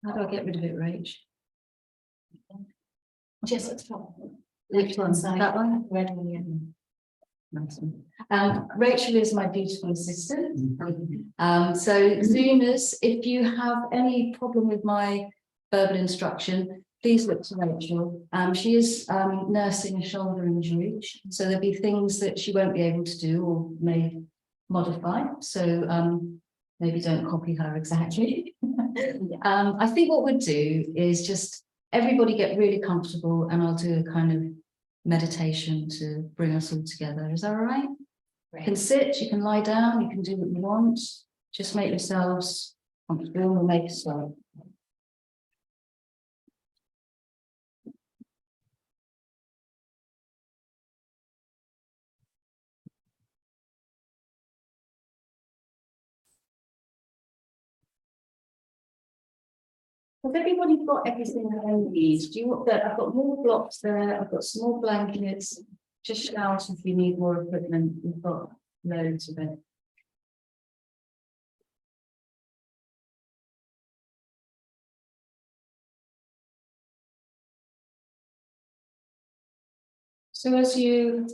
How do I get rid of it, Rach? Just at the top. Which one? Side. That one? Red one, yeah. Nice one. Rachel is my beautiful assistant. So Zoomers, if you have any problem with my verbal instruction, please look to Rachel. She is nursing a shoulder injury, so there'll be things that she won't be able to do or may modify. So maybe don't copy her exactly. I think what we'll do is just everybody get really comfortable, and I'll do a kind of meditation to bring us all together. Is that all right? You can sit, you can lie down, you can do what you want. Just make yourselves comfortable. We'll make a start. Has everybody got everything that they need? Do you want that? I've got more blocks there. I've got small blankets. Just shout if you need more equipment. We've got loads of it. So as you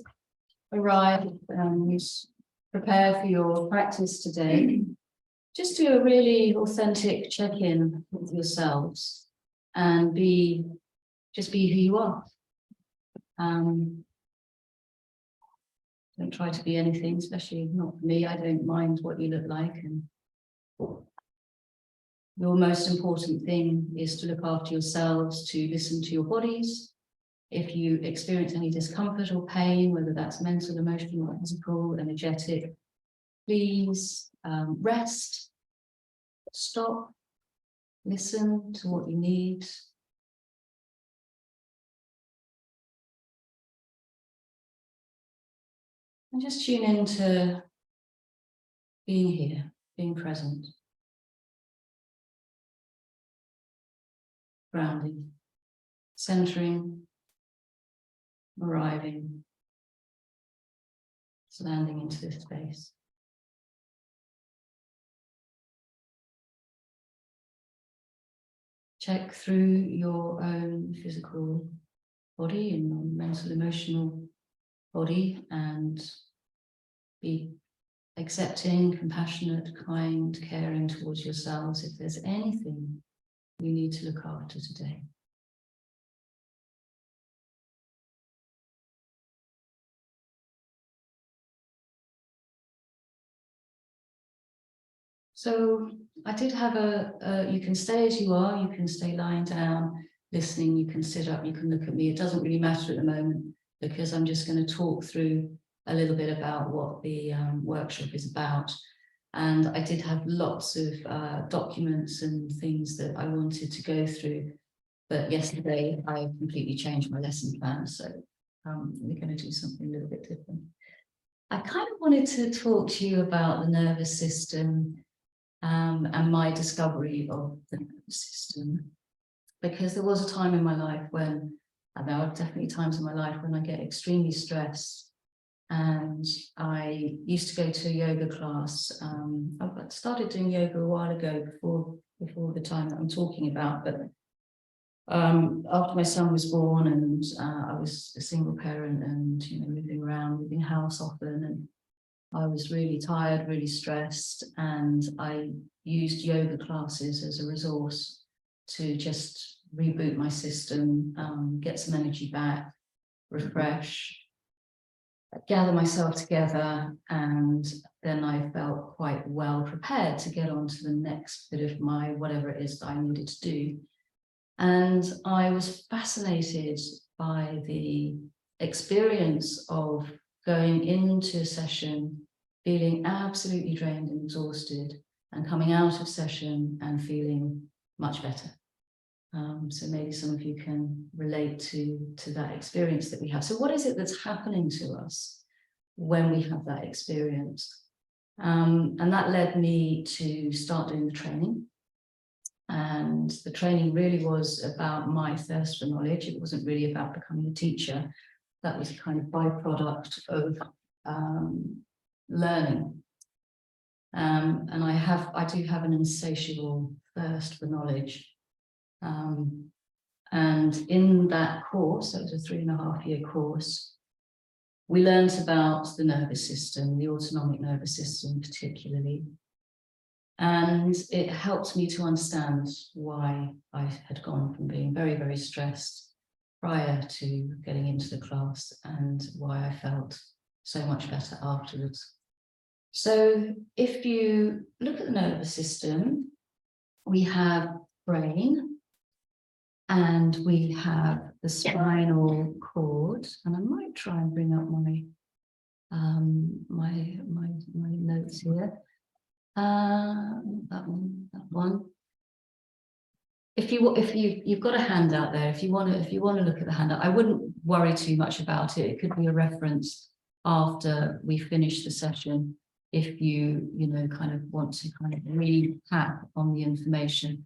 arrive and prepare for your practice today, just do a really authentic check-in with yourselves and just be who you are. Don't try to be anything, especially not me. I don't mind what you look like. And your most important thing is to look after yourselves, to listen to your bodies. If you experience any discomfort or pain, whether that's mental, emotional, or physical, energetic, please rest, stop, listen to what you need. And just tune into being here, being present. Grounding, centering, arriving, landing into this space. Check through your own physical body and your mental, emotional body, and be accepting, compassionate, kind, caring towards yourselves if there's anything you need to look after today. So I did have you can stay as you are, you can stay lying down, listening, you can sit up, you can look at me. It doesn't really matter at the moment because I'm just going to talk through a little bit about what the workshop is about. And I did have lots of documents and things that I wanted to go through. But yesterday I completely changed my lesson plan. So we're going to do something a little bit different. I kind of wanted to talk to you about the nervous system and my discovery of the nervous system, because there was a time in my life when, and there are definitely times in my life when I get extremely stressed, and I used to go to a yoga class. I started doing yoga a while ago before the time that I'm talking about, but after my son was born and I was a single parent and moving around, moving house often, and I was really tired, really stressed, and I used yoga classes as a resource to just reboot my system, get some energy back, refresh, gather myself together, and then I felt quite well prepared to get on to the next bit of my whatever it is that I needed to do. And I was fascinated by the experience of going into a session, feeling absolutely drained and exhausted, and coming out of session and feeling much better. So maybe some of you can relate to that experience that we have. So what is it that's happening to us when we have that experience? And that led me to start doing the training. And the training really was about my thirst for knowledge. It wasn't really about becoming a teacher. That was a kind of byproduct of learning. And I do have an insatiable thirst for knowledge. And in that course, that was a 3.5-year course, we learned about the nervous system, the autonomic nervous system particularly. And it helped me to understand why I had gone from being very, very stressed prior to getting into the class and why I felt so much better afterwards. So if you look at the nervous system, we have brain and we have the spinal cord, and I might try and bring up my my notes here. That one. If you've got a handout there, if you want to look at the handout, I wouldn't worry too much about it. It could be a reference after we finish the session if you kind of want to kind of recap on the information.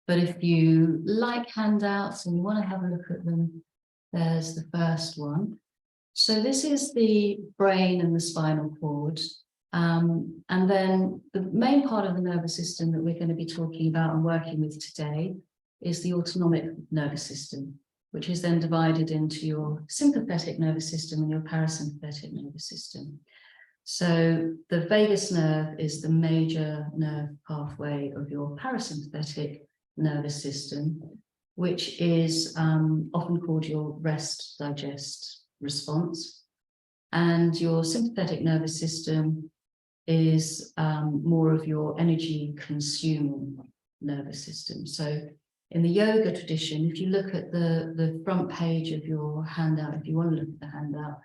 But if you like handouts and you want to have a look at them, there's the first one. So this is the brain and the spinal cord. And then the main part of the nervous system that we're going to be talking about and working with today is the autonomic nervous system, which is then divided into your sympathetic nervous system and your parasympathetic nervous system. So the vagus nerve is the major nerve pathway of your parasympathetic nervous system, which is often called your rest digest response. And your sympathetic nervous system is more of your energy consuming nervous system. So in the yoga tradition, if you look at the front page of your handout, if you want to look at the handout,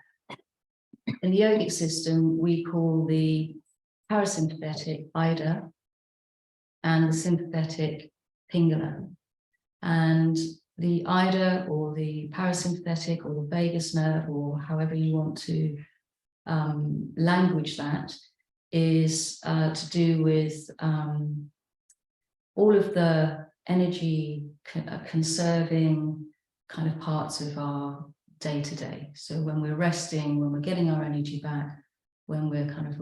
in the yogic system, we call the parasympathetic Ida and the sympathetic Pingala. And the Ida or the parasympathetic or the vagus nerve, or however you want to language that, is to do with all of the energy conserving kind of parts of our day-to-day. So when we're resting, when we're getting our energy back, when we're kind of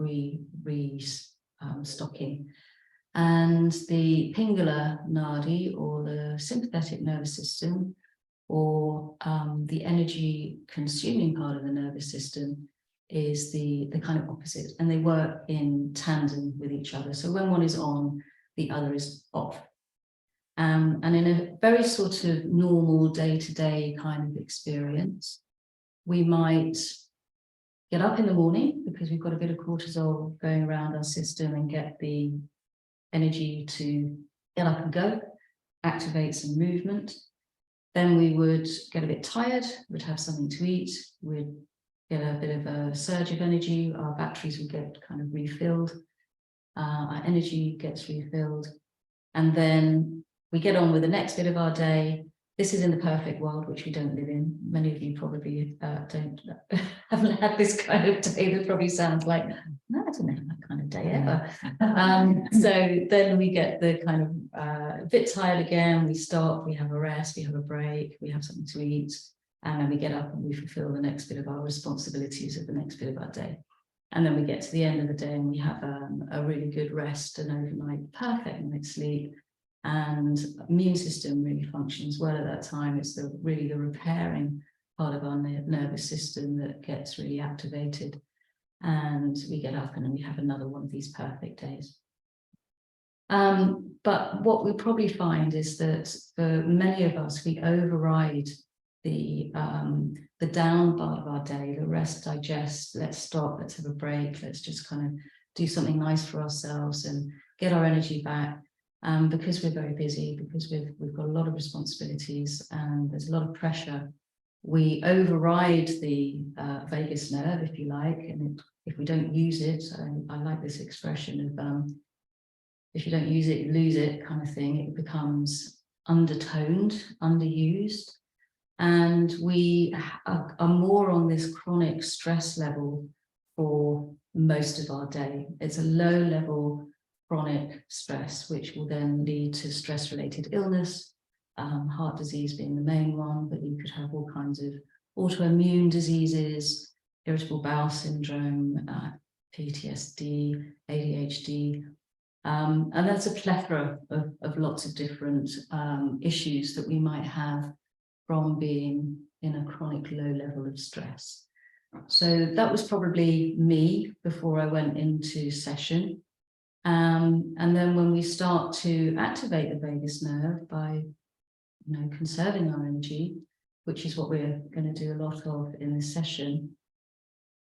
restocking. And the Pingala Nadi, or the sympathetic nervous system, or the energy consuming part of the nervous system, is the kind of opposite, and they work in tandem with each other. So when one is on, the other is off. And in a very sort of normal day-to-day kind of experience, we might get up in the morning because we've got a bit of cortisol going around our system and get the energy to get up and go, activate some movement. Then we would get a bit tired, we'd have something to eat, we'd get a bit of a surge of energy, our batteries would get kind of refilled, our energy gets refilled, and then we get on with the next bit of our day. This is in the perfect world, which we don't live in. Many of you probably haven't had this kind of day. That probably sounds like, no, I didn't have that kind of day ever. So then we get the kind of a bit tired again, we stop, we have a rest, we have a break, we have something to eat, and then we get up and we fulfill the next bit of our responsibilities of the next bit of our day. And then we get to the end of the day and we have a really good rest, an overnight, perfect night's sleep. And immune system really functions well at that time. It's really the repairing part of our nervous system that gets really activated. And we get up and then we have another one of these perfect days. But what we'll probably find is that for many of us, we override the down part of our day, the rest, digest, let's stop, let's have a break, let's just kind of do something nice for ourselves and get our energy back. Because we're very busy, because we've got a lot of responsibilities and there's a lot of pressure, we override the vagus nerve, if you like, and if we don't use it, I like this expression of if you don't use it, you lose it kind of thing. It becomes undertoned, underused, and we are more on this chronic stress level for most of our day. It's a low level chronic stress, which will then lead to stress-related illness, heart disease being the main one, but you could have all kinds of autoimmune diseases, irritable bowel syndrome, PTSD, ADHD, And that's a plethora of lots of different issues that we might have from being in a chronic low level of stress. So that was probably me before I went into session. And then when we start to activate the vagus nerve by, conserving our energy, which is what we're going to do a lot of in this session,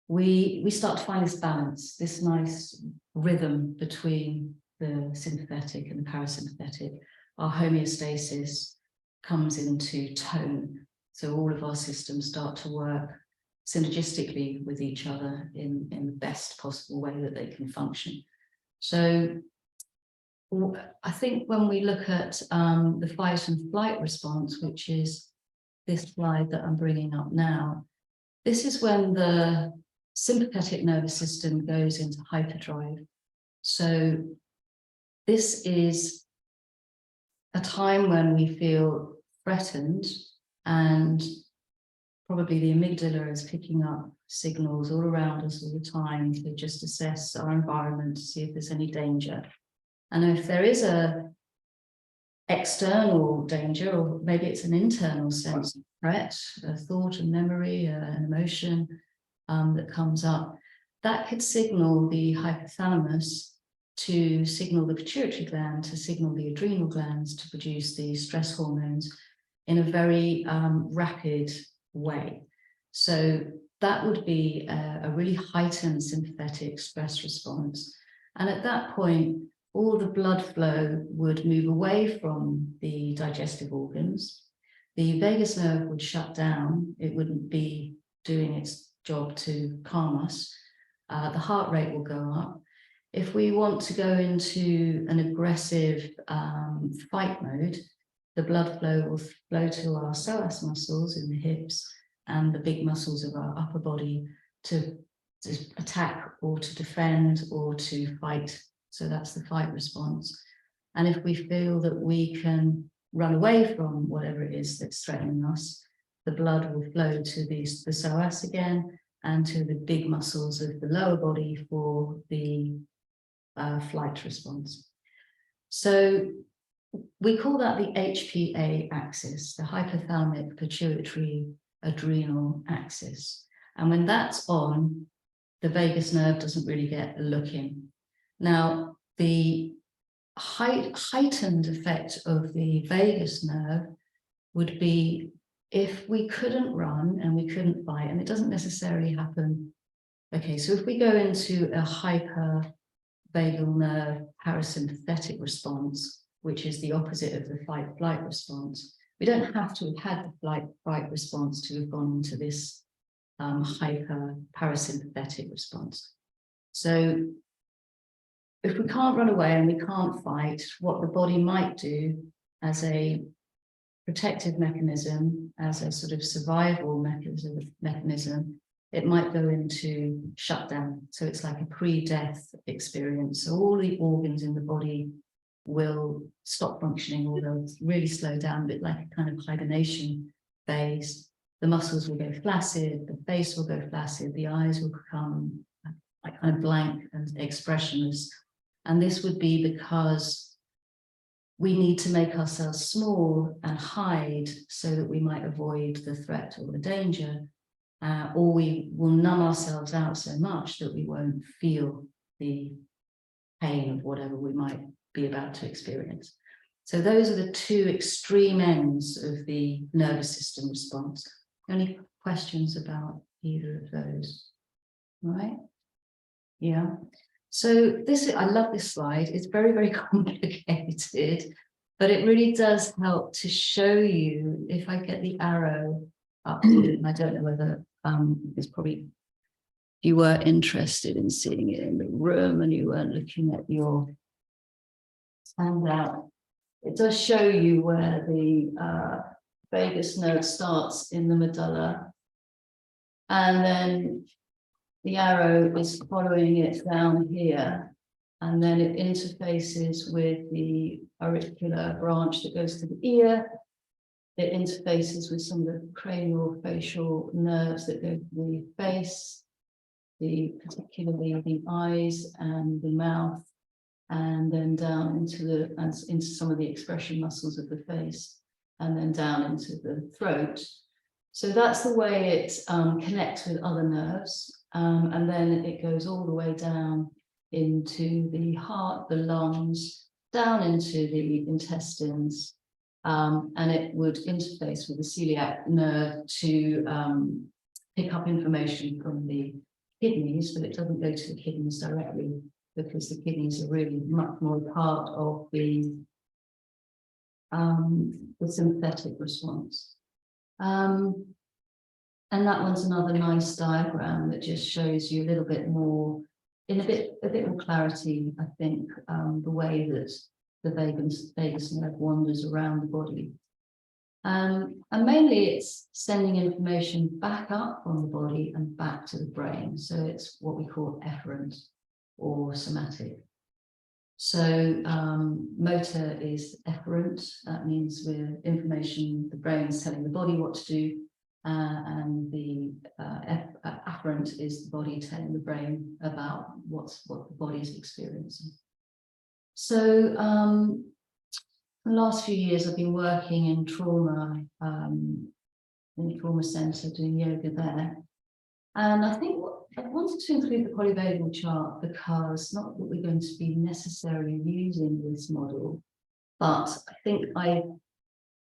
we start to find this balance, this nice rhythm between the sympathetic and the parasympathetic. Our homeostasis comes into tone. So all of our systems start to work synergistically with each other in the best possible way that they can function. So I think when we look at the fight and flight response, which is this slide that I'm bringing up now, this is when the sympathetic nervous system goes into hyperdrive. So this is a time when we feel threatened, and probably the amygdala is picking up signals all around us all the time to just assess our environment to see if there's any danger. And if there is a external danger, or maybe it's an internal sense of threat, a thought, a memory, an emotion that comes up, that could signal the hypothalamus to signal the pituitary gland, to signal the adrenal glands to produce the stress hormones in a very rapid way. So that would be a really heightened sympathetic stress response. And at that point, all the blood flow would move away from the digestive organs. The vagus nerve would shut down. It wouldn't be doing its job to calm us. The heart rate will go up. If we want to go into an aggressive fight mode, the blood flow will flow to our psoas muscles in the hips and the big muscles of our upper body to attack or to defend or to fight. So that's the fight response. And if we feel that we can run away from whatever it is that's threatening us, the blood will flow to the psoas again and to the big muscles of the lower body for the flight response. So we call that the HPA axis, the hypothalamic pituitary adrenal axis. And when that's on, the vagus nerve doesn't really get a look in. Now, the heightened effect of the vagus nerve would be if we couldn't run and we couldn't fight, and it doesn't necessarily happen. Okay, so if we go into a hypervagal nerve parasympathetic response, which is the opposite of the fight-flight response, we don't have to have had the flight-fight response to have gone into this hyper parasympathetic response. So if we can't run away and we can't fight, what the body might do as a protective mechanism, as a sort of survival mechanism, it might go into shutdown. So it's like a pre-death experience. So all the organs in the body will stop functioning, or they'll really slow down, a bit like a kind of hibernation phase. The muscles will go flaccid, the face will go flaccid, the eyes will become like kind of blank and expressionless. And this would be because we need to make ourselves small and hide so that we might avoid the threat or the danger, or we will numb ourselves out so much that we won't feel the pain of whatever we might be about to experience. So those are the two extreme ends of the nervous system response. Any questions about either of those? Right? Yeah. So I love this slide. It's very, very complicated, but it really does help to show you, if I get the arrow up, and I don't know whether it's probably, if you were interested in seeing it in the room and you weren't looking at your handout, it does show you where the vagus nerve starts in the medulla, and then the arrow is following it down here, and then it interfaces with the auricular branch that goes to the ear. It interfaces with some of the cranial facial nerves that go to the face, particularly the eyes and the mouth, and then down into some of the expression muscles of the face, and then down into the throat. So that's the way it connects with other nerves, and then it goes all the way down into the heart, the lungs, down into the intestines, and it would interface with the celiac nerve to pick up information from the kidneys, but it doesn't go to the kidneys directly, because the kidneys are really much more part of the sympathetic response. And that one's another nice diagram that just shows you a little bit more, in a bit more clarity, I think, the way that the vagus nerve wanders around the body. And mainly it's sending information back up from the body and back to the brain. So it's what we call efferent or somatic. So motor is efferent. That means with information, the brain is telling the body what to do. And the afferent is the body telling the brain about what the body is experiencing. So the last few years I've been working in trauma, in the trauma centre, doing yoga there. And I think I wanted to include the polyvagal chart because not that we're going to be necessarily using this model, but I think I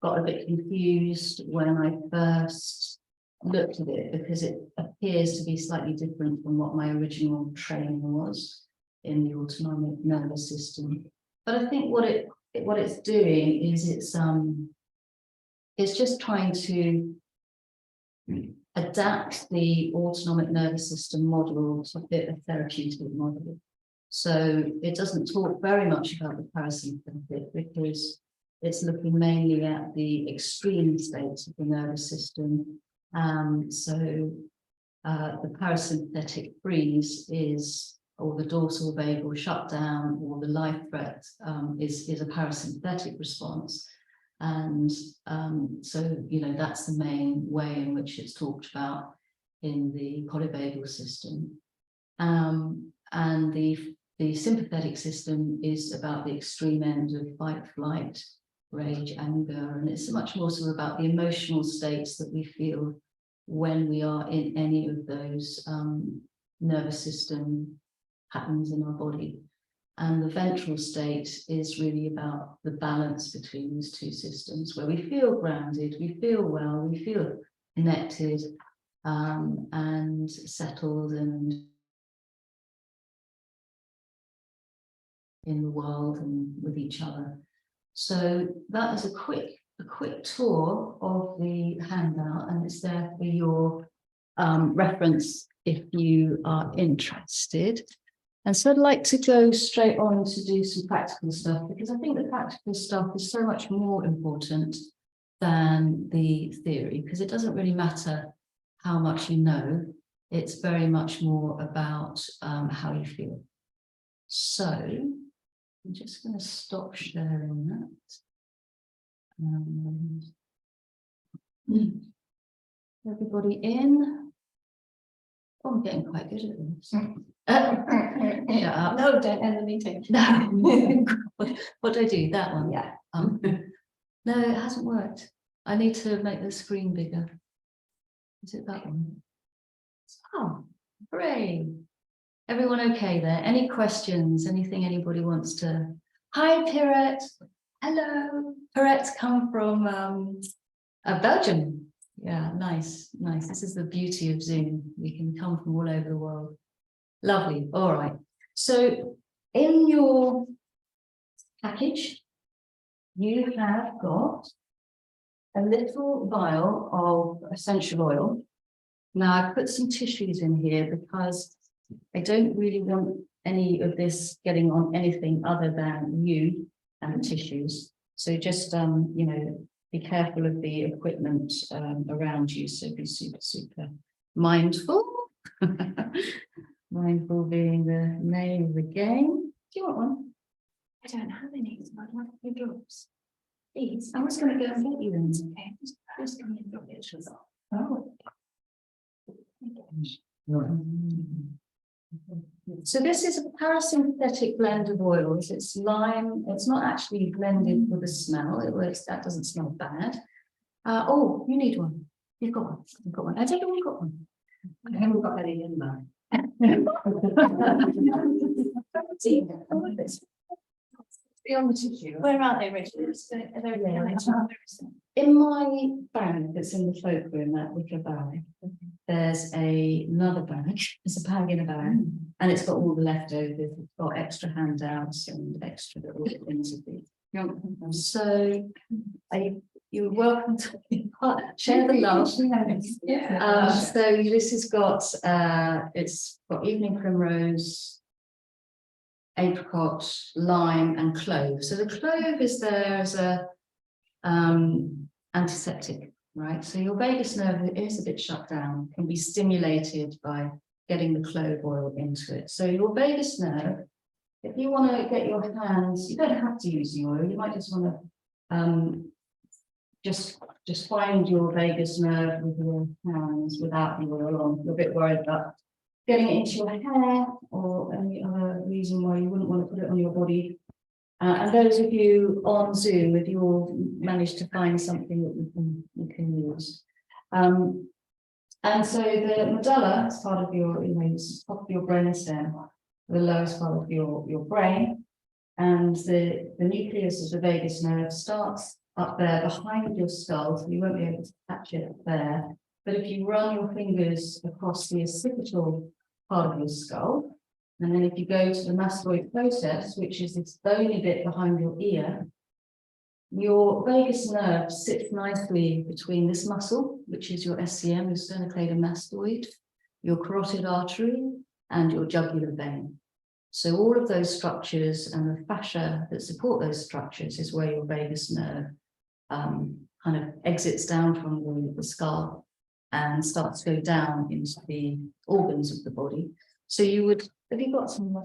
got a bit confused when I first looked at it, because it appears to be slightly different from what my original training was in the autonomic nervous system. But I think what it's doing is it's just trying to adapt the autonomic nervous system model to fit a therapeutic model. So it doesn't talk very much about the parasympathetic, because it's looking mainly at the extreme states of the nervous system. So the parasympathetic freeze is, or the dorsal vagal shutdown, or the life threat is a parasympathetic response. And so, you know, that's the main way in which it's talked about in the polyvagal system. And the sympathetic system is about the extreme end of fight, flight, rage, anger, and it's much more sort of about the emotional states that we feel when we are in any of those nervous system patterns in our body. And the ventral state is really about the balance between these two systems, where we feel grounded, we feel well, we feel connected and settled and in the world and with each other. So that is a quick tour of the handout, and it's there for your reference if you are interested. And so I'd like to go straight on to do some practical stuff, because I think the practical stuff is so much more important than the theory, because it doesn't really matter how much you know, it's very much more about how you feel. So I'm just going to stop sharing that. Everybody in? Oh, I'm getting quite good at this. Shut up. No, don't end the meeting. No. What do I do? That one? Yeah. No, it hasn't worked. I need to make the screen bigger. Is it that one? Oh, hooray. Everyone okay there? Any questions? Anything anybody wants to? Hi, Pirette. Hello. Pirette's come from Belgium. Yeah, nice, nice. This is the beauty of Zoom. We can come from all over the world. Lovely. All right. So in your package, you have got a little vial of essential oil. Now I've put some tissues in here because I don't really want any of this getting on anything other than you and the tissues. So just, you know, be careful of the equipment around you. So be super, super mindful. Mindful being the name of the game. Do you want one? I don't have any, so I'd like a few drops. Please. I was going to go and get you them. Okay, just come in and drop it. Oh. So this is a parasympathetic blend of oils. It's lime. It's not actually blended with a smell. That doesn't smell bad. Oh, you need one. You've got one. You've got one. Has everyone got one? I haven't got any in there. Beyond the tissue. Where are they, Richard? In my bag that's in the cloakroom, that wicker bag, there's another bag. There's a bag in a bag, and it's got all the leftovers. It's got extra handouts and extra little things of these. So, you're welcome to share the love. So this has got it's got evening primrose, apricot, lime, and clove. So the clove is there as a antiseptic, right? So your vagus nerve is a bit shut down, can be stimulated by getting the clove oil into it. So your vagus nerve, if you want to get your hands, you don't have to use the oil. You might just want to just find your vagus nerve with your hands without the oil on. You're a bit worried about getting it into your hair or any other reason why you wouldn't want to put it on your body. And those of you on Zoom, if you all manage to find something that you can use. And so the medulla is part of your, it's top of your brainstem, the lowest part of your brain. And the nucleus of the vagus nerve starts up there behind your skull, so you won't be able to catch it up there. But if you run your fingers across the occipital part of your skull, and then if you go to the mastoid process, which is this bony bit behind your ear, your vagus nerve sits nicely between this muscle, which is your SCM, your sternocleidomastoid, your carotid artery, and your jugular vein. So all of those structures and the fascia that support those structures is where your vagus nerve kind of exits down from the skull and starts to go down into the organs of the body. So you would, have you got some,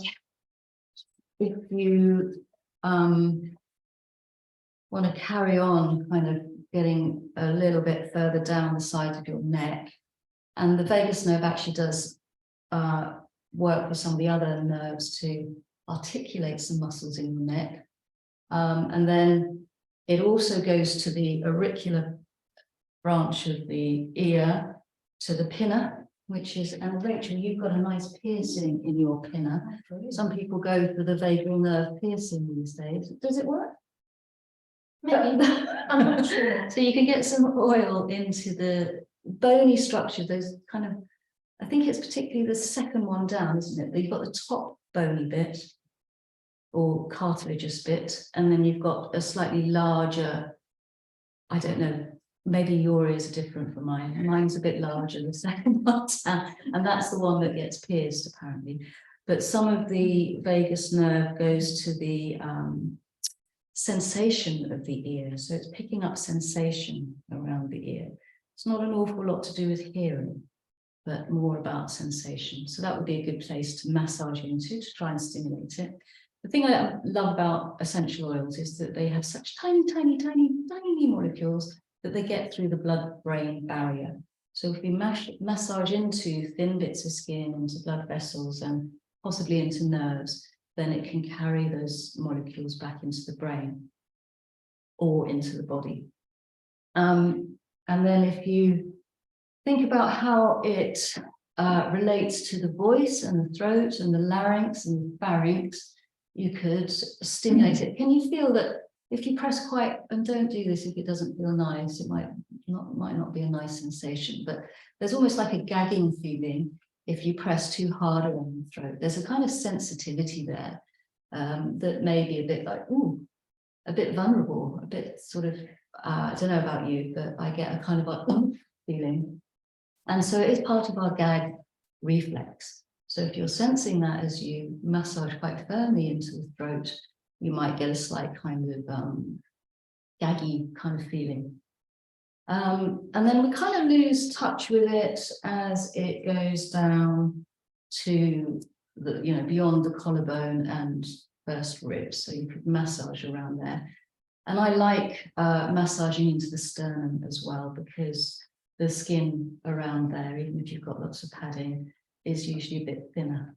if you want to carry on kind of getting a little bit further down the side of your neck, and the vagus nerve actually does work with some of the other nerves to articulate some muscles in your neck. And then it also goes to the auricular branch of the ear, to the pinna, which is, and Rachel, you've got a nice piercing in your pinna. Some people go for the vagal nerve piercing these days. Does it work? Maybe. I'm not sure. So you can get some oil into the bony structure, those kind of, I think it's particularly the second one down, isn't it? You've got the top bony bit or cartilaginous bit, and then you've got a slightly larger, I don't know, maybe your ears are different from mine. Mine's a bit larger, the second one down, and that's the one that gets pierced apparently. But some of the vagus nerve goes to the sensation of the ear. So it's picking up sensation around the ear. It's not an awful lot to do with hearing, but more about sensation. So that would be a good place to massage into to try and stimulate it. The thing I love about essential oils is that they have such tiny, tiny, tiny, tiny molecules that they get through the blood-brain barrier. So if we massage into thin bits of skin, into blood vessels, and possibly into nerves, then it can carry those molecules back into the brain or into the body. And then if you think about how it relates to the voice and the throat and the larynx and the pharynx, you could stimulate it. Can you feel that if you press quite, and don't do this if it doesn't feel nice, it might not be a nice sensation, but there's almost like a gagging feeling if you press too hard around the throat. There's a kind of sensitivity there that may be a bit like, ooh, a bit vulnerable, a bit sort of, I don't know about you, but I get a kind of like feeling. And so it is part of our gag reflex. So if you're sensing that as you massage quite firmly into the throat, you might get a slight kind of gaggy kind of feeling. And then we kind of lose touch with it as it goes down to the, beyond the collarbone and first ribs. So you could massage around there. And I like massaging into the sternum as well, because the skin around there, even if you've got lots of padding, is usually a bit thinner.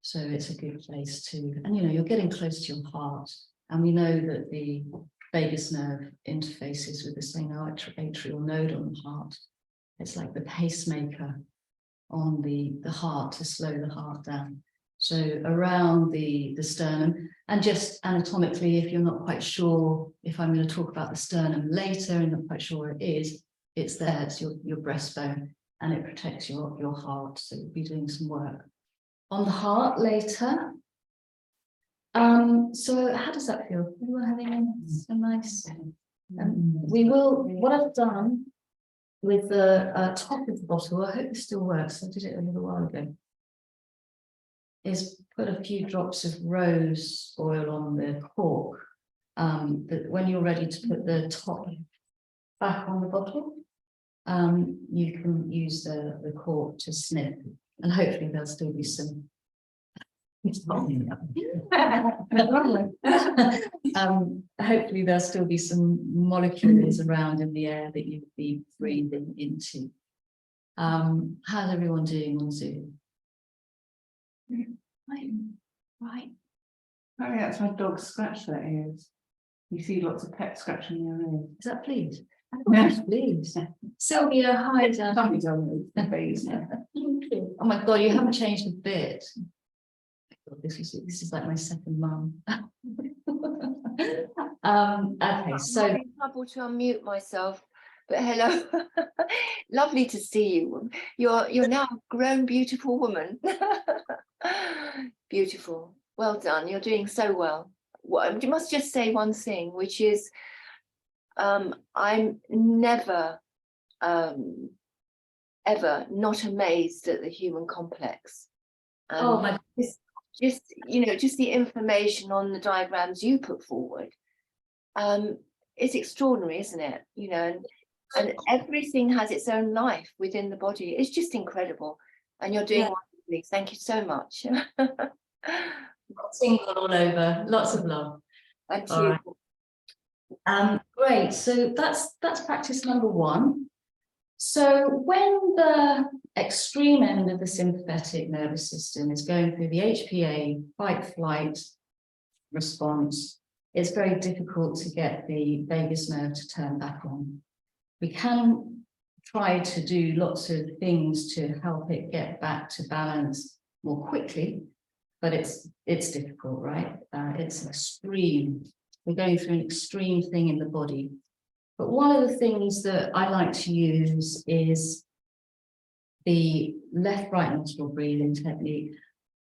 So it's a good place to, and you're getting close to your heart. And we know that the vagus nerve interfaces with the same atrial node on the heart. It's like the pacemaker on the heart to slow the heart down. So around the sternum, and just anatomically, if you're not quite sure, if I'm going to talk about the sternum later and not quite sure where it is, it's there, it's your breastbone, and it protects your heart. So you'll be doing some work on the heart later. So how does that feel? Everyone having a nice, what I've done with the top of the bottle, I hope it still works, I did it a little while ago, is put a few drops of rose oil on the cork, that when you're ready to put the top back on the bottle, you can use the cork to snip, and hopefully there'll still be some hopefully there'll still be some molecules around in the air that you'd be breathing into. How's everyone doing on Zoom? Right. Oh, yeah, that's my dog scratch their ears. You see lots of pets scratching their ears. Is that please? Yes, please. Sylvia, hi, Dan. Tommy done the face. Oh my God, you haven't changed a bit. This is like my second mum. Okay, so I'm having trouble to unmute myself, but hello. Lovely to see you. You're now a grown, beautiful woman. Beautiful. Well done. You're doing so well. Well, you must just say one thing, which is I'm never ever not amazed at the human complex. oh my Just the information on the diagrams you put forward, it's extraordinary, isn't it? And everything has its own life within the body. It's just incredible, and you're doing wonderfully. Thank you so much. single all over, lots of love. Thank All you. right. Great, so that's practice number one. So when the extreme end of the sympathetic nervous system is going through the HPA fight-flight response, it's very difficult to get the vagus nerve to turn back on. We can try to do lots of things to help it get back to balance more quickly, but it's difficult, right? It's extreme. We're going through an extreme thing in the body. But one of the things that I like to use is the left-right nostril breathing technique.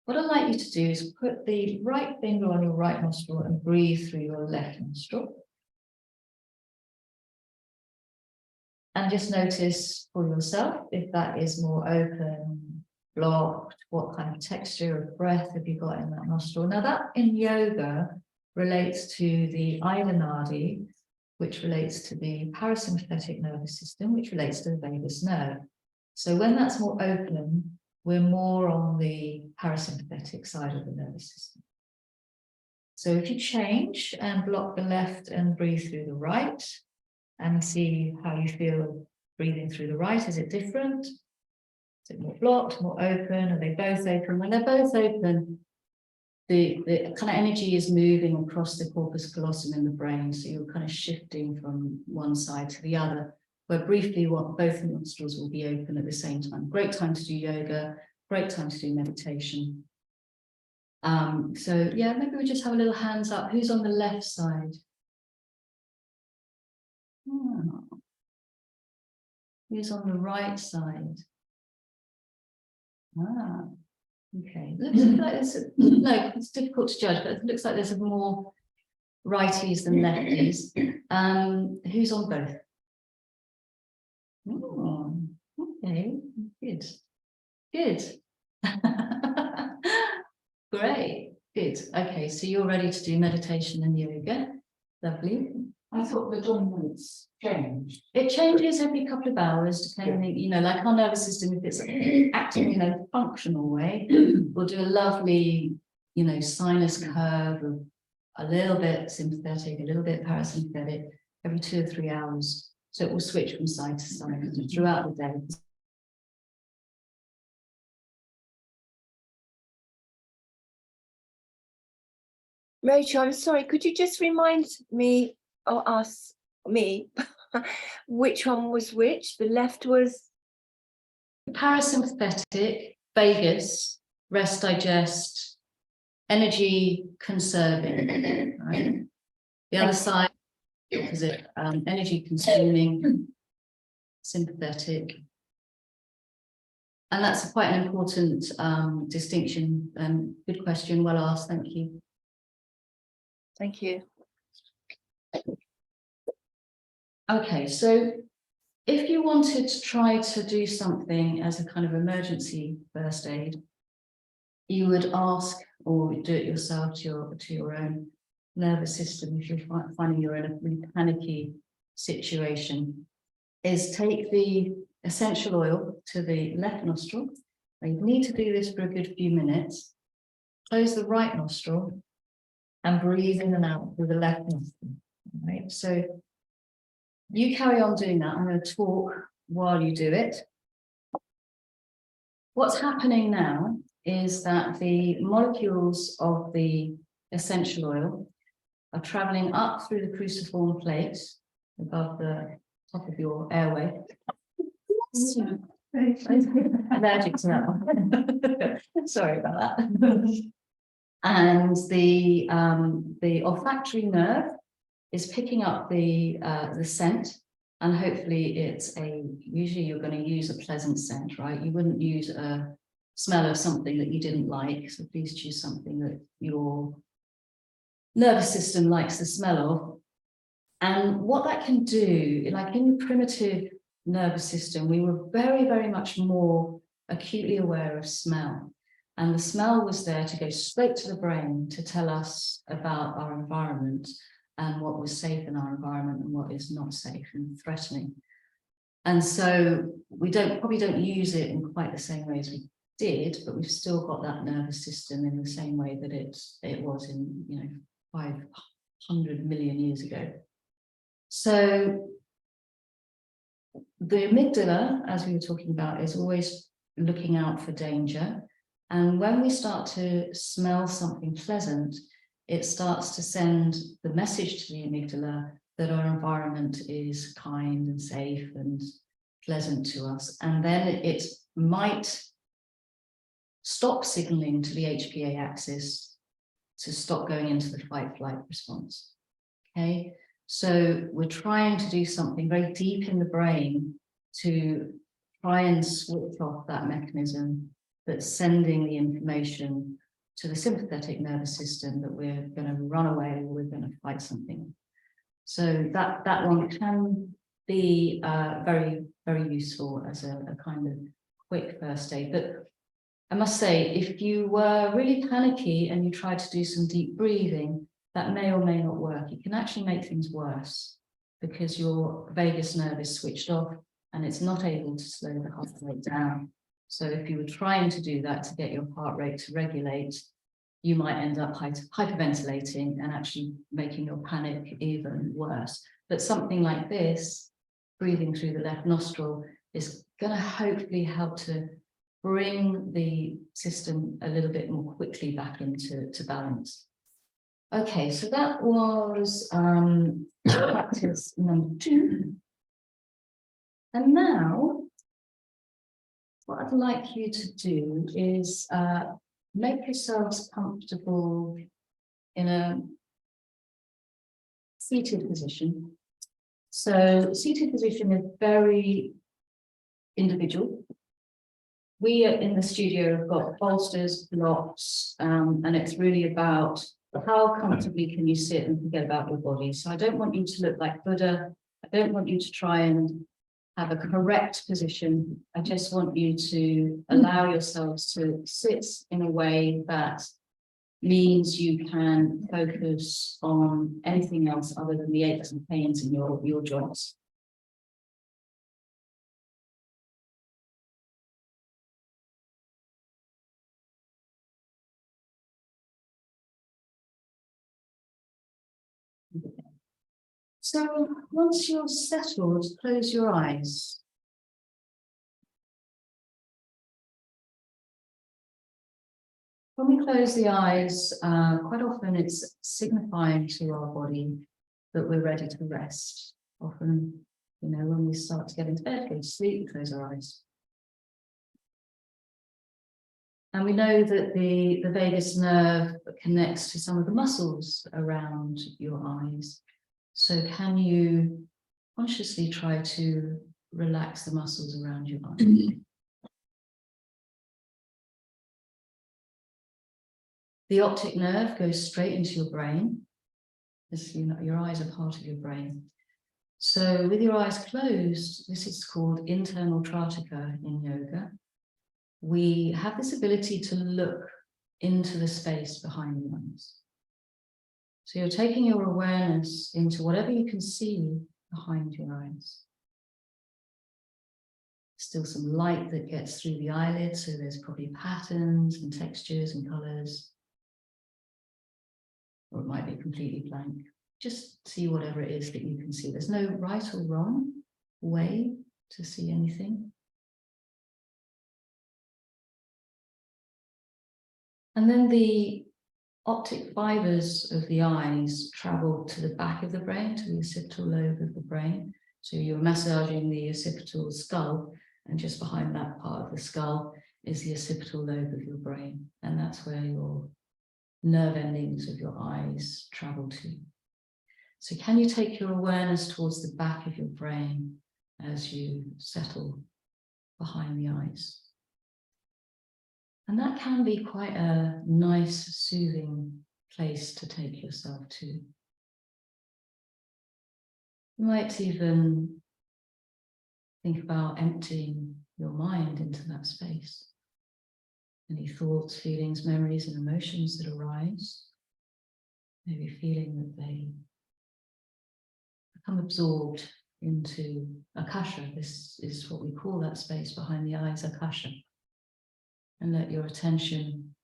What I'd like you to do is put the right finger on your right nostril and breathe through your left nostril. And just notice for yourself if that is more open, blocked, what kind of texture of breath have you got in that nostril. Now that in yoga relates to the Ida Nadi, which relates to the parasympathetic nervous system, which relates to the vagus nerve. So when that's more open, we're more on the parasympathetic side of the nervous system. So if you change and block the left and breathe through the right, and see how you feel breathing through the right, is it different? Is it more blocked, more open? Are they both open? When they're both open, the kind of energy is moving across the corpus callosum in the brain, so you're kind of shifting from one side to the other, where briefly both nostrils will be open at the same time. Great time to do yoga, great time to do meditation. So yeah, maybe we just have a little hands up. Who's on the left side? Who's on the right side? Okay. Looks like there's no, it's difficult to judge, but it looks like there's more righties than lefties. Who's on both? Oh, okay, good. Great, good. Okay, so you're ready to do meditation and yoga. Lovely. I thought the dominance changed. It changes every couple of hours, depending, like our nervous system, if it's acting in a functional way, we'll do a lovely, sinus curve of a little bit sympathetic, a little bit parasympathetic every 2 or 3 hours. So it will switch from side to side throughout the day. Rachel, I'm sorry, could you just remind me or me which one was which? The left was Parasympathetic, vagus, rest, digest, energy conserving, right? The other side, the opposite, energy consuming, sympathetic. And that's quite an important distinction. Good question, well asked, thank you. thank you. Okay, so if you wanted to try to do something as a kind of emergency first aid, you would ask or do it yourself to your own nervous system if you're finding you're in a really panicky situation, is take the essential oil to the left nostril. Now you need to do this for a good few minutes. Close the right nostril and breathe in and out through the left nostril. Right, so you carry on doing that. I'm going to talk while you do it. What's happening now is that the molecules of the essential oil are traveling up through the cruciform plate above the top of your airway. Allergic to that one. Sorry about that. And the olfactory nerve is picking up the scent, and hopefully it's usually you're going to use a pleasant scent, right? You wouldn't use a smell of something that you didn't like, so please choose something that your nervous system likes the smell of. And what that can do, like in the primitive nervous system, we were very, very much more acutely aware of smell. And the smell was there to go straight to the brain to tell us about our environment and what was safe in our environment and what is not safe and threatening. And so we probably don't use it in quite the same way as we did, but we've still got that nervous system in the same way that it was in 500 million years ago. So the amygdala, as we were talking about, is always looking out for danger. And when we start to smell something pleasant, it starts to send the message to the amygdala that our environment is kind and safe and pleasant to us. And then it might stop signaling to the HPA axis to stop going into the fight-flight response. Okay, so we're trying to do something very deep in the brain to try and switch off that mechanism that's sending the information to the sympathetic nervous system that we're going to run away or we're going to fight something. So that one can be very, very useful as a kind of quick first aid. But I must say, if you were really panicky and you tried to do some deep breathing, that may or may not work. It can actually make things worse because your vagus nerve is switched off and it's not able to slow the heart rate down. So if you were trying to do that to get your heart rate to regulate, you might end up hyperventilating and actually making your panic even worse. But something like this, breathing through the left nostril, is going to hopefully help to bring the system a little bit more quickly back into balance. Okay, so that was practice number 2. And now, what I'd like you to do is make yourselves comfortable in a seated position. So seated position is very individual. We in the studio have got bolsters, blocks, and it's really about how comfortably can you sit and forget about your body. So I don't want you to look like Buddha. I don't want you to try and have a correct position. I just want you to allow yourselves to sit in a way that means you can focus on anything else other than the aches and pains in your joints. So once you're settled, close your eyes. When we close the eyes, quite often it's signifying to our body that we're ready to rest. Often, you know, when we start to get into bed, go to sleep, we close our eyes. And we know that the vagus nerve connects to some of the muscles around your eyes. So can you consciously try to relax the muscles around your eyes? The optic nerve goes straight into your brain. As you know, your eyes are part of your brain. So with your eyes closed, this is called internal tratika in yoga. We have this ability to look into the space behind the eyes. So you're taking your awareness into whatever you can see behind your eyes. Still some light that gets through the eyelids, so there's probably patterns and textures and colors. Or it might be completely blank. Just see whatever it is that you can see. There's no right or wrong way to see anything. And then the optic fibers of the eyes travel to the back of the brain, to the occipital lobe of the brain. So you're massaging the occipital skull, and just behind that part of the skull is the occipital lobe of your brain. And that's where your nerve endings of your eyes travel to. So can you take your awareness towards the back of your brain as you settle behind the eyes? And that can be quite a nice, soothing place to take yourself to. You might even think about emptying your mind into that space. Any thoughts, feelings, memories, and emotions that arise, maybe feeling that they become absorbed into akasha. This is what we call that space behind the eyes, akasha. And let your attention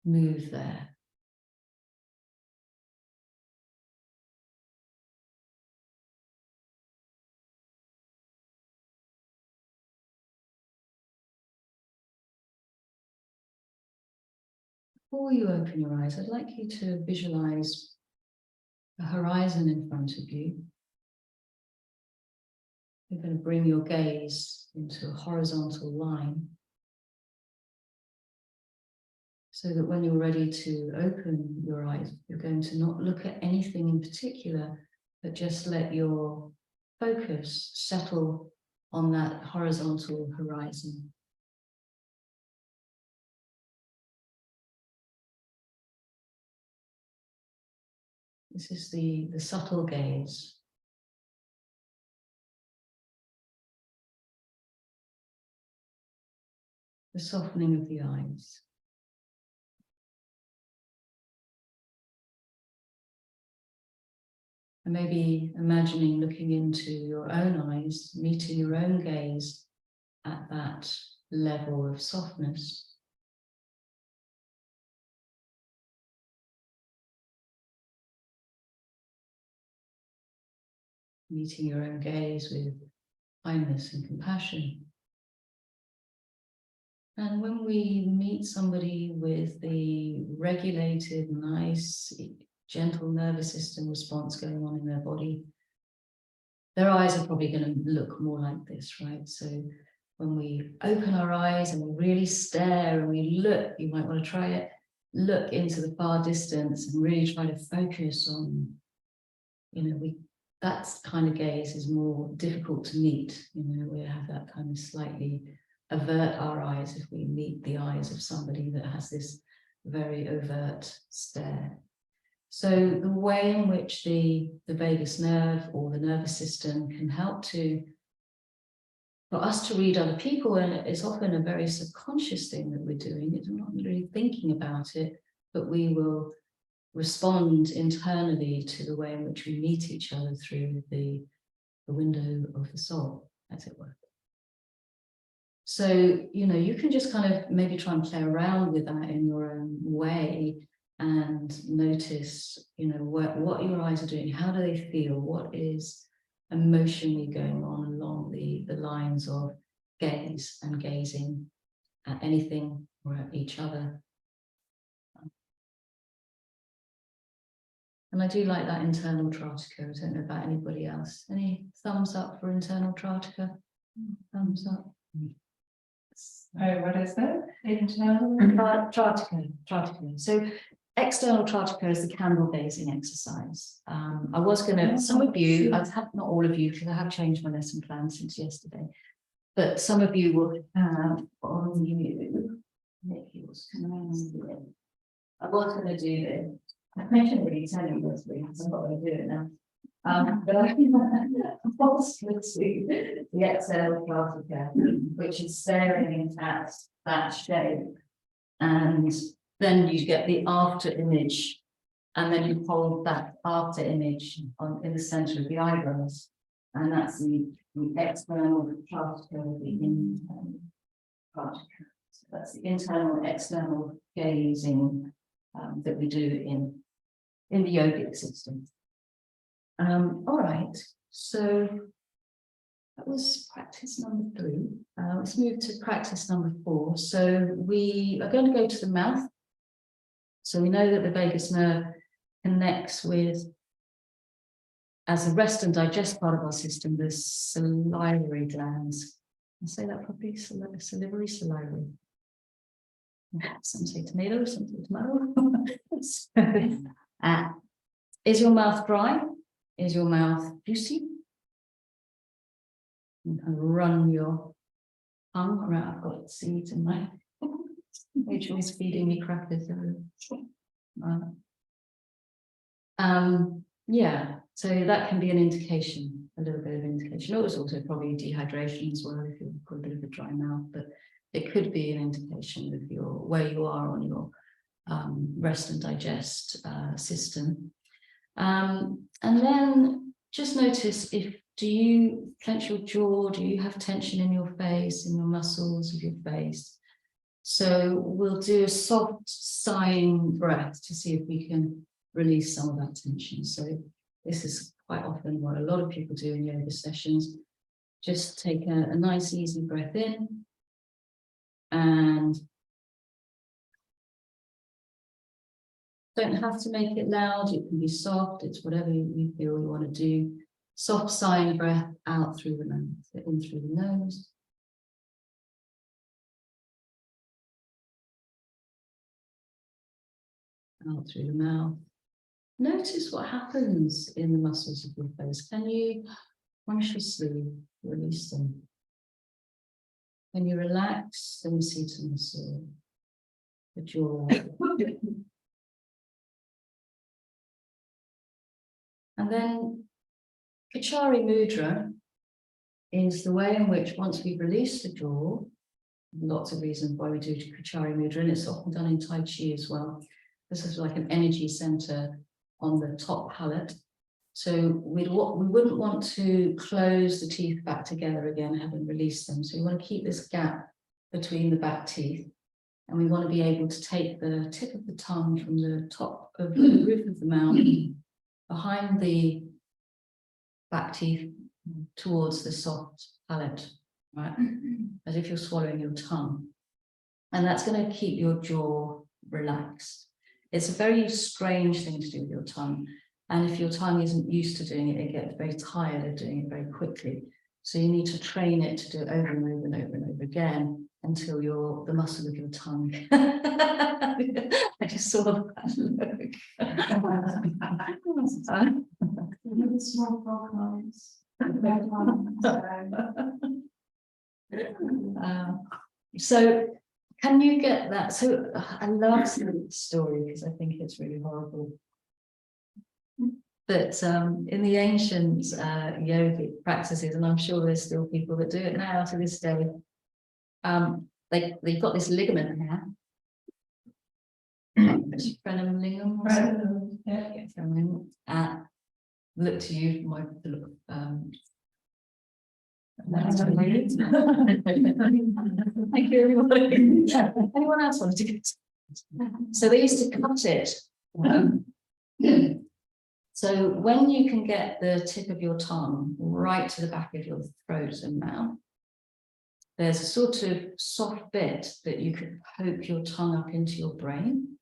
move there. Before you open your eyes, I'd like you to visualize a horizon in front of you. You're going to bring your gaze into a horizontal line, so that when you're ready to open your eyes, you're going to not look at anything in particular, but just let your focus settle on that horizontal horizon. This is the subtle gaze. The softening of the eyes. And maybe imagining looking into your own eyes, meeting your own gaze at that level of softness. Meeting your own gaze with kindness and compassion. And when we meet somebody with the regulated, nice, gentle nervous system response going on in their body, their eyes are probably going to look more like this, right? So when we open our eyes and we really stare and we look, you might want to try it, look into the far distance and really try to focus on, that kind of gaze is more difficult to meet. We have that kind of slightly avert our eyes if we meet the eyes of somebody that has this very overt stare. So the way in which the vagus nerve or the nervous system can help for us to read other people, and it's often a very subconscious thing that we're doing, we're not really thinking about it, but we will respond internally to the way in which we meet each other through the window of the soul, as it were. So, you can just kind of maybe try and play around with that in your own way and notice, what your eyes are doing, how do they feel, what is emotionally going on along the lines of gaze and gazing at anything or at each other And I do like that internal Tratica. I don't know about anybody else. Any thumbs up for internal Tratica? Thumbs up. Oh, what is that? Internal? Tratica. So external Tratica is the candle gazing exercise. I was going to, some of you, I've had, not all of you, because I have changed my lesson plan since yesterday, but some of you will have on you. Nick, yours come around. I was going to do this. I can't really tell you this, because I'm not going to do it now. But I was going to do the external Tratica, which is staring at that shape, and then you get the after image, and then you hold that after image on in the center of the eyebrows, and that's the external Tratica, the internal Tratica. So that's the internal and external gazing that we do in the yogic system. All right, so that was practice number 3. Let's move to practice number 4. So we are going to go to the mouth. So we know that the vagus nerve connects with, as a rest and digest part of our system, the salivary glands. Can I say that properly? Salivary. Some say tomato, some say tomato. So, is your mouth dry? Is your mouth juicy? You can run your tongue around. I've got seeds in my. Rachel's feeding me crackers. Yeah, so that can be an indication, a little bit of indication. It was also probably dehydration as well if you've got a bit of a dry mouth, but it could be an indication of where you are on your rest and digest system. And then just notice do you clench your jaw? Do you have tension in your face, in your muscles of your face? So we'll do a soft sighing breath to see if we can release some of that tension. So this is quite often what a lot of people do in yoga sessions. Just take a nice easy breath in, and don't have to make it loud. It can be soft. It's whatever you feel you want to do. Soft sighing breath out through the mouth, in through the nose. Out through the mouth. Notice what happens in the muscles of your face. Can you consciously release them? When you relax, then you see to muscle, the jaw. And then Kachari Mudra is the way in which, once we've released the jaw, lots of reasons why we do Kachari Mudra, and it's often done in Tai Chi as well. This is like an energy center on the top palate. So we wouldn't want to close the teeth back together again, having released them. So we want to keep this gap between the back teeth. And we want to be able to take the tip of the tongue from the top of the roof of the mouth, behind the back teeth, towards the soft palate, right? As if you're swallowing your tongue. And that's going to keep your jaw relaxed. It's a very strange thing to do with your tongue. And if your tongue isn't used to doing it, it gets very tired of doing it very quickly. So you need to train it to do it over and over and over and over again until the muscle of your tongue. I just saw that look. Small vocals. So can you get that? So I love the story because I think it's really horrible. But in the ancient yogic practices, and I'm sure there's still people that do it now to this day, they've got this ligament here. Frenum lingam. Yeah. Look to you, my look. Thank you, everybody. Anyone else want to do it? So they used to cut it. So when you can get the tip of your tongue right to the back of your throat and mouth, there's a sort of soft bit that you could poke your tongue up into your brain.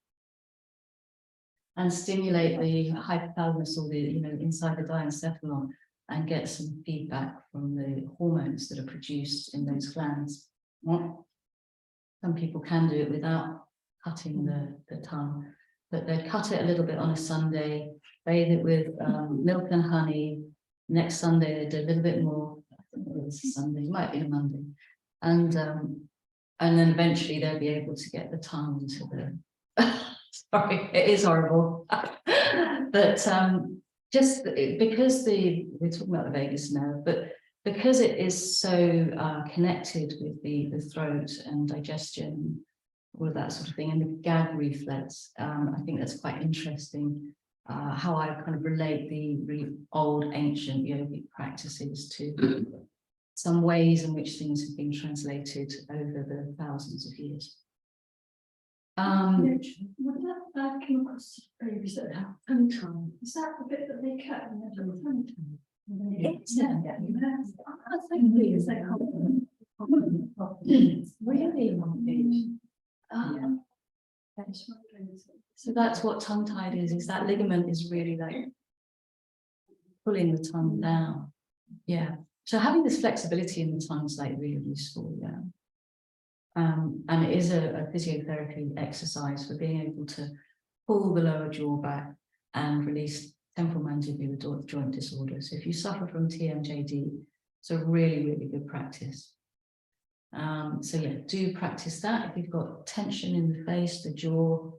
and stimulate the hypothalamus or the, inside the diencephalon, and get some feedback from the hormones that are produced in those glands. Some people can do it without cutting the tongue, but they'd cut it a little bit on a Sunday, bathe it with milk and honey. Next Sunday they do a little bit more. I think it was a Sunday, might be a Monday, and then eventually they'll be able to get the tongue into the. Sorry, it is horrible, but just because we're talking about the vagus nerve, but because it is so connected with the throat and digestion, all of that sort of thing, and the gag reflex, I think that's quite interesting. How I kind of relate the really old ancient yogic practices to some ways in which things have been translated over the thousands of years. Would that came across babies that have tongue time? Is that the bit that they cut and they have a tongue time? So that's what tongue tied is that ligament is really like pulling the tongue down. Yeah. So having this flexibility in the tongue is like really useful. Yeah. And it is a physiotherapy exercise for being able to pull the lower jaw back and release temporal mandibular joint disorder. So if you suffer from TMJD, it's a really, really good practice. So yeah, do practice that. If you've got tension in the face, the jaw,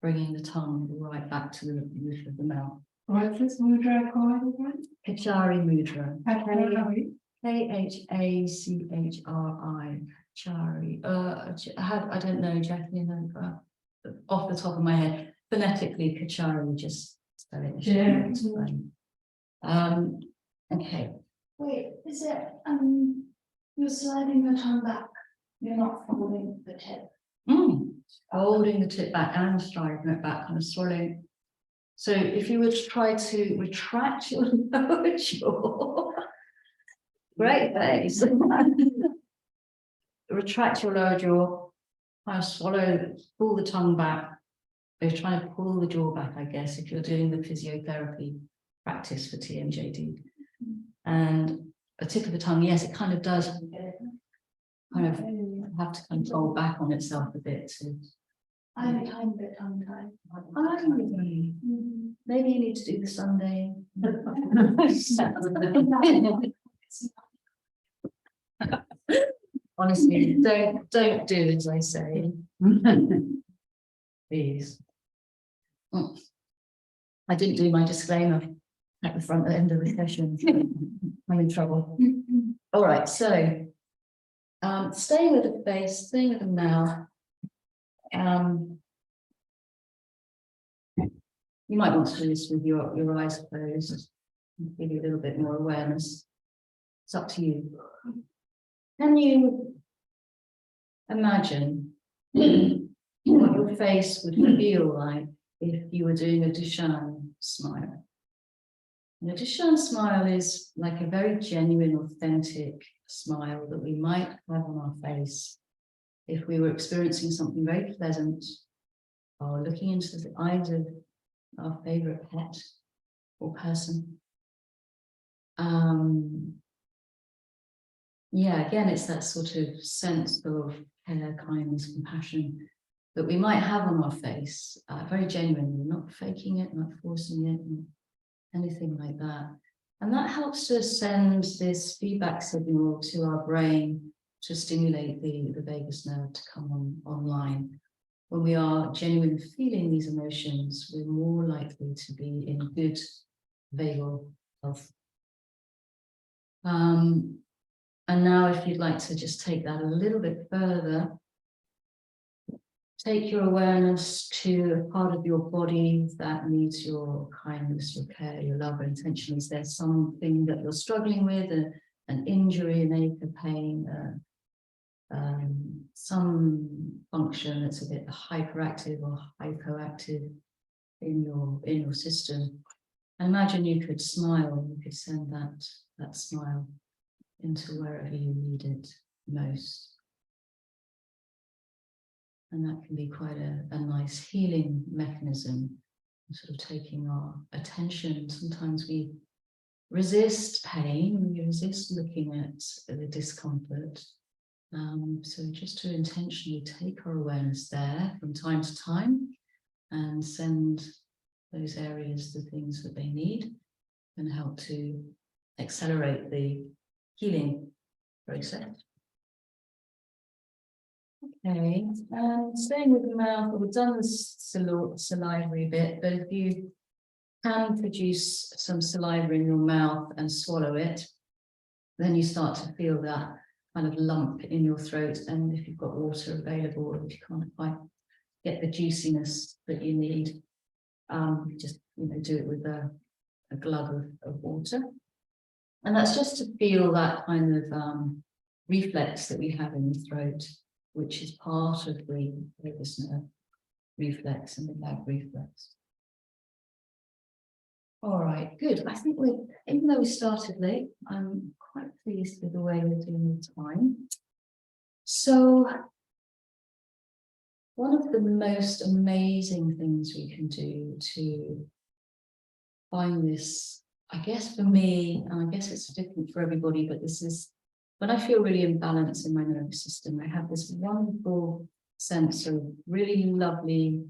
bringing the tongue right back to the roof of the mouth. Right, this mudra called again? Kachari mudra. Okay. Khachri. Chari. I don't know, Jacqueline, off the top of my head. Phonetically, Kachari, just spell it. Yeah. Okay. Wait, is it you're sliding your tongue back, you're not folding the tip? Holding the tip back and striding it back, kind of swallowing. So if you were to try to retract your lower jaw, great face. Retract your lower jaw, kind of swallow, pull the tongue back. You're trying to pull the jaw back, I guess, if you're doing the physiotherapy practice for TMJD. And a tip of the tongue, yes, it kind of does kind of have to kind of fold back on itself a bit. I'm a tiny bit tongue tied. Maybe you need to do the Sunday. Honestly, don't do as I say. Please. I didn't do my disclaimer at the front end of the session. I'm in trouble. All right, so staying with the face, staying with the mouth. You might want to do this with your eyes closed, give you a little bit more awareness. It's up to you. Can you imagine what your face would feel like if you were doing a Duchenne smile? And a Duchenne smile is like a very genuine, authentic smile that we might have on our face if we were experiencing something very pleasant or looking into the eyes of our favorite pet or person. Yeah, again, it's that sort of sense of care, kindness, compassion that we might have on our face, very genuinely, not faking it, not forcing it, not anything like that. And that helps us send this feedback signal to our brain to stimulate the vagus nerve to come online. When we are genuinely feeling these emotions, we're more likely to be in good vagal health. And now if you'd like to just take that a little bit further, take your awareness to a part of your body that needs your kindness, your care, your love, and attention. Is there something that you're struggling with, an injury, an ache, a pain, some function that's a bit hyperactive or hypoactive in your system? Imagine you could smile, you could send that smile into wherever you need it most. And that can be quite a nice healing mechanism sort of taking our attention. Sometimes we resist pain, we resist looking at the discomfort. So just to intentionally take our awareness there from time to time and send those areas the things that they need and help to accelerate the healing process. Okay, and staying with the mouth, we've done the salivary bit, but if you can produce some saliva in your mouth and swallow it, then you start to feel that kind of lump in your throat. And if you've got water available, or if you can't quite get the juiciness that you need, just do it with a glug of water. And that's just to feel that kind of reflex that we have in the throat, which is part of the vagus nerve reflex and the lag reflex. All right, good. I think even though we started late, I'm quite pleased with the way we're doing the time. So one of the most amazing things we can do to find this, I guess for me, and I guess it's different for everybody, but this is when I feel really imbalanced in my nervous system. I have this wonderful sense of really lovely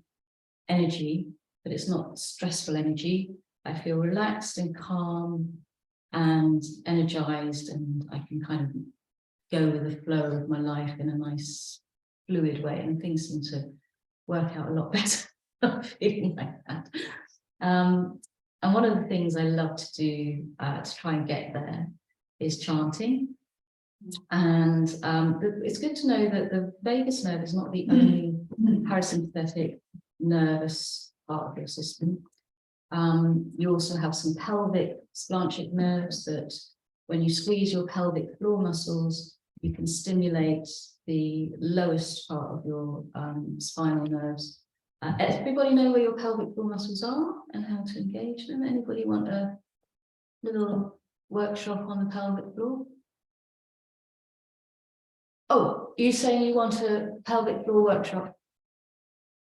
energy, but it's not stressful energy. I feel relaxed and calm and energized, and I can kind of go with the flow of my life in a nice fluid way, and things seem to work out a lot better feeling like that. And one of the things I love to do to try and get there is chanting. And it's good to know that the vagus nerve is not the only parasympathetic nervous part of your system. You also have some pelvic splanchnic nerves that when you squeeze your pelvic floor muscles, you can stimulate the lowest part of your spinal nerves. Everybody know where your pelvic floor muscles are and how to engage them? Anybody want a little workshop on the pelvic floor? Oh, you're saying you want a pelvic floor workshop?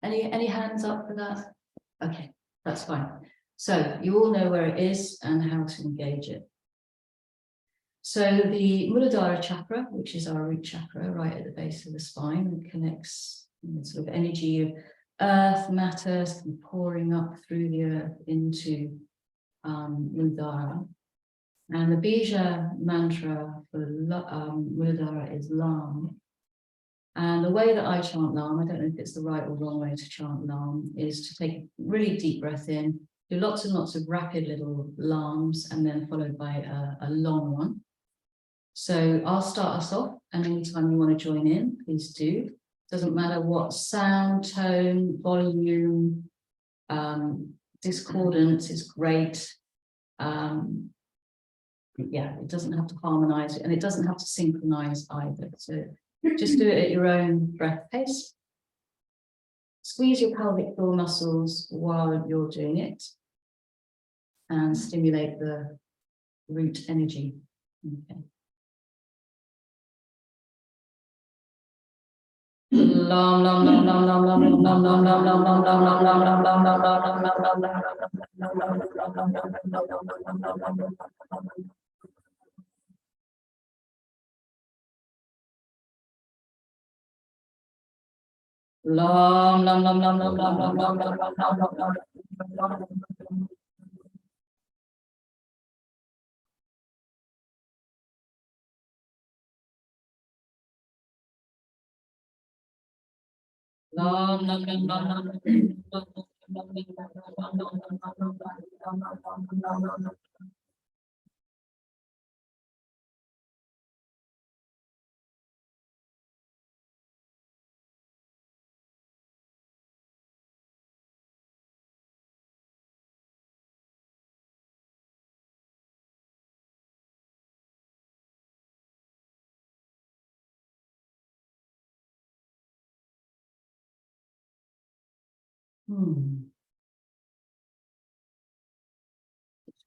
Any hands up for that? Okay, that's fine. So you all know where it is and how to engage it. So the Muladhara chakra, which is our root chakra, right at the base of the spine, and connects sort of energy of earth, matter, pouring up through the earth into Muladhara. And the Bija mantra for Muladhara is Lam. And the way that I chant Lam, I don't know if it's the right or wrong way to chant Lam, is to take a really deep breath in, do lots and lots of rapid little Lams, and then followed by a long one. So I'll start us off, and anytime you want to join in, please do. Doesn't matter what sound, tone, volume, discordance is great. Yeah, it doesn't have to harmonize, and it doesn't have to synchronize either. So just do it at your own breath pace. Squeeze your pelvic floor muscles while you're doing it and stimulate the root energy. Okay. Lam lam lam lam lam lam lam lam lam lam lam lam lam lam lam lam lam. Lam lam lam lam lam lam lam lam lam lam lam lam. Lam lam lam lam lam.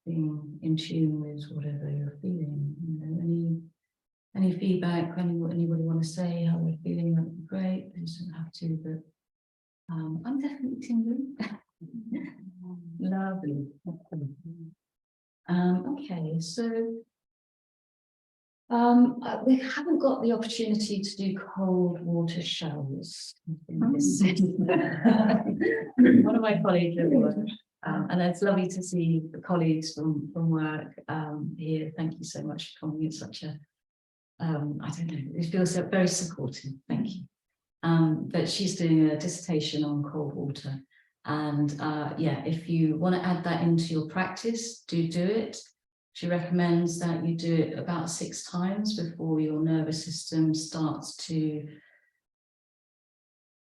Being in tune with whatever you're feeling, any feedback, anybody want to say how they're feeling, that would be great. You don't have to, but I'm definitely tingling. Lovely. Okay, so we haven't got the opportunity to do cold water showers in this city. One of my colleagues at work, and it's lovely to see the colleagues from work here. Thank you so much for coming. It's such a I don't know, it feels so very supportive. Thank you. But she's doing a dissertation on cold water. And yeah, if you want to add that into your practice, do it. She recommends that you do it about 6 times before your nervous system starts to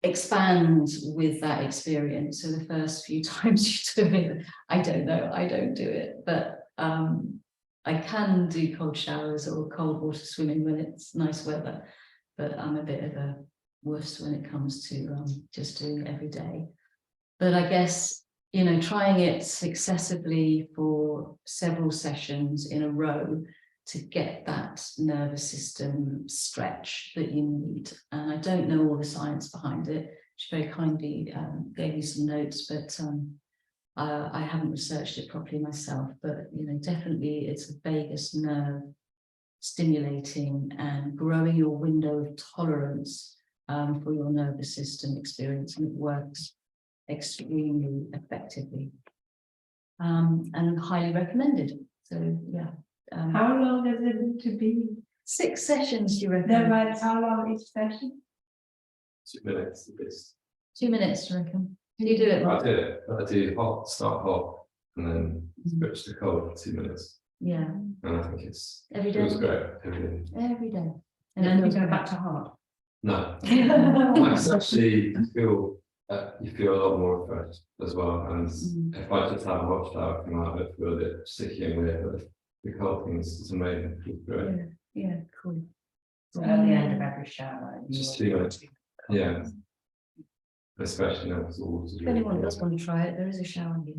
expand with that experience. So the first few times you do it, I don't know, I don't do it, but I can do cold showers or cold water swimming when it's nice weather, but I'm a bit of a wuss when it comes to just doing it every day. But I guess, you know, trying it successively for several sessions in a row to get that nervous system stretch that you need. And I don't know all the science behind it. She very kindly gave me some notes, but I haven't researched it properly myself. But, you know, definitely it's a vagus nerve stimulating and growing your window of tolerance for your nervous system experience, and it works extremely effectively and highly recommended. So yeah. How long is it to be? 6 sessions, do you reckon? No, right, how long each session? 2 minutes at least. 2 minutes, do you reckon? Do you do it? I Mark? do it. I do hot, start hot, and then switch to cold for 2 minutes. Yeah. And I think it's Every feels day? great every day. Every day. And then you go back to hard. No, it's actually you feel a lot more refreshed as well. And if I just have a hot shower, come out, I feel a bit sticky and weird, but the cold thing is amazing. It feels great. Yeah, cool. So at the end of every shower. Just 2 minutes. Yeah. Especially now it's all. If anyone does want to try it, there is a shower here.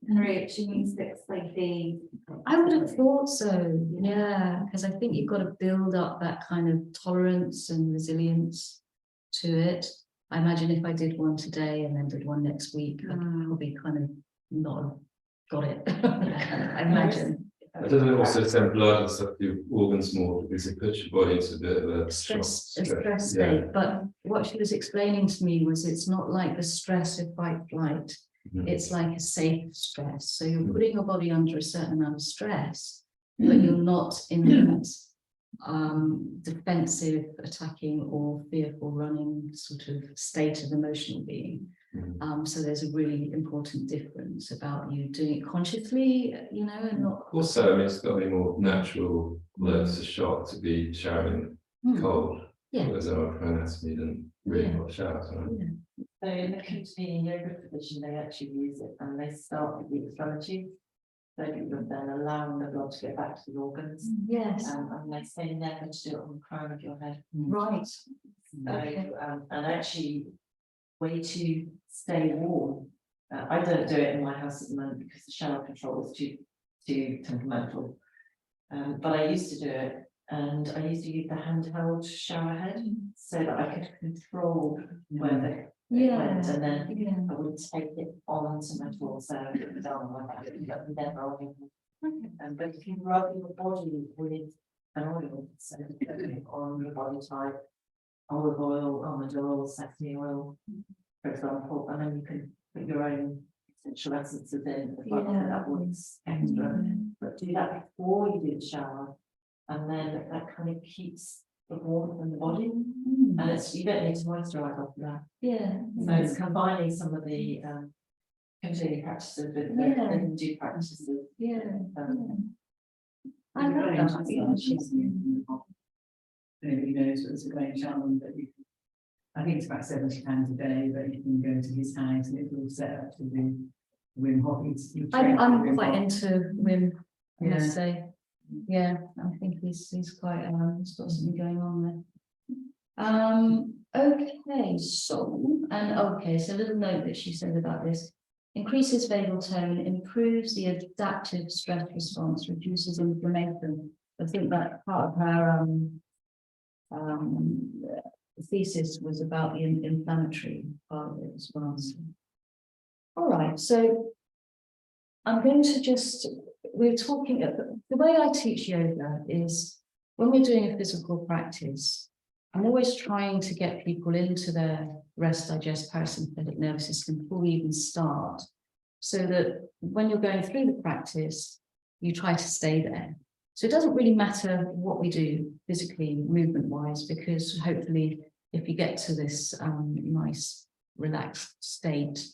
Henry, she means that like the I would have thought so, yeah, because I think you've got to build up that kind of tolerance and resilience to it. I imagine if I did one today and then did one next week, I'd probably kind of not have got it. I imagine. It doesn't also send blood and stuff to your organs more because it puts your body into a bit of a Stress yeah. state. But what she was explaining to me was it's not like the stress of fight flight. Mhm. It's like a safe stress. So you're putting your body under a certain amount of stress, but you're not in that defensive, attacking, or fearful running sort of state of emotional being. So there's a really important difference about you doing it consciously, you know, and not. Also, I mean, it's got to be more natural, although it's a shock to be showering cold. Yeah. Whereas our anatomy didn't really hot showers. Right? so in the continuing yoga tradition, they actually use it and they start with the extremities. So you're then allowing the blood to get back to the organs. Yes. And they say never to do it on the crown of your head. Right. So, Okay. and actually, way to stay warm. I don't do it in my house at the moment because the shower control is too temperamental. But I used to do it, and I used to use the handheld shower head so that I could control where the went, and then I would take it onto my torso and down on my back, but never on your. But if you rub your body with an oil, so on your body type, olive oil, almond oil, sesame oil, for example, and then you can put your own essential essences in as well, so that works extra. But do that before you do the shower, and then that kind of keeps the warmth in the body, and it's you don't need to moisturize after that. Yeah. So it's combining some of the continuing practices with the Hindu practices. Yeah. I I love love that. that. Nobody knows what's going on, but you, I think it's about £70 a day, but you can go to his house and it's all set up to do Wim Hof. I'm quite into Wim, I Yeah. must say. Yeah, I think he's quite he's got something going on there. Okay, so so a little note that she said about this: increases vagal tone, improves the adaptive stress response, reduces inflammation. I think that part of her thesis was about the inflammatory part of it as well. So All right, so I'm going to just, we're talking, the way I teach yoga is when we're doing a physical practice, I'm always trying to get people into their rest, digest, parasympathetic nervous system before we even start, so that when you're going through the practice, you try to stay there. So it doesn't really matter what we do physically, movement-wise, because hopefully if you get to this nice, relaxed state,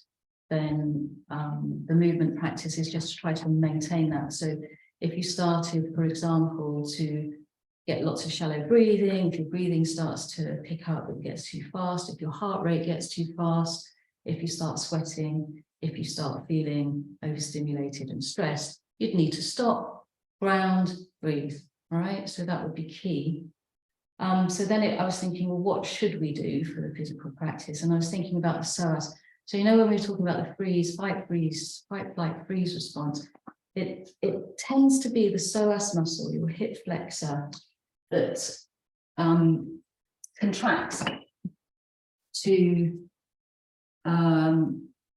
then the movement practice is just to try to maintain that. So if you started, for example, to get lots of shallow breathing, if your breathing starts to pick up, it gets too fast, if your heart rate gets too fast, if you start sweating, if you start feeling overstimulated and stressed, you'd need to stop, ground, breathe. All right, so that would be key. So then I was thinking, well, what should we do for the physical practice? And I was thinking about the PSOAS. So you know, when we were talking about the freeze, fight, flight, freeze response, it tends to be the psoas muscle, your hip flexor, that contracts to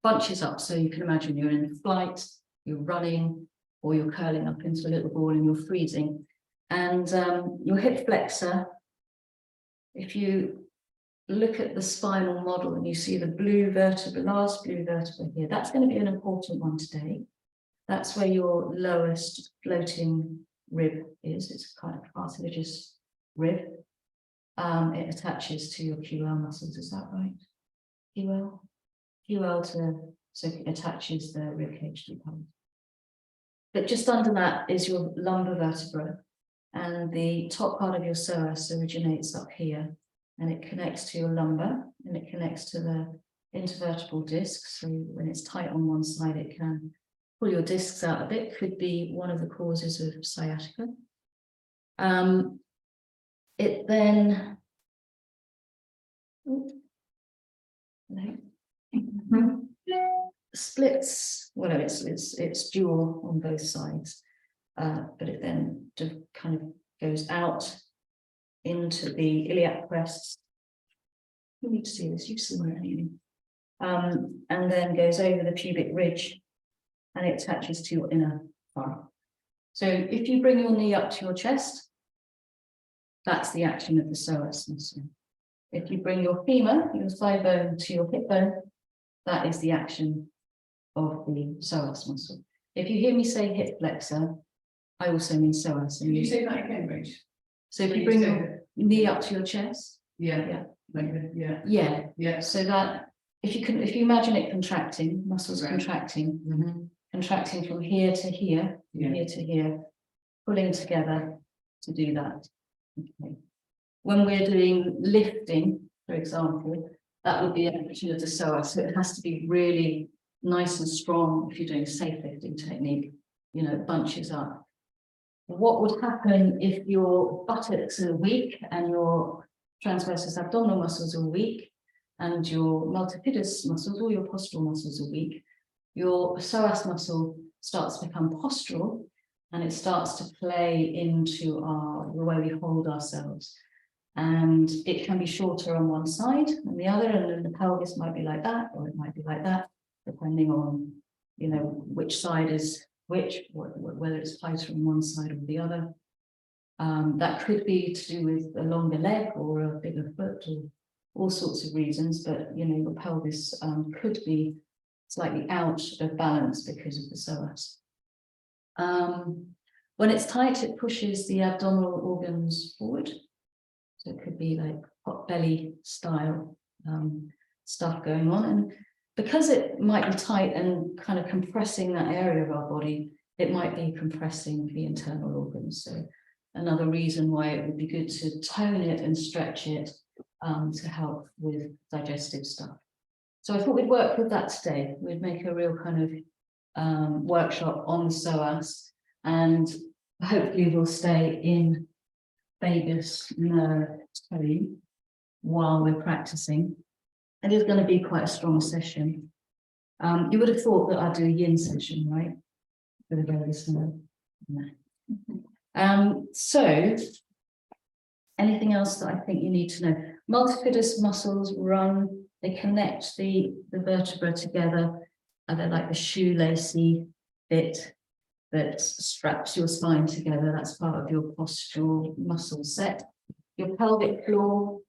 bunches up. So you can imagine you're in flight, you're running, or you're curling up into a little ball and you're freezing. And your hip flexor, if you look at the spinal model and you see the blue vertebra, last blue vertebra here, that's going to be an important one today. That's where your lowest floating rib is. It's a kind of cartilaginous rib. It attaches to your QL muscles, is that right? QL so it attaches the rib cage to the pelvis. But just under that is your lumbar vertebra, and the top part of your psoas originates up here, and it connects to your lumbar, and it connects to the intervertebral disc. So when it's tight on one side, it can pull your discs out a bit, could be one of the causes of sciatica. It then splits, well, it's dual on both sides, but it then kind of goes out into the iliac crests. You need to see this, you've seen it, and then goes over the pubic ridge, and it attaches to your inner thigh. So if you bring your knee up to your chest, that's the action of the psoas muscle. If you bring your femur, your thigh bone, to your hip bone, that is the action of the psoas muscle. If you hear me say hip flexor, I also mean psoas. Can you say that again, Rach? So if you bring your knee up to your chest, Yeah. Yeah. yeah. So that if you imagine it contracting, muscles Right. contracting, Mm-hmm. contracting from here to here, here to here, pulling together to do that. Okay. When we're doing lifting, for example, that would be an action of the psoas. So it has to be really nice and strong if you're doing a safe lifting technique, bunches up. What would happen if your buttocks are weak and your transversus abdominal muscles are weak and your multifidus muscles, all your postural muscles are weak? Your psoas muscle starts to become postural, and it starts to play into the way we hold ourselves. And it can be shorter on one side than the other, and then the pelvis might be like that, or it might be like that, depending on, which side is which, whether it's tighter on one side or the other. That could be to do with a longer leg or a bigger foot, or all sorts of reasons, but your pelvis could be slightly out of balance because of the psoas. When it's tight, it pushes the abdominal organs forward. So it could be like pot belly style stuff going on. And because it might be tight and kind of compressing that area of our body, it might be compressing the internal organs. So another reason why it would be good to tone it and stretch it to help with digestive stuff. So I thought we'd work with that today. We'd make a real kind of workshop on the psoas, and hopefully we'll stay in vagus nerve tone while we're practicing. It is going to be quite a strong session. You would have thought that I'd do a yin session, right? For the vagus nerve. No. So anything else that I think you need to know? Multifidus muscles run, they connect the vertebra together and they're like the shoelacy bit that straps your spine together. That's part of your postural muscle set. Your pelvic floor,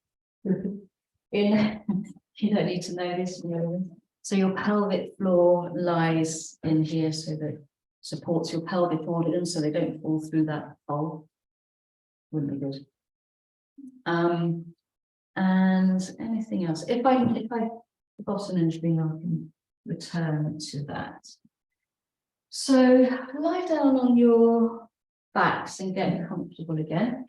in, you don't need to know this. So your pelvic floor lies in here so that supports your pelvic organs so they don't fall through that hole. Wouldn't be good. And anything else? If I've forgotten anything, I can return to that. So lie down on your backs and get comfortable again.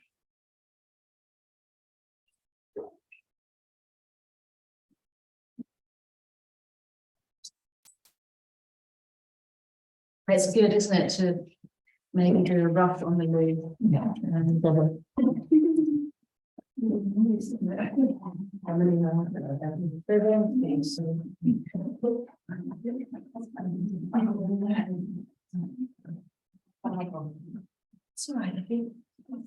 It's good, isn't it, to maybe do a rough on the loo. Yeah. And it's all right, I think. Oh,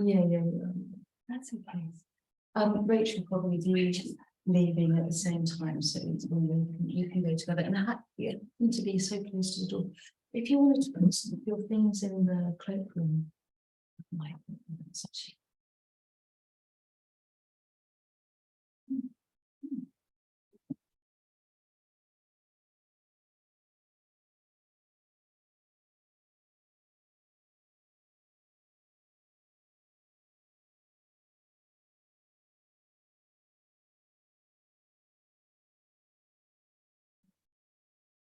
yeah. That's okay. Rachel probably be leaving at the same time, so you can go together. And you need to be so close to the door. If you wanted to put some of your things in the cloakroom, that's actually.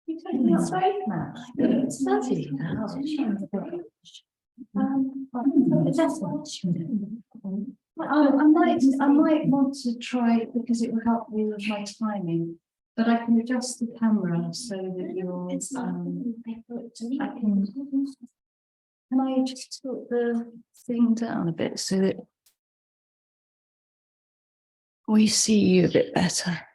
You don't need space now. It's lovely now. I might want to try because it will help me with my timing. But I can adjust the camera so that you're. Can I just tilt the thing down a bit so that we see you a bit better?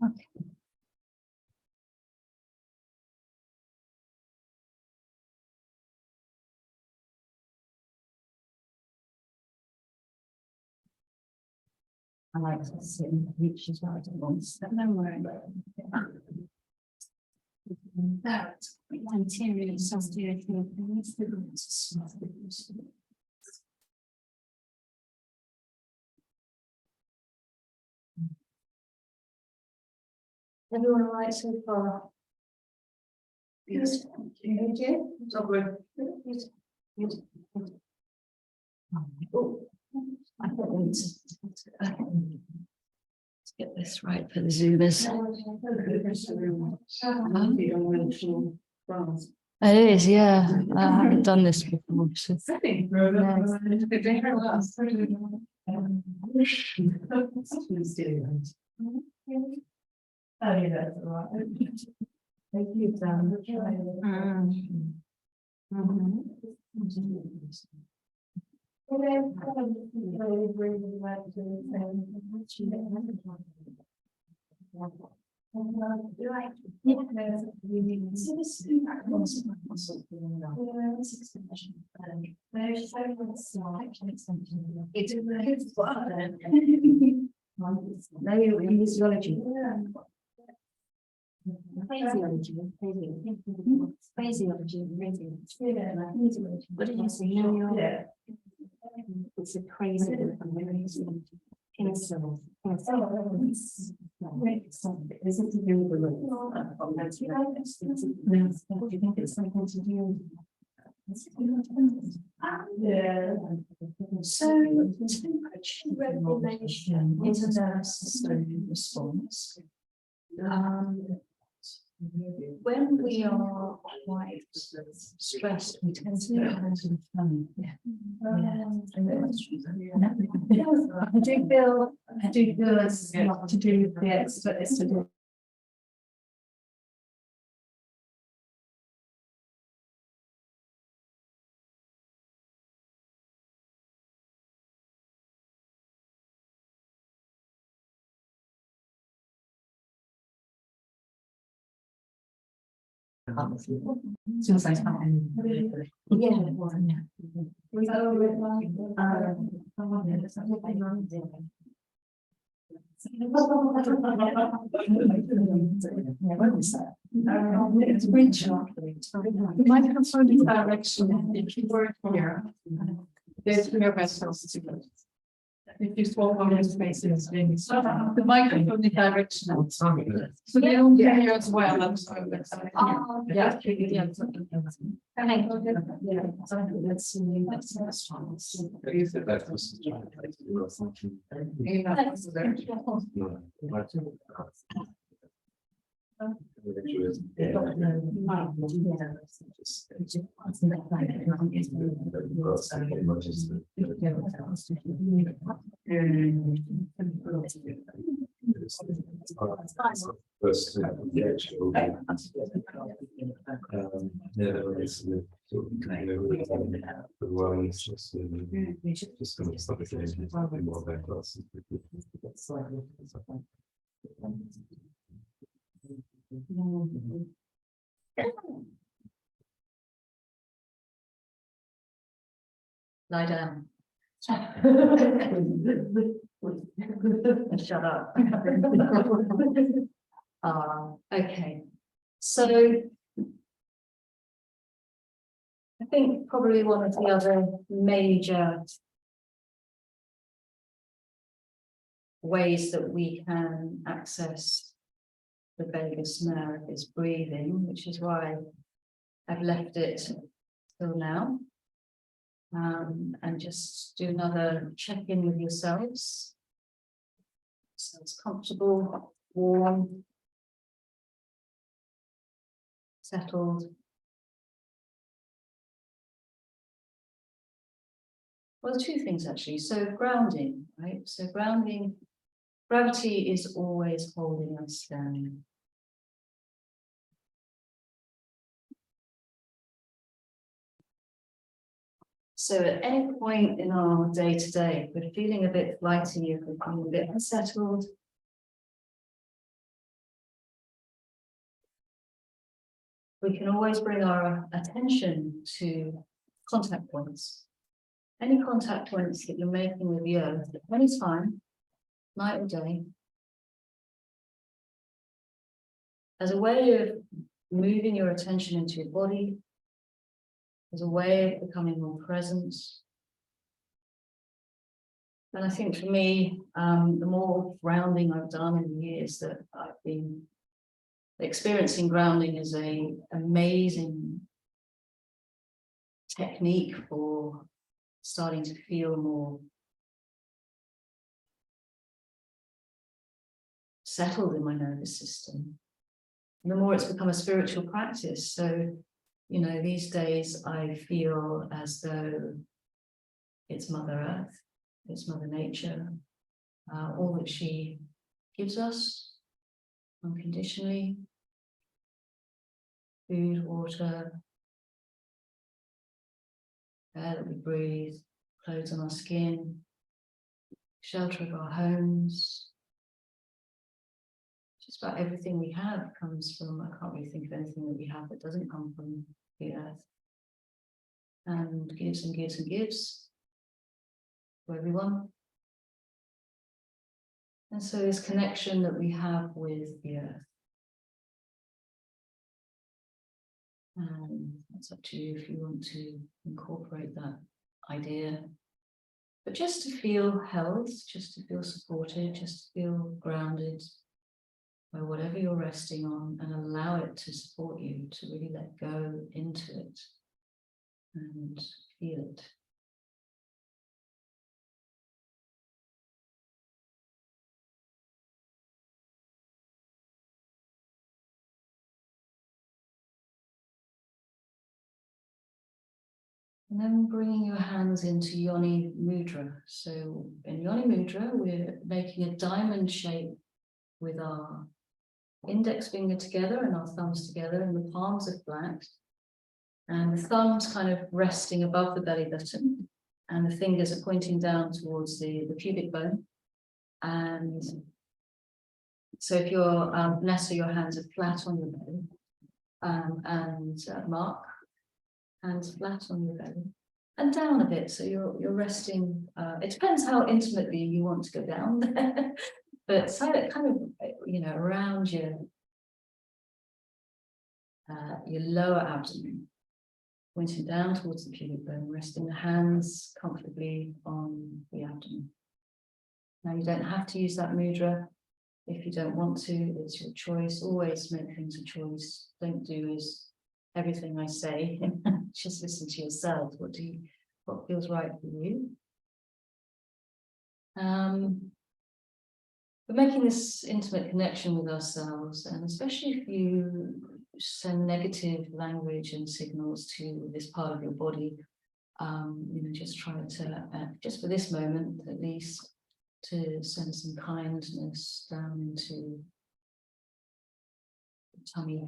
Okay. I like to sit in the beach as well. I don't want to sit nowhere. That anterior posterior needs to go to. Everyone all right so far? Yes. Oh, I thought we need to get this right for the Zoomers. It is, yeah. I haven't done this before. So. Oh, yeah, that's all right. Thank you, Dan. What did you say? Yeah. It's a crazy. Yeah. So temperature regulation is a nervous system response. When we are quite stressed, we tend to get hands and funny. I do feel it's not to do with the expert, it's to do Feels like time. It's a great job. You might have found this direction if you were here. There's your vessels to go. If you swap on those spaces, then the microphone the direction. So they don't hear here as well. I'm sorry. Yeah. Yeah. Let's see. That's fine. First, the actual, the wellness, just going to stop it more back classes. Lie down. Shut up. Okay, so I think probably one of the other major ways that we can access the vagus nerve is breathing, which is why I've left it till now. And just do another check-in with yourselves. So it's comfortable, warm, settled. Well, two things actually. So grounding, right? So grounding, gravity is always holding us down. So at any point in our day-to-day, if we're feeling a bit flighty, if we're feeling a bit unsettled, we can always bring our attention to contact points. Any contact points that you're making with the earth at any time, night or day, as a way of moving your attention into your body, as a way of becoming more present. And I think for me, the more grounding I've done in the years that I've been experiencing grounding is an amazing technique for starting to feel more settled in my nervous system. And the more it's become a spiritual practice. So, you know, these days I feel as though it's Mother Earth, it's Mother Nature, all that she gives us unconditionally, food, water, air that we breathe, clothes on our skin, shelter of our homes. Just about everything we have comes from, I can't really think of anything that we have that doesn't come from the earth. And gives and gives and gives to everyone. And so this connection that we have with the earth. And it's up to you if you want to incorporate that idea. But just to feel held, just to feel supported, just to feel grounded by whatever you're resting on, and allow it to support you, to really let go into it and feel it. And then bringing your hands into Yoni Mudra. So in Yoni Mudra, we're making a diamond shape with our index finger together and our thumbs together, and the palms are flat. And the thumbs kind of resting above the belly button, and the fingers are pointing down towards the pubic bone. And so if you're Vanessa, your hands are flat on your belly. and mark. Hands flat on your belly and down a bit, so you're resting. It depends how intimately you want to go down there, but so it kind of, you know, around your lower abdomen, pointing down towards the pubic bone, resting the hands comfortably on the abdomen. Now you don't have to use that mudra if you don't want to. It's your choice. Always make things a choice. Don't do as everything I say. Just listen to yourself. What feels right for you? We're making this intimate connection with ourselves, and especially if you send negative language and signals to this part of your body, you know, just try to, just for this moment at least, to send some kindness down into the tummy.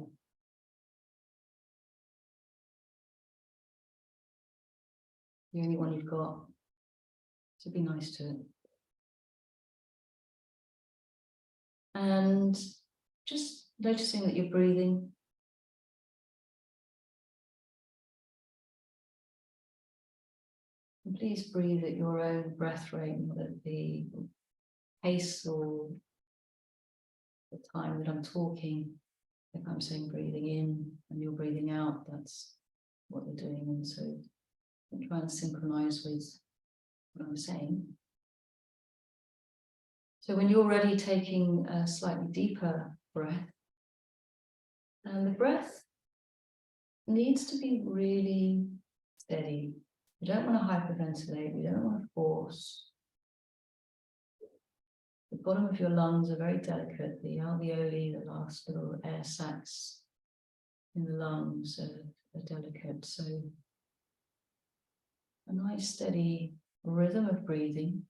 The only one you've got, so be nice to it. And just noticing that you're breathing. And please breathe at your own breath rate, not at the pace or the time that I'm talking. If I'm saying breathing in and you're breathing out, that's what you're doing. And so I'm trying to synchronize with what I'm saying. So when you're ready, taking a slightly deeper breath, and the breath needs to be really steady. We don't want to hyperventilate, we don't want to force. The bottom of your lungs are very delicate. The alveoli, the last little air sacs in the lungs are delicate. So a nice steady rhythm of breathing.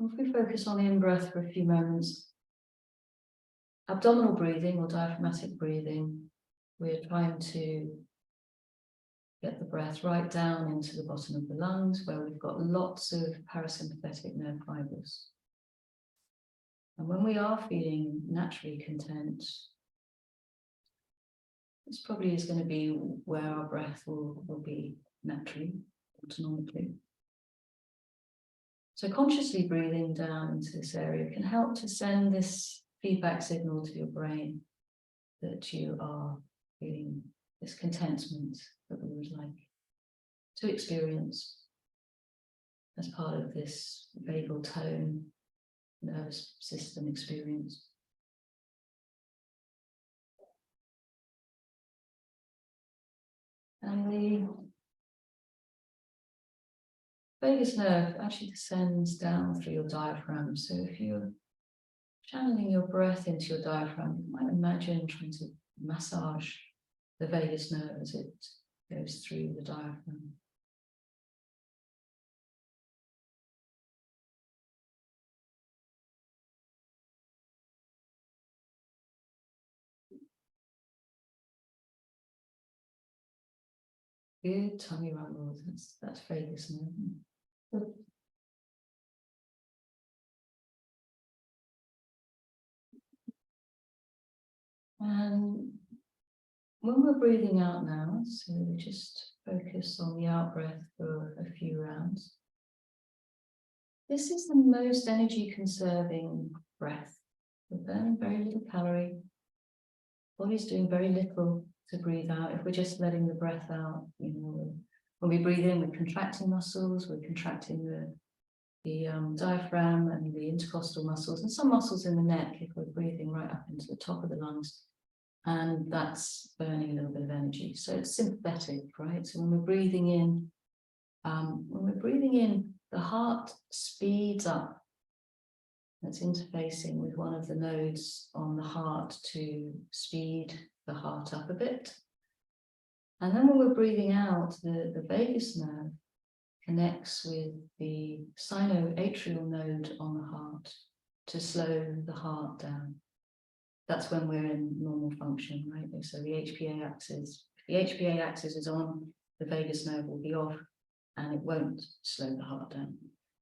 If we focus on in-breath for a few moments, abdominal breathing or diaphragmatic breathing, we're trying to get the breath right down into the bottom of the lungs where we've got lots of parasympathetic nerve fibers. And when we are feeling naturally content, this probably is going to be where our breath will be naturally, autonomically. So consciously breathing down into this area can help to send this feedback signal to your brain that you are feeling this contentment that we would like to experience as part of this vagal tone nervous system experience. And the vagus nerve actually descends down through your diaphragm. So if you're channeling your breath into your diaphragm, you might imagine trying to massage the vagus nerve as it goes through the diaphragm. Good tummy rumbles, that's vagus nerve. And when we're breathing out now, so just focus on the out breath for a few rounds. This is the most energy conserving breath. We're burning very little calorie. Body's doing very little to breathe out. If we're just letting the breath out, you know, when we breathe in, we're contracting muscles, we're contracting the diaphragm and the intercostal muscles, and some muscles in the neck if we're breathing right up into the top of the lungs. And that's burning a little bit of energy. So it's sympathetic, right? So when we're breathing in, the heart speeds up. That's interfacing with one of the nodes on the heart to speed the heart up a bit. And then when we're breathing out, the vagus nerve connects with the sinoatrial node on the heart to slow the heart down. That's when we're in normal function, right? So the HPA axis, if the HPA axis is on, the vagus nerve will be off and it won't slow the heart down.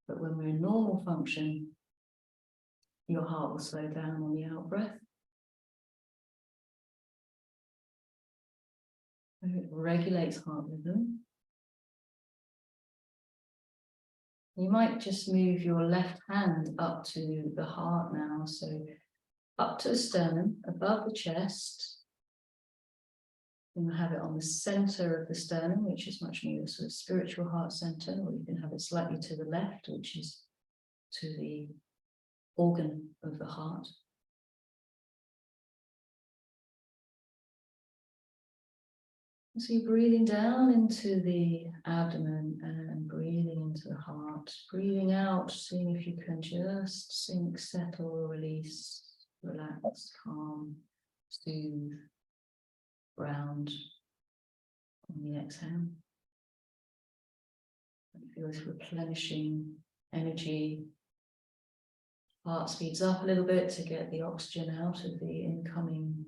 But when we're in normal function, your heart will slow down on the out breath. It regulates heart rhythm. You might just move your left hand up to the heart now, so up to the sternum, above the chest. You can have it on the center of the sternum, which is much more sort of spiritual heart center, or you can have it slightly to the left, which is to the organ of the heart. So you're breathing down into the abdomen and breathing into the heart, breathing out, seeing if you can just sink, settle, release, relax, calm, soothe, ground on the exhale. You feel this replenishing energy. Heart speeds up a little bit to get the oxygen out of the incoming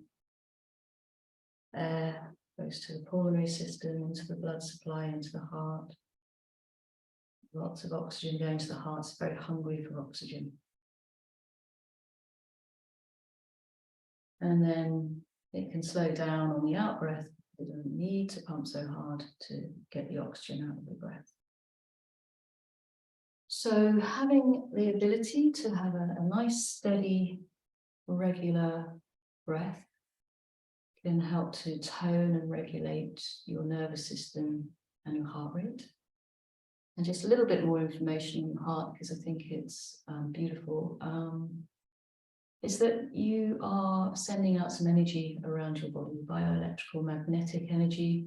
air. Goes to the pulmonary system, into the blood supply, into the heart. Lots of oxygen going to the heart. It's very hungry for oxygen. And then it can slow down on the out breath. You don't need to pump so hard to get the oxygen out of the breath. So having the ability to have a nice, steady, regular breath can help to tone and regulate your nervous system and your heart rate. And just a little bit more information on the heart, because I think it's beautiful, is that you are sending out some energy around your body, bioelectrical magnetic energy.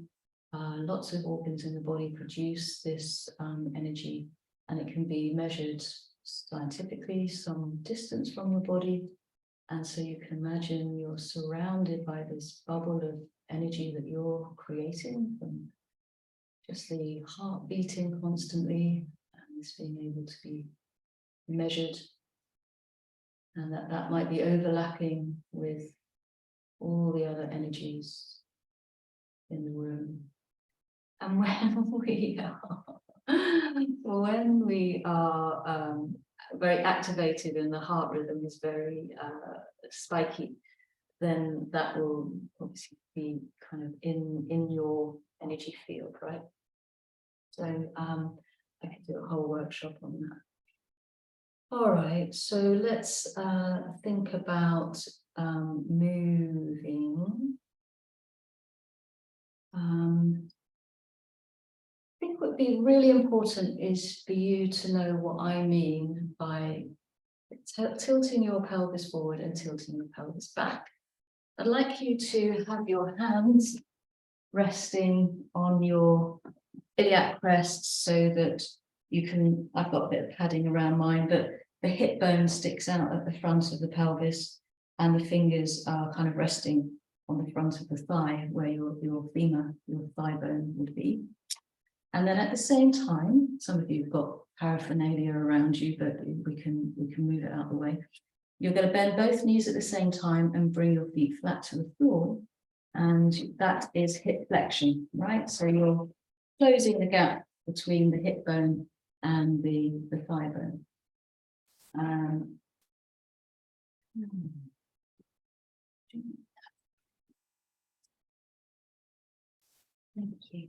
Lots of organs in the body produce this energy, and it can be measured scientifically some distance from your body. And so you can imagine you're surrounded by this bubble of energy that you're creating from just the heart beating constantly, and this being able to be measured. And that might be overlapping with all the other energies in the room. And when we are very activated and the heart rhythm is very spiky, then that will obviously be kind of in your energy field, right? So I could do a whole workshop on that. All right, so let's think about moving. I think what would be really important is for you to know what I mean by tilting your pelvis forward and tilting your pelvis back. I'd like you to have your hands resting on your iliac crest so that you can, I've got a bit of padding around mine, but the hip bone sticks out at the front of the pelvis and the fingers are kind of resting on the front of the thigh where your femur, your thigh bone would be. And then at the same time, some of you have got paraphernalia around you, but we can move it out of the way. You're going to bend both knees at the same time and bring your feet flat to the floor. And that is hip flexion, right? So you're closing the gap between the hip bone and the thigh bone. Thank you.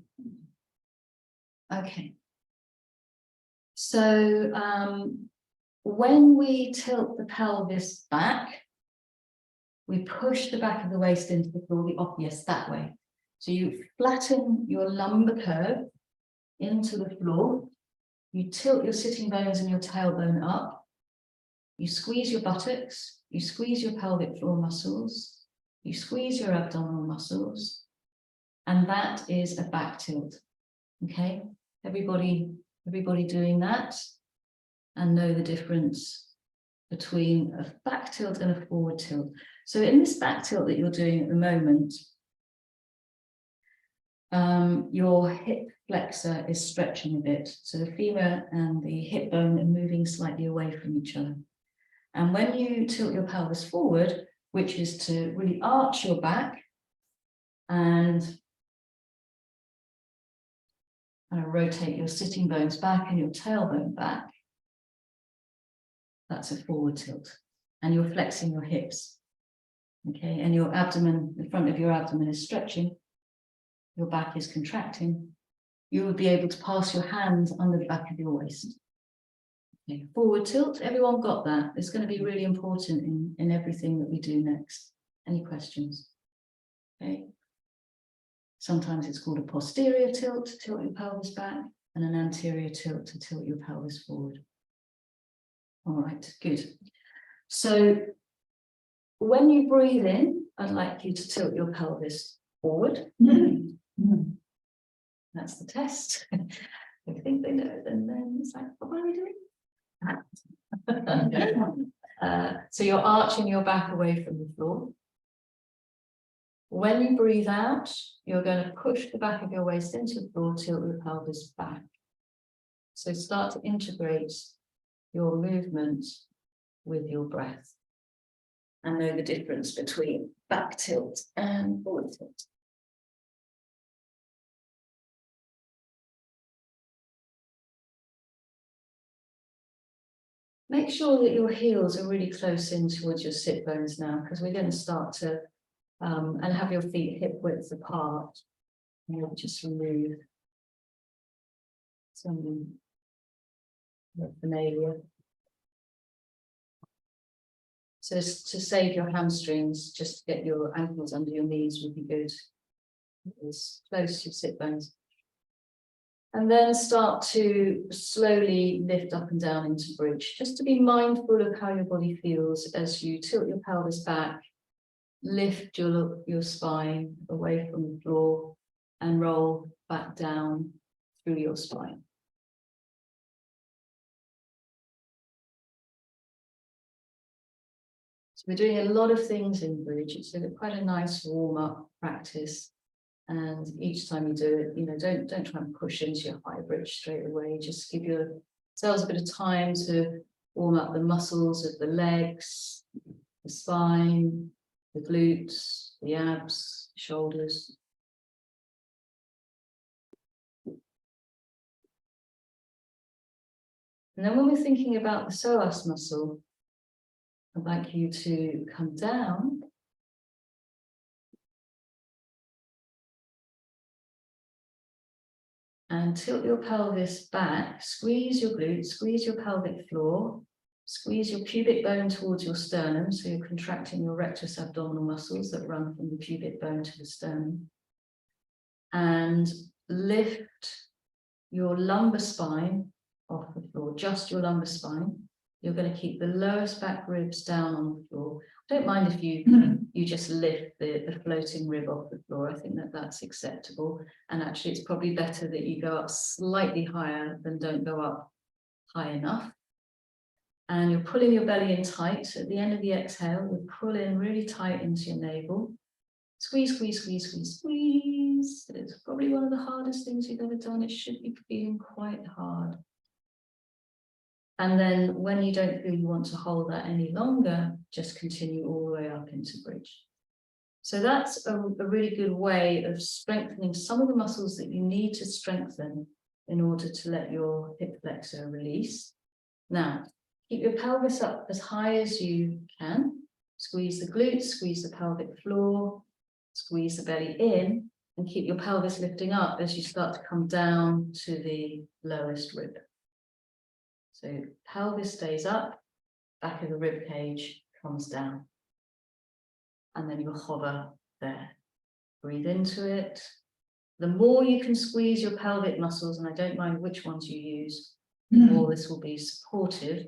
Okay. So when we tilt the pelvis back, we push the back of the waist into the floor, yes, that way. So you flatten your lumbar curve into the floor. You tilt your sitting bones and your tailbone up. You squeeze your buttocks. You squeeze your pelvic floor muscles. You squeeze your abdominal muscles. And that is a back tilt. Okay, everybody doing that and know the difference between a back tilt and a forward tilt. So in this back tilt that you're doing at the moment, your hip flexor is stretching a bit. So the femur and the hip bone are moving slightly away from each other. And when you tilt your pelvis forward, which is to really arch your back and kind of rotate your sitting bones back and your tailbone back, That's a forward tilt. And you're flexing your hips. Okay, and your abdomen, the front of your abdomen is stretching. Your back is contracting. You will be able to pass your hands under the back of your waist. Okay, forward tilt, everyone got that? It's going to be really important in everything that we do next. Any questions? Okay. Sometimes it's called a posterior tilt to tilt your pelvis back, and an anterior tilt to tilt your pelvis forward. All right, good. So when you breathe in, I'd like you to tilt your pelvis forward. That's the test. They think they know it, and then it's like, what are we doing? So you're arching your back away from the floor. When you breathe out, you're going to push the back of your waist into the floor, tilt your pelvis back. So start to integrate your movement with your breath and know the difference between back tilt and forward tilt. Make sure that your heels are really close in towards your sit bones now, because we're going to start to and have your feet hip width apart. And we'll just remove some paraphernalia. So to save your hamstrings, just get your ankles under your knees would be good. As close to your sit bones. And then start to slowly lift up and down into bridge, just to be mindful of how your body feels as you tilt your pelvis back, lift your spine away from the floor and roll back down through your spine. So we're doing a lot of things in bridge. It's quite a nice warm-up practice. And each time you do it, don't try and push into your high bridge straight away. Just give yourselves a bit of time to warm up the muscles of the legs, the spine, the glutes, the abs, shoulders. And then when we're thinking about the psoas muscle, I'd like you to come down and tilt your pelvis back, squeeze your glutes, squeeze your pelvic floor, squeeze your pubic bone towards your sternum, so you're contracting your rectus abdominal muscles that run from the pubic bone to the sternum. And lift your lumbar spine off the floor, just your lumbar spine. You're going to keep the lowest back ribs down on the floor. I don't mind if you just lift the floating rib off the floor. I think that's acceptable. And actually, it's probably better that you go up slightly higher than don't go up high enough. And you're pulling your belly in tight. At the end of the exhale, you pull in really tight into your navel. Squeeze, squeeze, squeeze, squeeze, squeeze. It's probably one of the hardest things you've ever done. It should be feeling quite hard. And then when you don't feel you want to hold that any longer, just continue all the way up into bridge. So that's a really good way of strengthening some of the muscles that you need to strengthen in order to let your hip flexor release. Now, keep your pelvis up as high as you can. Squeeze the glutes, squeeze the pelvic floor, squeeze the belly in, and keep your pelvis lifting up as you start to come down to the lowest rib. So pelvis stays up, back of the rib cage comes down. And then you'll hover there. Breathe into it. The more you can squeeze your pelvic muscles, and I don't mind which ones you use, the more this will be supportive.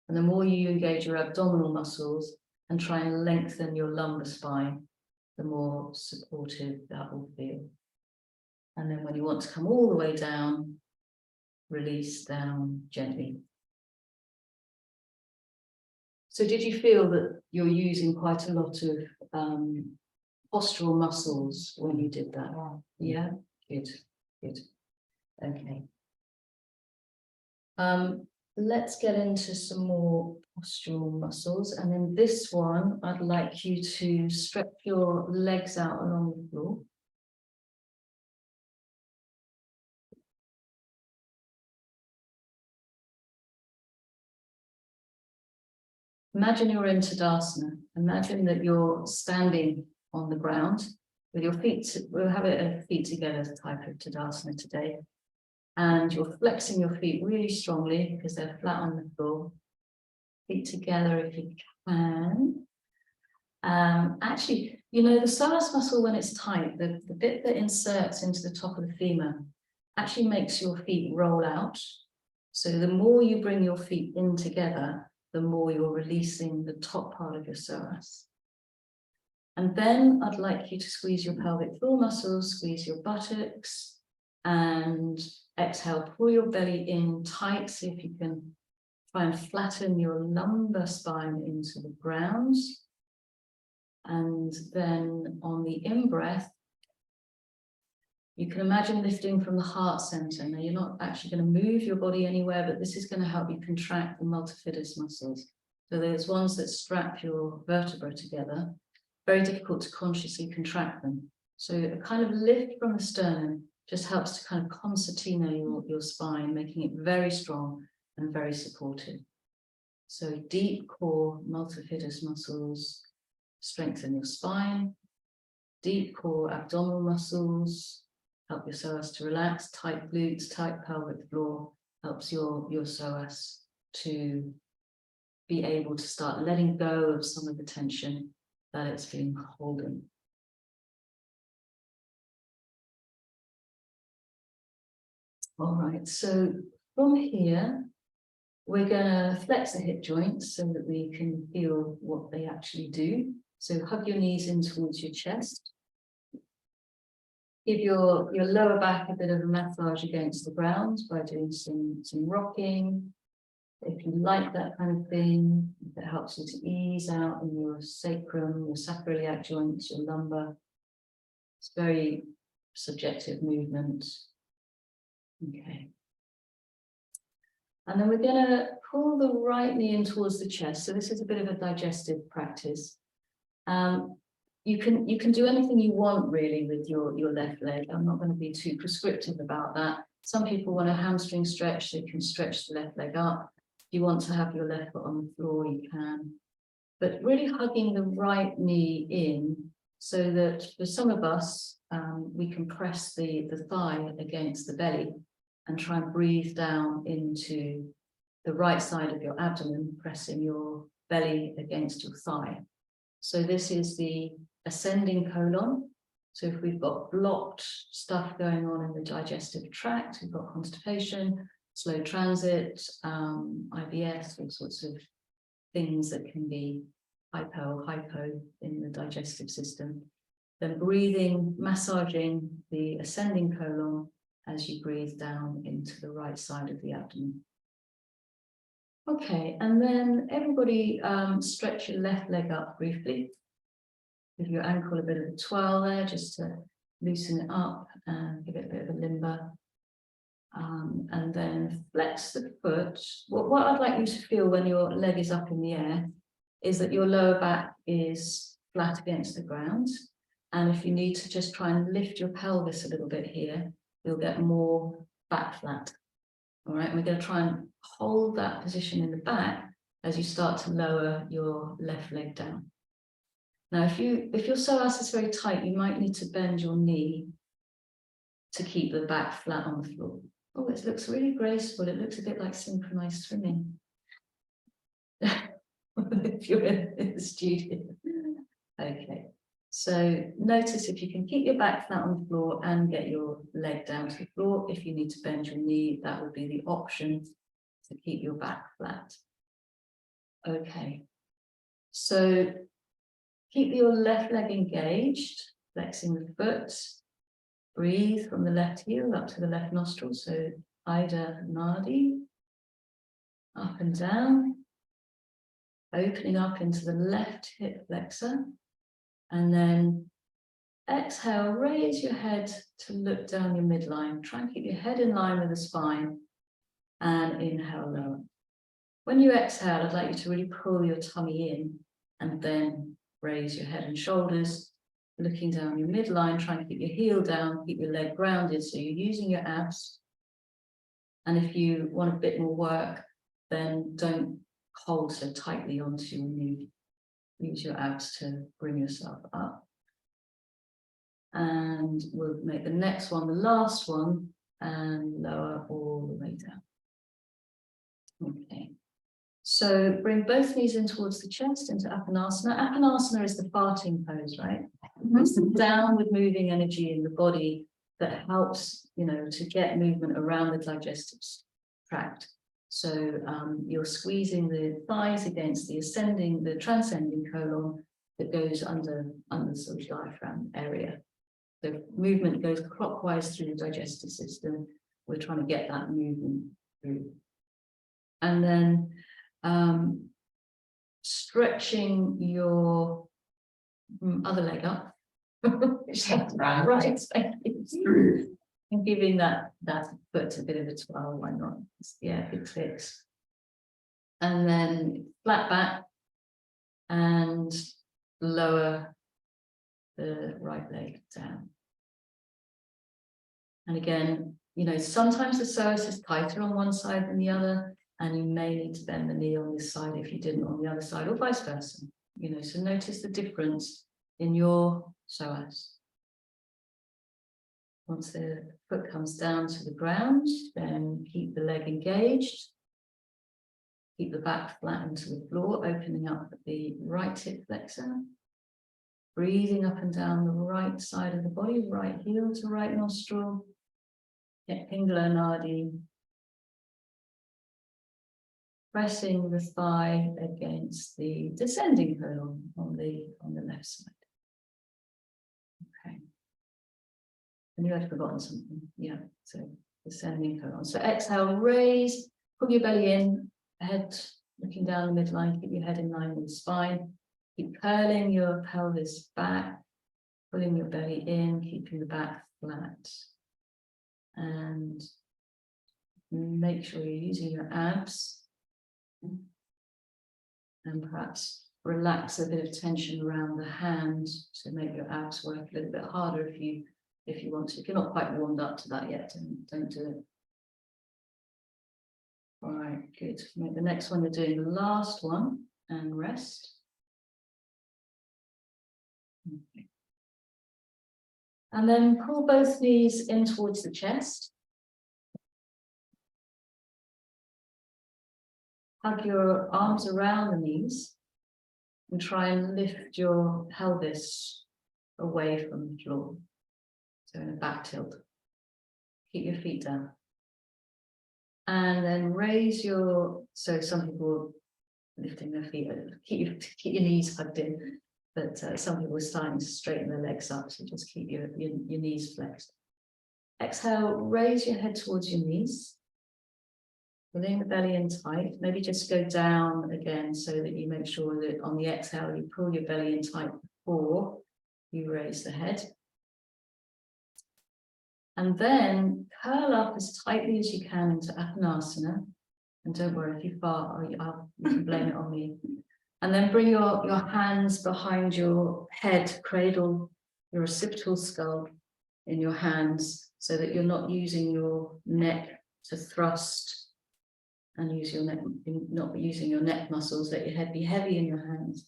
And the more you engage your abdominal muscles and try and lengthen your lumbar spine, the more supportive that will feel. And then when you want to come all the way down, release down gently. So did you feel that you're using quite a lot of postural muscles when you did that? Yeah, good, good. Okay. Let's get into some more postural muscles. And in this one, I'd like you to stretch your legs out along the floor. imagine you're in Tadasana. Imagine that you're standing on the ground with your feet, we'll have it at feet together as a type of Tadasana today. And you're flexing your feet really strongly because they're flat on the floor. Feet together if you can. Actually, you know, the psoas muscle, when it's tight, the bit that inserts into the top of the femur actually makes your feet roll out. So the more you bring your feet in together, the more you're releasing the top part of your psoas. And then I'd like you to squeeze your pelvic floor muscles, squeeze your buttocks, and exhale, pull your belly in tight. See if you can try and flatten your lumbar spine into the ground. And then on the in-breath, you can imagine lifting from the heart center. Now, you're not actually going to move your body anywhere, but this is going to help you contract the multifidus muscles. So there's ones that strap your vertebra together. Very difficult to consciously contract them. So a kind of lift from the sternum just helps to kind of concertina your spine, making it very strong and very supportive. So deep core multifidus muscles strengthen your spine. Deep core abdominal muscles help your psoas to relax. Tight glutes, tight pelvic floor helps your psoas to be able to start letting go of some of the tension that it's been holding. All right, so from here, we're going to flex the hip joints so that we can feel what they actually do. So hug your knees in towards your chest. Give your lower back a bit of a massage against the ground by doing some rocking. If you like that kind of thing, that helps you to ease out in your sacrum, your sacroiliac joints, your lumbar. It's very subjective movement. Okay. And then we're going to pull the right knee in towards the chest. So this is a bit of a digestive practice. You can do anything you want really with your left leg. I'm not going to be too prescriptive about that. Some people want a hamstring stretch, they can stretch the left leg up. If you want to have your left foot on the floor, you can. But really hugging the right knee in so that for some of us, we can press the thigh against the belly and try and breathe down into the right side of your abdomen, pressing your belly against your thigh. So this is the ascending colon. So if we've got blocked stuff going on in the digestive tract, we've got constipation, slow transit, IBS, all sorts of things that can be hypo in the digestive system. Then breathing, massaging the ascending colon as you breathe down into the right side of the abdomen. Okay, and then everybody stretch your left leg up briefly. Give your ankle a bit of a twirl there just to loosen it up and give it a bit of a limber. And then flex the foot. What I'd like you to feel when your leg is up in the air is that your lower back is flat against the ground. And if you need to just try and lift your pelvis a little bit here, you'll get more back flat. All right, and we're going to try and hold that position in the back as you start to lower your left leg down. Now, if your psoas is very tight, you might need to bend your knee to keep the back flat on the floor. Oh, it looks really graceful. It looks a bit like synchronized swimming. If you're in the studio. Okay, so notice if you can keep your back flat on the floor and get your leg down to the floor. If you need to bend your knee, that would be the option to keep your back flat. Okay, so keep your left leg engaged, flexing the foot. Breathe from the left heel up to the left nostril, so Ida Nadi, up and down, opening up into the left hip flexor, and then exhale, raise your head to look down your midline. Try and keep your head in line with the spine, and inhale lower. When you exhale, I'd like you to really pull your tummy in, and then raise your head and shoulders, looking down your midline, trying to keep your heel down, keep your leg grounded, so you're using your abs. And if you want a bit more work, then don't hold so tightly onto your knee. Use your abs to bring yourself up. And we'll make the next one, the last one, and lower all the way down. Okay. So bring both knees in towards the chest into Apanasana. Apanasana is the farting pose, right? It's the downward moving energy in the body that helps, you know, to get movement around the digestive tract. So you're squeezing the thighs against the transcending colon that goes under the sort of diaphragm area. The movement goes clockwise through the digestive system. We're trying to get that movement through. And then stretching your other leg up. Right. And giving that foot a bit of a twirl, why not? Yeah, it clicks. And then flat back and lower the right leg down. And again, you know, sometimes the psoas is tighter on one side than the other, and you may need to bend the knee on this side if you didn't on the other side, or vice versa. You know, so notice the difference in your psoas. Once the foot comes down to the ground, then keep the leg engaged. Keep the back flat into the floor, opening up the right hip flexor. Breathing up and down the right side of the body, right heel to right nostril. Pingala Nadi. Pressing the thigh against the descending colon on the left side. Okay. And you had forgotten something. Yeah, so descending colon. So exhale, raise, pull your belly in, head looking down the midline, keep your head in line with the spine. Keep curling your pelvis back, pulling your belly in, keeping the back flat. And make sure you're using your abs. And perhaps relax a bit of tension around the hand to make your abs work a little bit harder if you want to. If you're not quite warmed up to that yet, don't do it. All right, good. Make the next one, you're doing the last one and rest. Okay. And then pull both knees in towards the chest. Hug your arms around the knees and try and lift your pelvis away from the floor. So in a back tilt. Keep your feet down. And then raise your, so some people are lifting their feet, keep your knees hugged in, but some people are starting to straighten their legs up, so just keep your knees flexed. Exhale, raise your head towards your knees. Pulling the belly in tight, maybe just go down again so that you make sure that on the exhale you pull your belly in tight before you raise the head. And then curl up as tightly as you can into Apanasana. And don't worry, if you fart, you can blame it on me. And then bring your hands behind your head, cradle your occipital skull in your hands so that you're not using your neck to thrust and use your neck, not using your neck muscles. Let your head be heavy in your hands.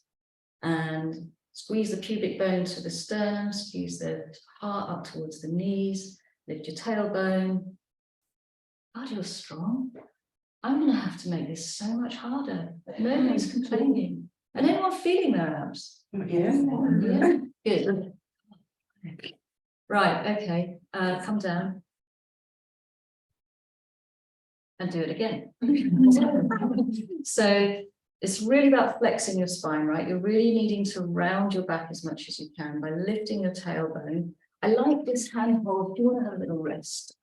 And squeeze the pubic bone to the sternum, squeeze the heart up towards the knees, lift your tailbone. God, you're strong. I'm going to have to make this so much harder. Nobody's complaining. And anyone feeling their abs? Yeah. Yeah, good. Right, okay, come down. And do it again. So it's really about flexing your spine, right? You're really needing to round your back as much as you can by lifting your tailbone. I like this hand hold. If you want to have a little rest,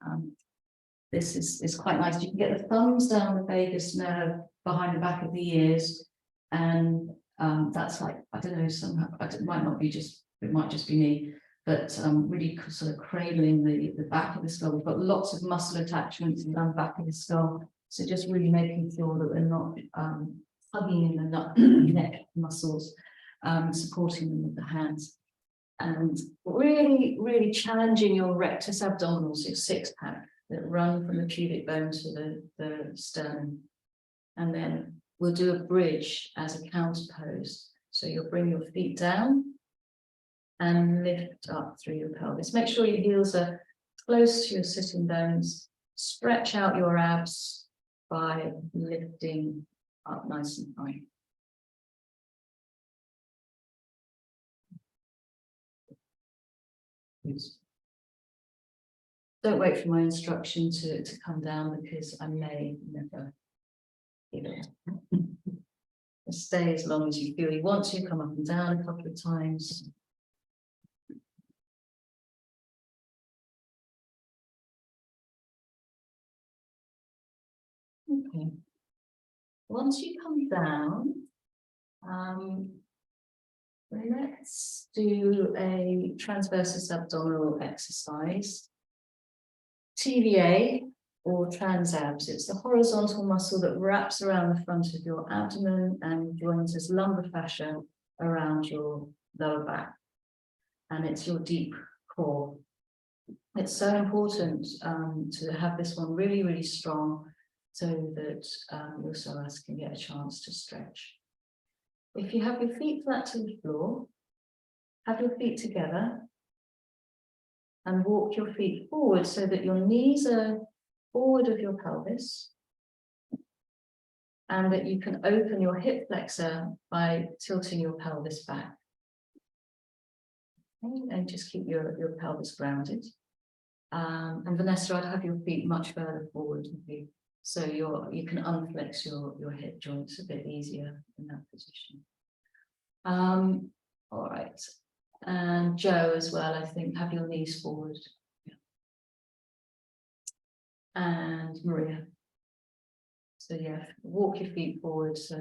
this is quite nice. You can get the thumbs down the vagus nerve behind the back of the ears, and that's like, I don't know, somehow it might not be just, it might just be me, but really sort of cradling the back of the skull. We've got lots of muscle attachments in the back of the skull, so just really making sure that we're not hugging in the neck muscles, supporting them with the hands, and really, really challenging your rectus abdominals, your six pack that run from the pubic bone to the sternum. And then we'll do a bridge as a counter pose. So you'll bring your feet down and lift up through your pelvis. Make sure your heels are close to your sitting bones. Stretch out your abs by lifting up nice and high. Don't wait for my instruction to come down, because I may never give it. Stay as long as you feel you want to, come up and down a couple of times. Okay. Once you come down, let's do a transversus abdominal exercise. TVA or trans abs. It's the horizontal muscle that wraps around the front of your abdomen and joins as lumbar fascia around your lower back. And it's your deep core. It's so important to have this one really, really strong, so that your psoas can get a chance to stretch. If you have your feet flat to the floor, have your feet together and walk your feet forward so that your knees are forward of your pelvis, and that you can open your hip flexor by tilting your pelvis back. Okay, and just keep your pelvis grounded. And Vanessa, I'd have your feet much further forward with you, so you can unflex your hip joints a bit easier in that position. All right, and Joe as well, I think, have your knees forward. Yeah. And Maria. So yeah, walk your feet forward. So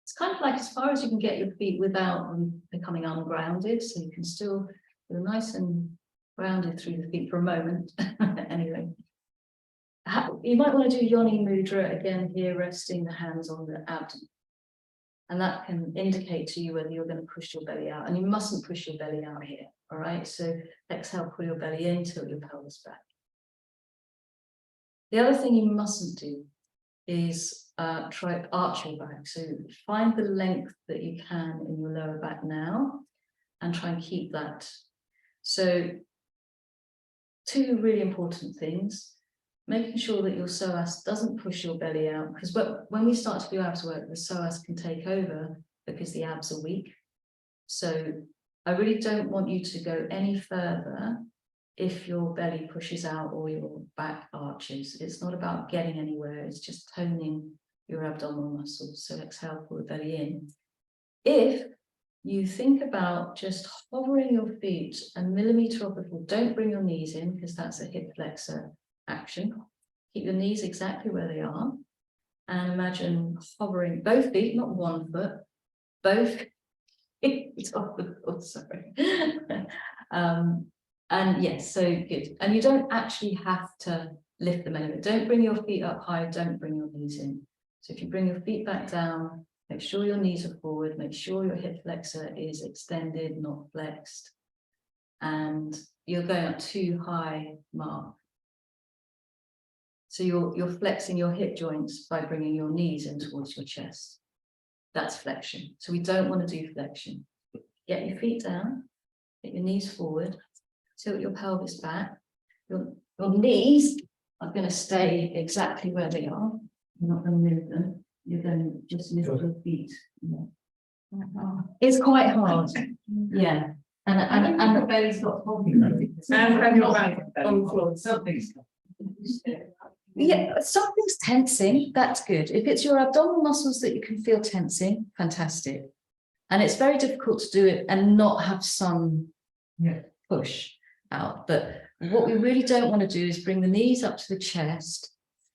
it's kind of like as far as you can get your feet without them becoming ungrounded, so you can still feel nice and grounded through the feet for a moment. Anyway, you might want to do Yoni Mudra again here, resting the hands on the abdomen. And that can indicate to you whether you're going to push your belly out. And you mustn't push your belly out here, all right? So exhale, pull your belly in, tilt your pelvis back. The other thing you mustn't do is try arch your back. So find the length that you can in your lower back now and try and keep that. So two really important things: making sure that your psoas doesn't push your belly out, because when we start to do abs work, the psoas can take over because the abs are weak. So I really don't want you to go any further if your belly pushes out or your back arches. It's not about getting anywhere, it's just toning your abdominal muscles. So exhale, pull the belly in. If you think about just hovering your feet a millimeter off the floor, don't bring your knees in, because that's a hip flexor action. Keep your knees exactly where they are, and imagine hovering both feet, not one foot, both feet off the floor, sorry. And yes, so good. And you don't actually have to lift them anyway. Don't bring your feet up high, don't bring your knees in. So if you bring your feet back down, make sure your knees are forward, make sure your hip flexor is extended, not flexed. And you're going up too high mark. So you're flexing your hip joints by bringing your knees in towards your chest. That's flexion. So we don't want to do flexion. Get your feet down, get your knees forward, tilt your pelvis back. Your knees are going to stay exactly where they are. You're not going to move them. You're going to just lift your feet. Yeah. It's quite hard. Yeah. And the belly's got holding. And your back on the floor. Something's. Yeah, something's tensing, that's good. If it's your abdominal muscles that you can feel tensing, fantastic. And it's very difficult to do it and not have some push out. But what we really don't want to do is bring the knees up to the chest,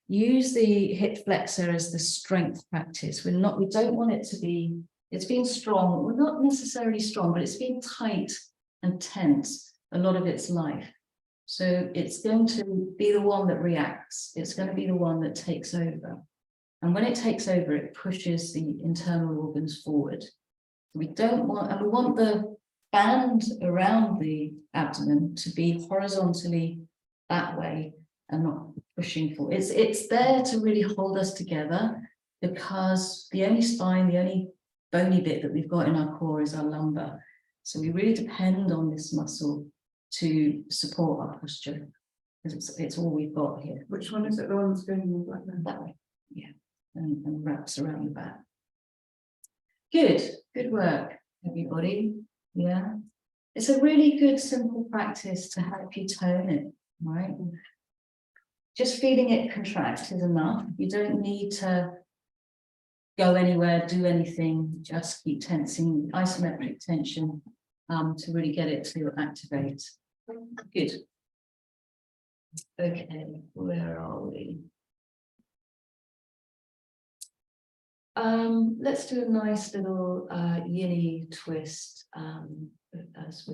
use the hip flexor as the strength practice. We don't want it to be, it's being strong, we're not necessarily strong, but it's being tight and tense a lot of its life. So it's going to be the one that reacts. It's going to be the one that takes over. And when it takes over, it pushes the internal organs forward. We don't want, and we want the band around the abdomen to be horizontally that way and not pushing forward. It's there to really hold us together, because the only spine, the only bony bit that we've got in our core is our lumbar. So we really depend on this muscle to support our posture, because it's all we've got here. Which one is it? The one that's going like that? That way, yeah, and wraps around the back. Good work, everybody. Yeah, it's a really good, simple practice to help you tone it, right? Just feeling it contract is enough. You don't need to go anywhere, do anything, just keep tensing, isometric tension to really get it to activate. Good. Okay, where are we? Let's do a nice little yin-y twist as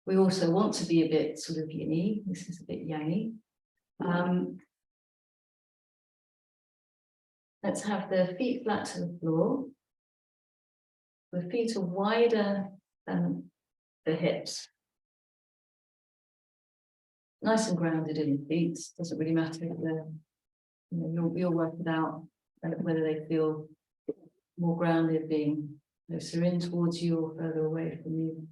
we also want to be a bit sort of yin-y. This is a bit yang-y. Let's have the feet flat to the floor. The feet are wider than the hips. Nice and grounded in the feet. Doesn't really matter. You'll work it out whether they feel more grounded, being closer in towards you or further away from you.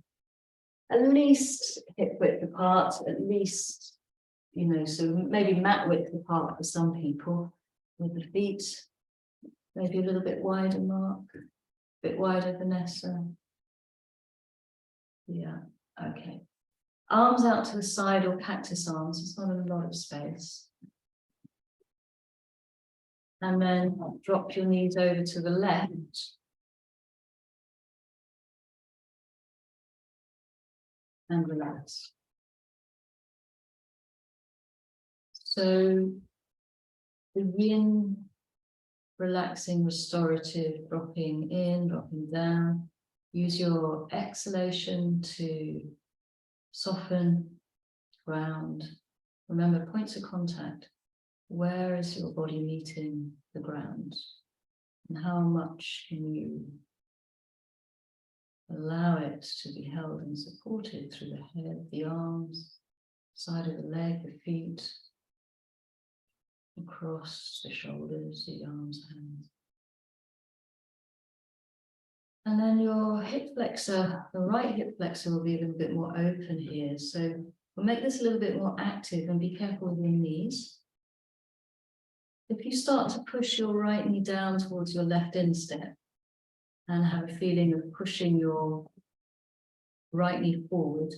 At least hip width apart, at least, so maybe mat width apart for some people, with the feet maybe a little bit wider, Mark, a bit wider, Vanessa. Yeah, okay. Arms out to the side or cactus arms, it's not a lot of space. And then drop your knees over to the left. And relax. So the yin, relaxing, restorative, dropping in, dropping down. Use your exhalation to soften, ground. Remember, points of contact. Where is your body meeting the ground? And how much can you allow it to be held and supported through the head, the arms, side of the leg, the feet, across the shoulders, the arms, hands. And then your hip flexor, the right hip flexor will be a little bit more open here. So we'll make this a little bit more active and be careful with your knees. If you start to push your right knee down towards your left instep and have a feeling of pushing your right knee forward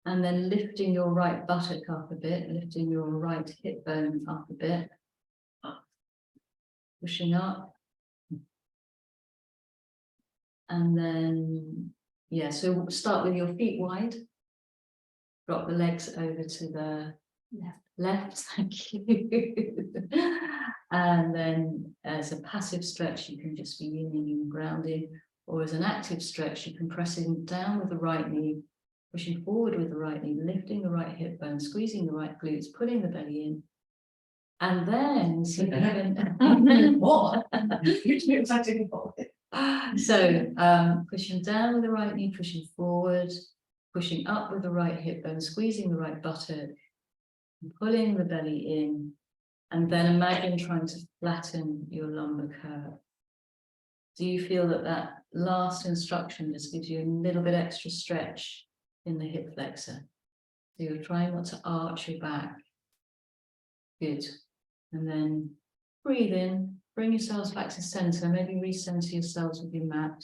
and then lifting your right buttock up a bit, lifting your right hip bone up a bit, pushing up. And then, yeah, so we'll start with your feet wide. Drop the legs over to the left, thank you. And then as a passive stretch, you can just be yinning and grounding, or as an active stretch, you can press in down with the right knee, pushing forward with the right knee, lifting the right hip bone, squeezing the right glutes, putting the belly in. And then see what? So pushing down with the right knee, pushing forward, pushing up with the right hip bone, squeezing the right buttock, pulling the belly in, and then imagine trying to flatten your lumbar curve. Do you feel that that last instruction just gives you a little bit extra stretch in the hip flexor? So you're trying not to arch your back. Good. And then breathe in, bring yourselves back to center, maybe recenter yourselves with your mat.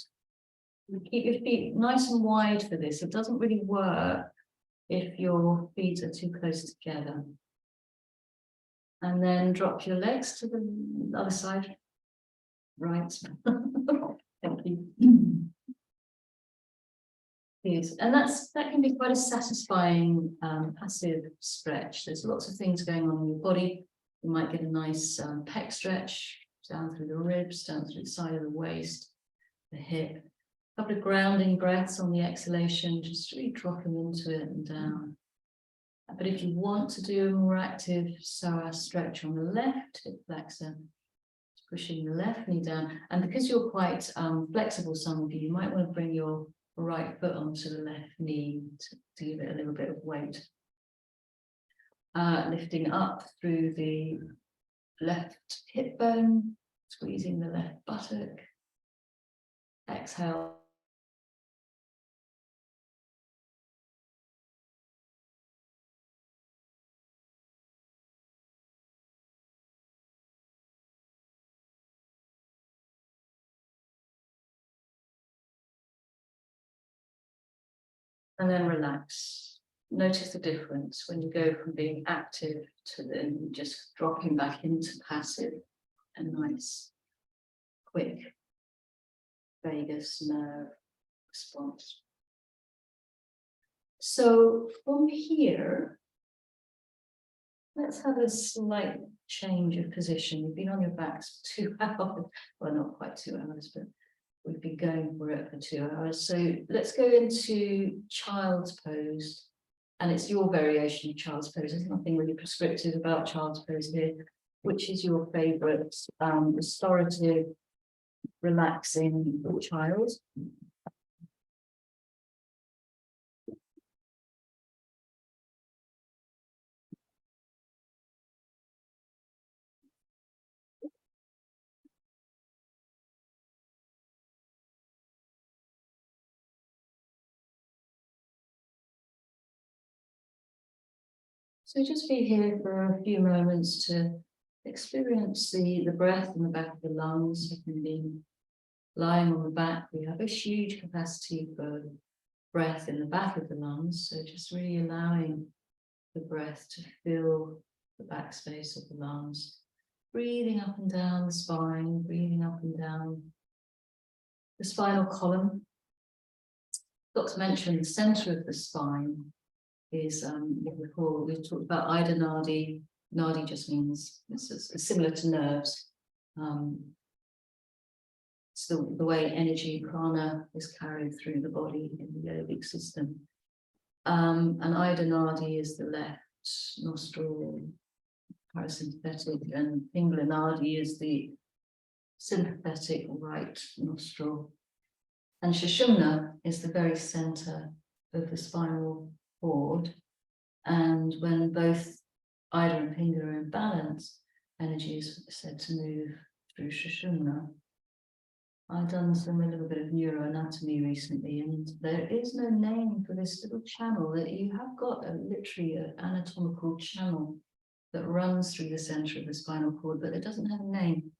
Keep your feet nice and wide for this. It doesn't really work if your feet are too close together. And then drop your legs to the other side. Right. Thank you. Good. And that can be quite a satisfying passive stretch. There's lots of things going on in your body. You might get a nice pec stretch down through the ribs, down through the side of the waist, the hip. A couple of grounding breaths on the exhalation, just really dropping into it and down. But if you want to do a more active PSOAS stretch on the left hip flexor, pushing the left knee down. And because you're quite flexible, some of you might want to bring your right foot onto the left knee to give it a little bit of weight. Lifting up through the left hip bone, squeezing the left buttock. Exhale. And then relax. Notice the difference when you go from being active to then just dropping back into passive, a nice, quick vagus nerve response. So from here, let's have a slight change of position. You've been on your backs for 2 hours, well, not quite 2 hours, but we've been going for it for 2 hours. So let's go into child's pose. And it's your variation of child's pose. There's nothing really prescriptive about child's pose here. Which is your favorite restorative, relaxing child? So just be here for a few moments to experience the breath in the back of the lungs. You can be lying on the back. We have a huge capacity for breath in the back of the lungs. So just really allowing the breath to fill the back space of the lungs. Breathing up and down the spine, breathing up and down the spinal column. Got to mention the center of the spine is what we've talked about Ida Nadi. Nadi just means it's similar to nerves. It's the way energy, prana, is carried through the body in the yogic system. And Ida Nadi is the left nostril, parasympathetic, and Pingala Nadi is the sympathetic right nostril. And Sushumna is the very center of the spinal cord, and when both Ida and Pingala are in balance, energy is said to move through Sushumna. I've done a little bit of neuroanatomy recently, and there is no name for this little channel. That you have got literally an anatomical channel that runs through the center of the spinal cord, but it doesn't have a name.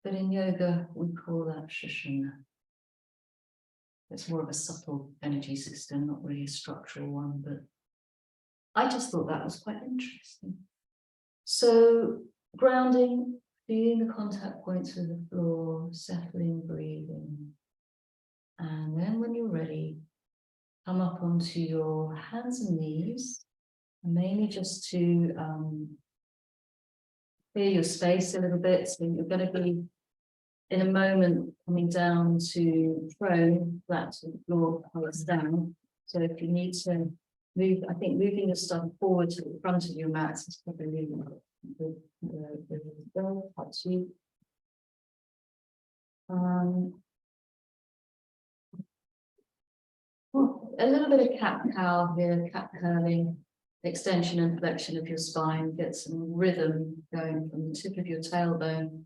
But in yoga, we call that Sushumna. It's more of a subtle energy system, not really a structural one, but I just thought that was quite interesting. So grounding, feeling the contact points with the floor, settling, breathing. And then when you're ready, come up onto your hands and knees, mainly just to clear your space a little bit. So you're going to be in a moment coming down to prone, flat to the floor, palms down. So if you need to move, I think moving your stuff forward to the front of your mat is probably the touch you. A little bit of cat cow here, cat curling, extension and flexion of your spine, get some rhythm going from the tip of your tailbone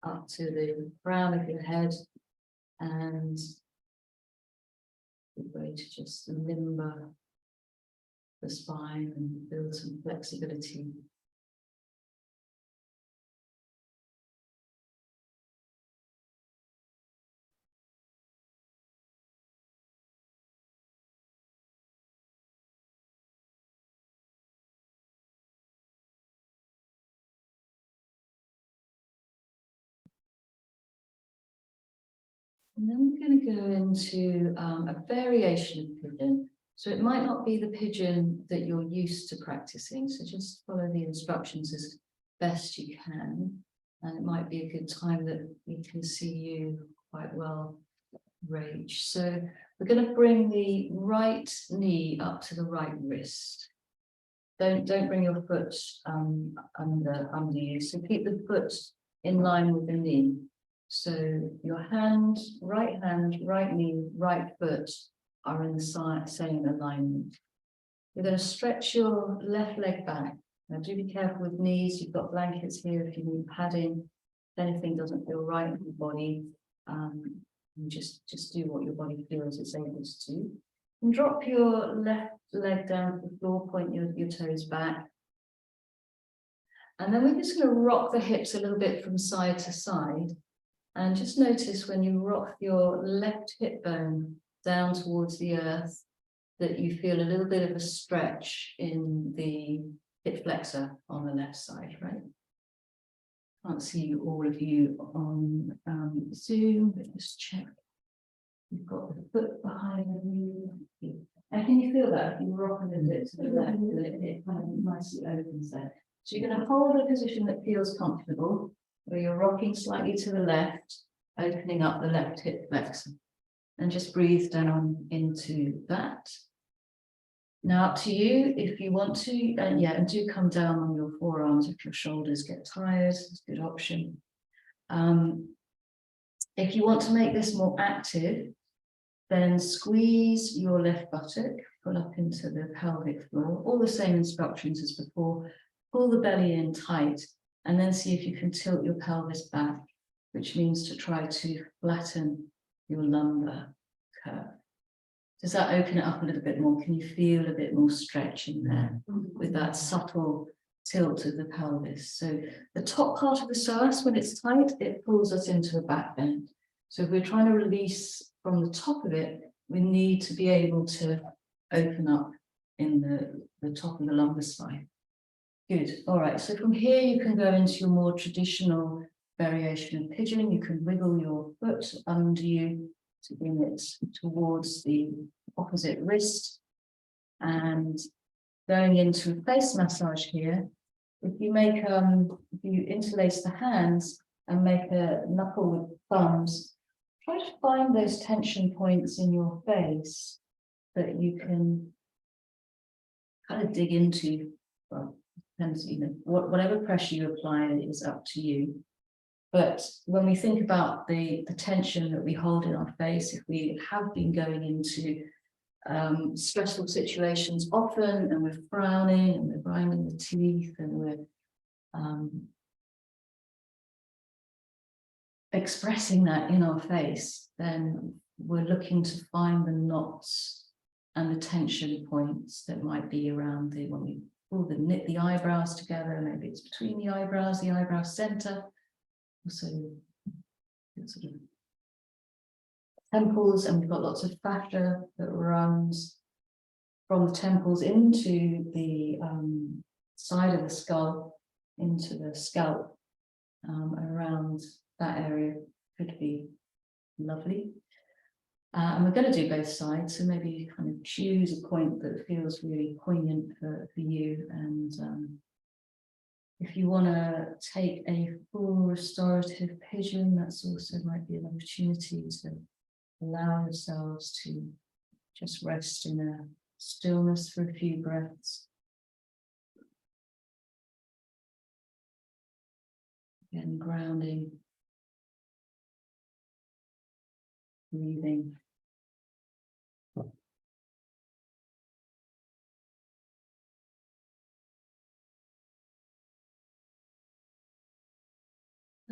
up to the crown of your head, and a way to just limber the spine and build some flexibility. And then we're going to go into a variation of pigeon. So it might not be the pigeon that you're used to practicing, so just follow the instructions as best you can. And it might be a good time that we can see you quite well, Rage. So we're going to bring the right knee up to the right wrist. Don't bring your foot under you. So keep the foot in line with the knee. So your hand, right knee, right foot are in the same alignment. You're going to stretch your left leg back Now do be careful with knees. You've got blankets here if you need padding. If anything doesn't feel right in your body, and just do what your body feels it's able to do. And drop your left leg down to the floor, point your toes back. And then we're just going to rock the hips a little bit from side to side. And just notice when you rock your left hip bone down towards the earth, that you feel a little bit of a stretch in the hip flexor on the left side, right? Can't see all of you on Zoom, but just check. You've got the foot behind you. And can you feel that? If you rock a little bit to the left, it kind of nicely opens there. So you're going to hold a position that feels comfortable, where you're rocking slightly to the left, opening up the left hip flexor. And just breathe down into that. Now up to you if you want to, and do come down on your forearms if your shoulders get tired. It's a good option. If you want to make this more active, then squeeze your left buttock, pull up into the pelvic floor, all the same instructions as before. Pull the belly in tight, and then see if you can tilt your pelvis back, which means to try to flatten your lumbar curve. Does that open it up a little bit more? Can you feel a bit more stretch in there with that subtle tilt of the pelvis? So the top part of the psoas, when it's tight, it pulls us into a back bend. So if we're trying to release from the top of it, we need to be able to open up in the top of the lumbar spine. Good. All right. So from here, you can go into your more traditional variation of pigeon. You can wiggle your foot under you to bring it towards the opposite wrist. And going into a face massage here, if you make if you interlace the hands and make a knuckle with thumbs, try to find those tension points in your face that you can kind of dig into. Well, depends, you know, whatever pressure you apply is up to you. But when we think about the tension that we hold in our face, if we have been going into stressful situations often, and we're frowning and we're grinding the teeth and we're expressing that in our face, then we're looking to find the knots and the tension points that might be around when we pull knit the eyebrows together. Maybe it's between the eyebrow center. Also, sort of temples, and we've got lots of fascia that runs from the temples into the side of the skull, into the scalp, and around that area could be lovely. And we're going to do both sides, so maybe you kind of choose a point that feels really poignant for you. And if you want to take a full restorative pigeon, that's also might be an opportunity to allow yourselves to just rest in a stillness for a few breaths. Again, grounding, breathing.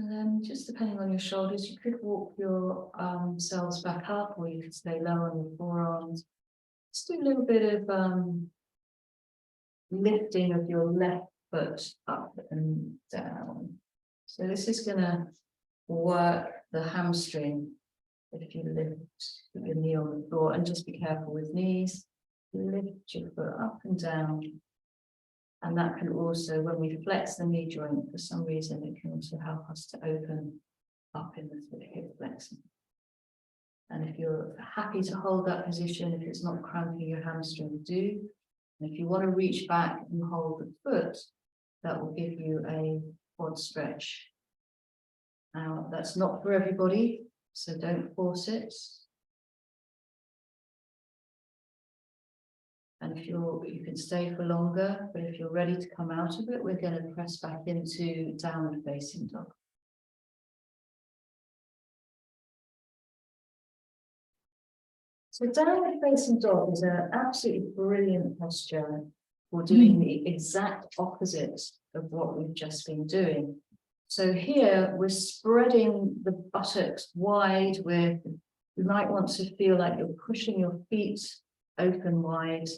And then just depending on your shoulders, you could walk your selves back up, or you could stay low on your forearms. Just do a little bit of lifting of your left foot up and down. So this is going to work the hamstring. If you lift your knee on the floor, and just be careful with knees, lift your foot up and down. And that can also, when we flex the knee joint, for some reason, it can also help us to open up in the hip flexor. And if you're happy to hold that position, if it's not cramping your hamstring, do. And if you want to reach back and hold the foot, that will give you a quad stretch. Now, that's not for everybody, so don't force it. And if you can stay for longer, but if you're ready to come out of it, we're going to press back into downward facing dog. So downward facing dog is an absolutely brilliant posture We're doing the exact opposite of what we've just been doing. So here we're spreading the buttocks wide. You might want to feel like you're pushing your feet open wide,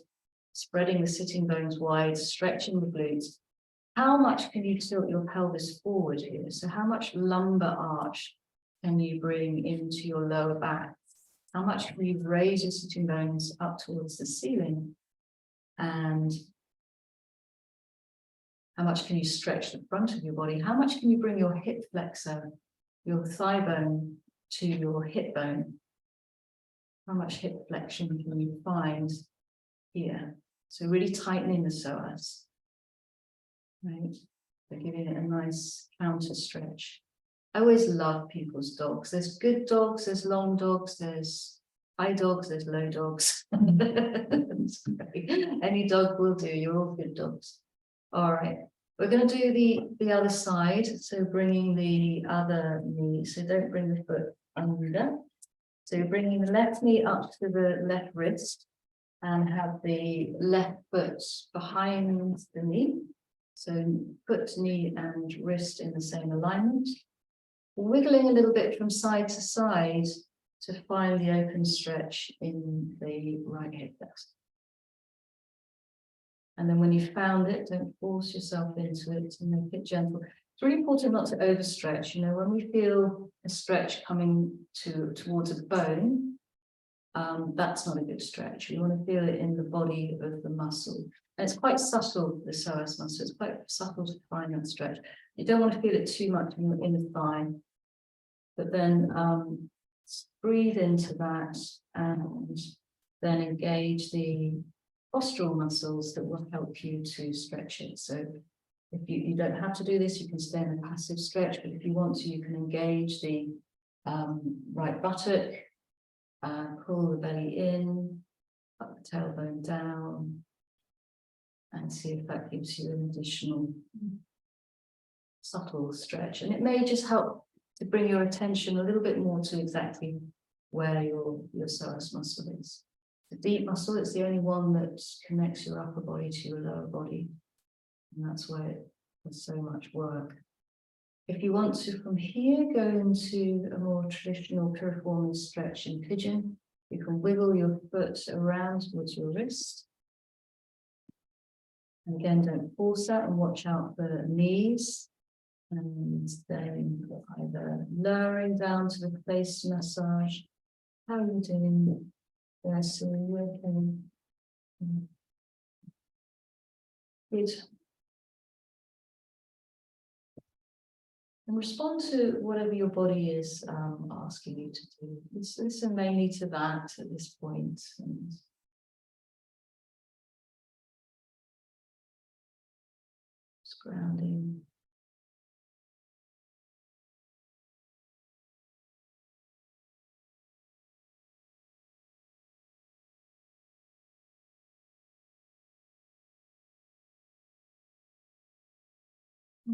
spreading the sitting bones wide, stretching the glutes. How much can you tilt your pelvis forward here? So how much lumbar arch can you bring into your lower back? How much can you raise your sitting bones up towards the ceiling? And how much can you stretch the front of your body? How much can you bring your hip flexor, your thigh bone to your hip bone? How much hip flexion can you find here? So really tightening the psoas, right? So giving it a nice counter stretch. I always love people's dogs. There's good dogs, there's long dogs, there's high dogs, there's low dogs. Any dog will do, you're all good dogs. All right, we're going to do the other side. So bringing the other knee, so don't bring the foot under. So you're bringing the left knee up to the left wrist and have the left foot behind the knee. So foot, knee and wrist in the same alignment. Wiggling a little bit from side to side to find the open stretch in the right hip flexor. And then when you've found it, don't force yourself into it and make it gentle. It's really important not to overstretch. You know, when we feel a stretch coming towards a bone, that's not a good stretch. We want to feel it in the body of the muscle. And it's quite subtle, the psoas muscle. It's quite subtle to find that stretch. You don't want to feel it too much in the thigh. But then breathe into that and then engage the postural muscles that will help you to stretch it. So if you don't have to do this, you can stay in a passive stretch, but if you want to, you can engage the right buttock, pull the belly in, up the tailbone down, and see if that gives you an additional subtle stretch. And it may just help to bring your attention a little bit more to exactly where your psoas muscle is. The deep muscle, it's the only one that connects your upper body to your lower body. And that's why it does so much work. If you want to, from here, go into a more traditional piriformis stretch in pigeon, you can wiggle your foot around towards your wrist. And again, don't force that and watch out for knees. And then either lowering down to the face massage. How are you doing? Yes, so you're okay. Good. And respond to whatever your body is asking you to do. Listen mainly to that at this point. And just grounding.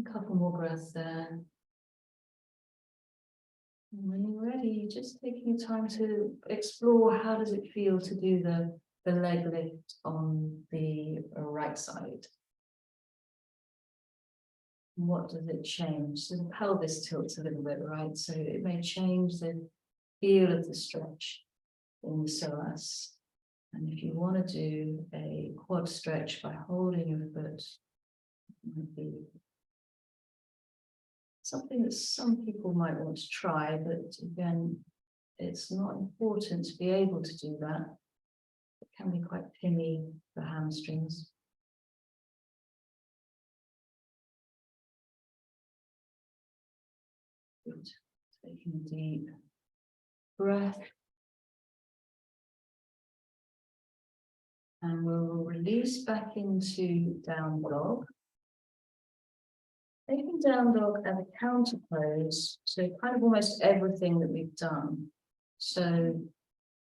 A couple more breaths there. And when you're ready, just taking time to explore how does it feel to do the leg lift on the right side. And what does it change? So the pelvis tilts a little bit, right? So it may change the feel of the stretch in the psoas. And if you want to do a quad stretch by holding your foot, it might be something that some people might want to try, but again, it's not important to be able to do that. It can be quite pinny for hamstrings. Good. Taking a deep breath. And we'll release back into down dog. Taking down dog as a counter pose, so kind of almost everything that we've done. So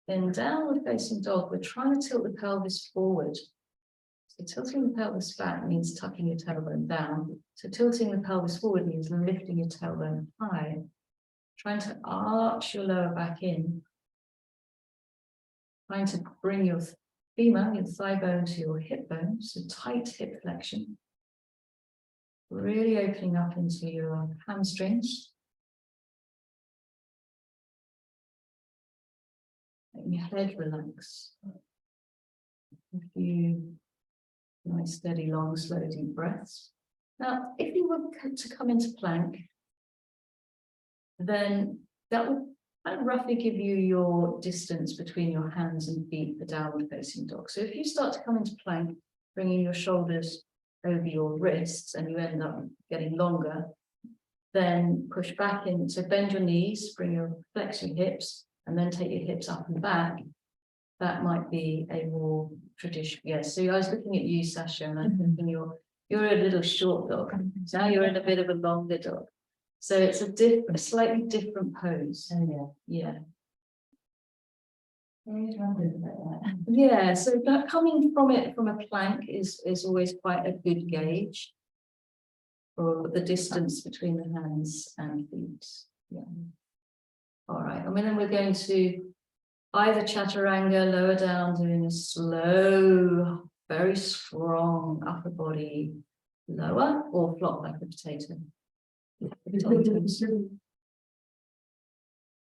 in downward facing dog, we're trying to tilt the pelvis forward. So tilting the pelvis back means tucking your tailbone down. So tilting the pelvis forward means lifting your tailbone high. Trying to arch your lower back in. Trying to bring your femur, your thigh bone to your hip bone, so tight hip flexion. Really opening up into your hamstrings. Letting your head relax. A few nice, steady, long, slow, deep breaths. Now, if you were to come into plank, then that would kind of roughly give you your distance between your hands and feet for downward facing dog. So if you start to come into plank, bringing your shoulders over your wrists and you end up getting longer, then push back in. So bend your knees, flex your hips, and then take your hips up and back. That might be a more traditional. Yes. So I was looking at you, Sasha, and I'm thinking you're a little short dog. Now you're in a bit of a longer dog. So it's a slightly different pose. Oh, Yeah. yeah. Yeah, so that coming from a plank is always quite a good gauge for the distance between the hands and feet. Yeah. All right, and then we're going to either chaturanga, lower down, doing a slow, very strong upper body lower, or flop like a potato.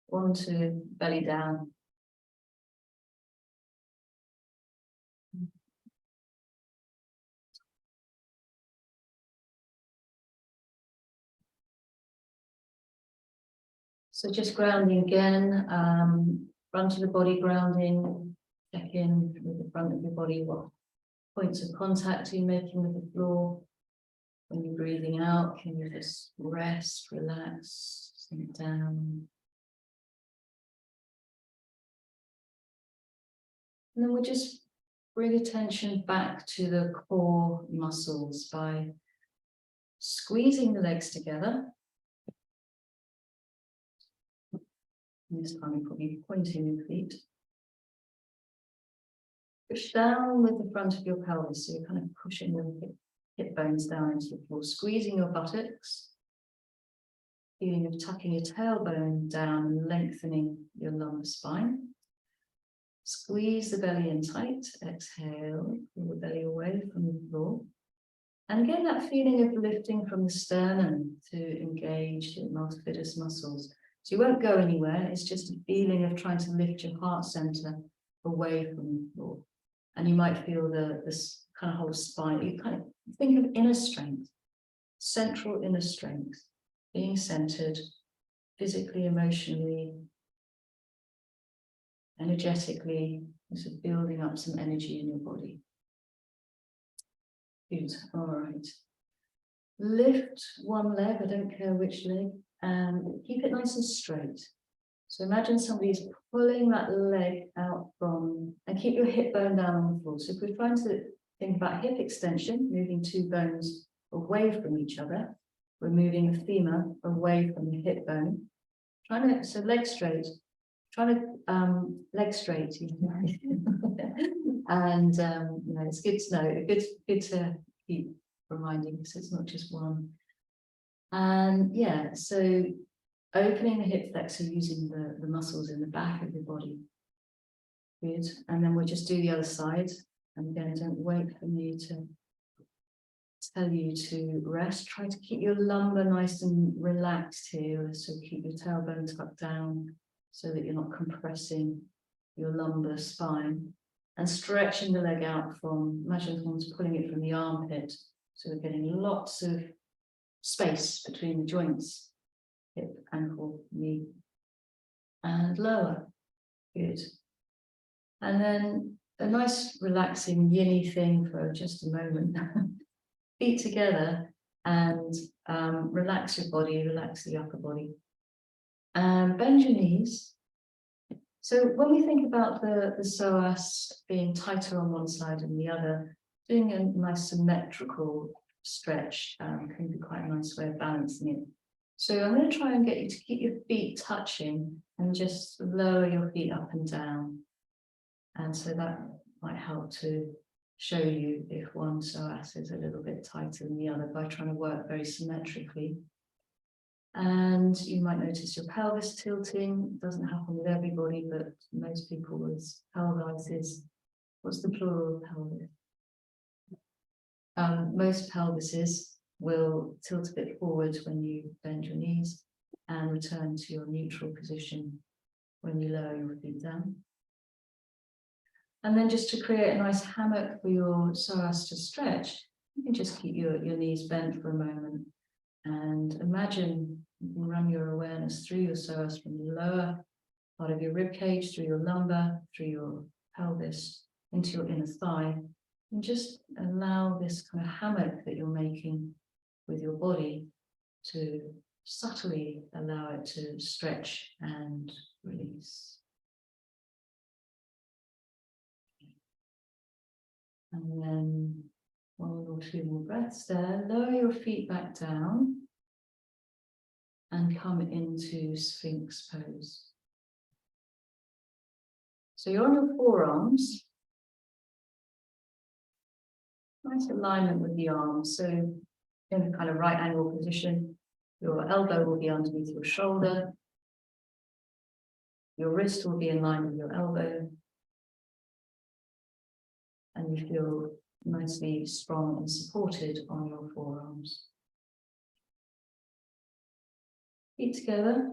One, two, belly down. So just grounding again, front of the body grounding, check in with the front of your body, what points of contact are you making with the floor? When you're breathing out, can you just rest, relax, sink down? And then we'll just bring attention back to the core muscles by squeezing the legs together. And this time you're probably pointing your feet. Push down with the front of your pelvis, so you're kind of pushing the hip bones down into the floor, squeezing your buttocks, feeling of tucking your tailbone down and lengthening your lumbar spine. Squeeze the belly in tight, exhale, pull the belly away from the floor. And again, that feeling of lifting from the sternum to engage the multifidus muscles. So you won't go anywhere, it's just a feeling of trying to lift your heart center away from the floor. And you might feel this kind of whole spine. You kind of think of inner strength, central inner strength, being centered physically, emotionally, energetically, sort of building up some energy in your body. Good. All right. Lift one leg, I don't care which leg, and keep it nice and straight. So imagine somebody's pulling that leg out from, and keep your hip bone down on the floor. So if we're trying to think about hip extension, moving two bones away from each other, we're moving the femur away from the hip bone. So leg straight, leg straight. And it's good to know, good to keep reminding, because it's not just one. And yeah, so opening the hip flexor using the muscles in the back of your body. Good. And then we'll just do the other side. And again, don't wait for me to tell you to rest. Try to keep your lumbar nice and relaxed here. So keep your tailbone tucked down so that you're not compressing your lumbar spine. And stretching the leg out from, imagine someone's pulling it from the armpit. So we're getting lots of space between the joints. Hip, ankle, knee, and lower. Good. And then a nice relaxing yin-y thing for just a moment. Feet together and relax your body, relax the upper body. And bend your knees. So when we think about the psoas being tighter on one side and the other, doing a nice symmetrical stretch can be quite a nice way of balancing it. So I'm going to try and get you to keep your feet touching and just lower your feet up and down. And so that might help to show you if one psoas is a little bit tighter than the other by trying to work very symmetrically. And you might notice your pelvis tilting. It doesn't happen with everybody, but most people with pelvises What's the plural of pelvis? Most pelvises will tilt a bit forward when you bend your knees and return to your neutral position when you lower your feet down. And then just to create a nice hammock for your psoas to stretch, you can just keep your knees bent for a moment and imagine you can run your awareness through your psoas from the lower part of your rib cage, through your lumbar, through your pelvis, into your inner thigh, and just allow this kind of hammock that you're making with your body to subtly allow it to stretch and release. And then 1 or 2 more breaths there. Lower your feet back down and come into Sphinx pose. So you're on your forearms. Nice alignment with the arms. So in a kind of right angle position, your elbow will be underneath your shoulder. Your wrist will be in line with your elbow. And you feel nicely strong and supported on your forearms. Feet together.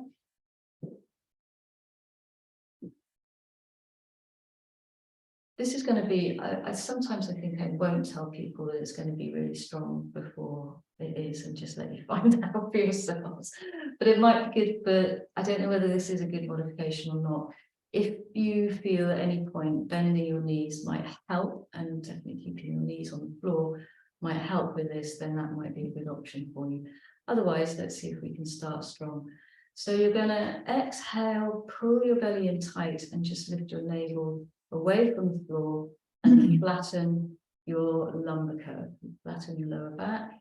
This is going to be, sometimes I think I won't tell people that it's going to be really strong before it is and just let you find out for yourselves. But it might be good, but I don't know whether this is a good modification or not. If you feel at any point bending your knees might help, and definitely keeping your knees on the floor might help with this, then that might be a good option for you. Otherwise, let's see if we can start strong. So you're going to exhale, pull your belly in tight and just lift your navel away from the floor and flatten your lumbar curve, flatten your lower back.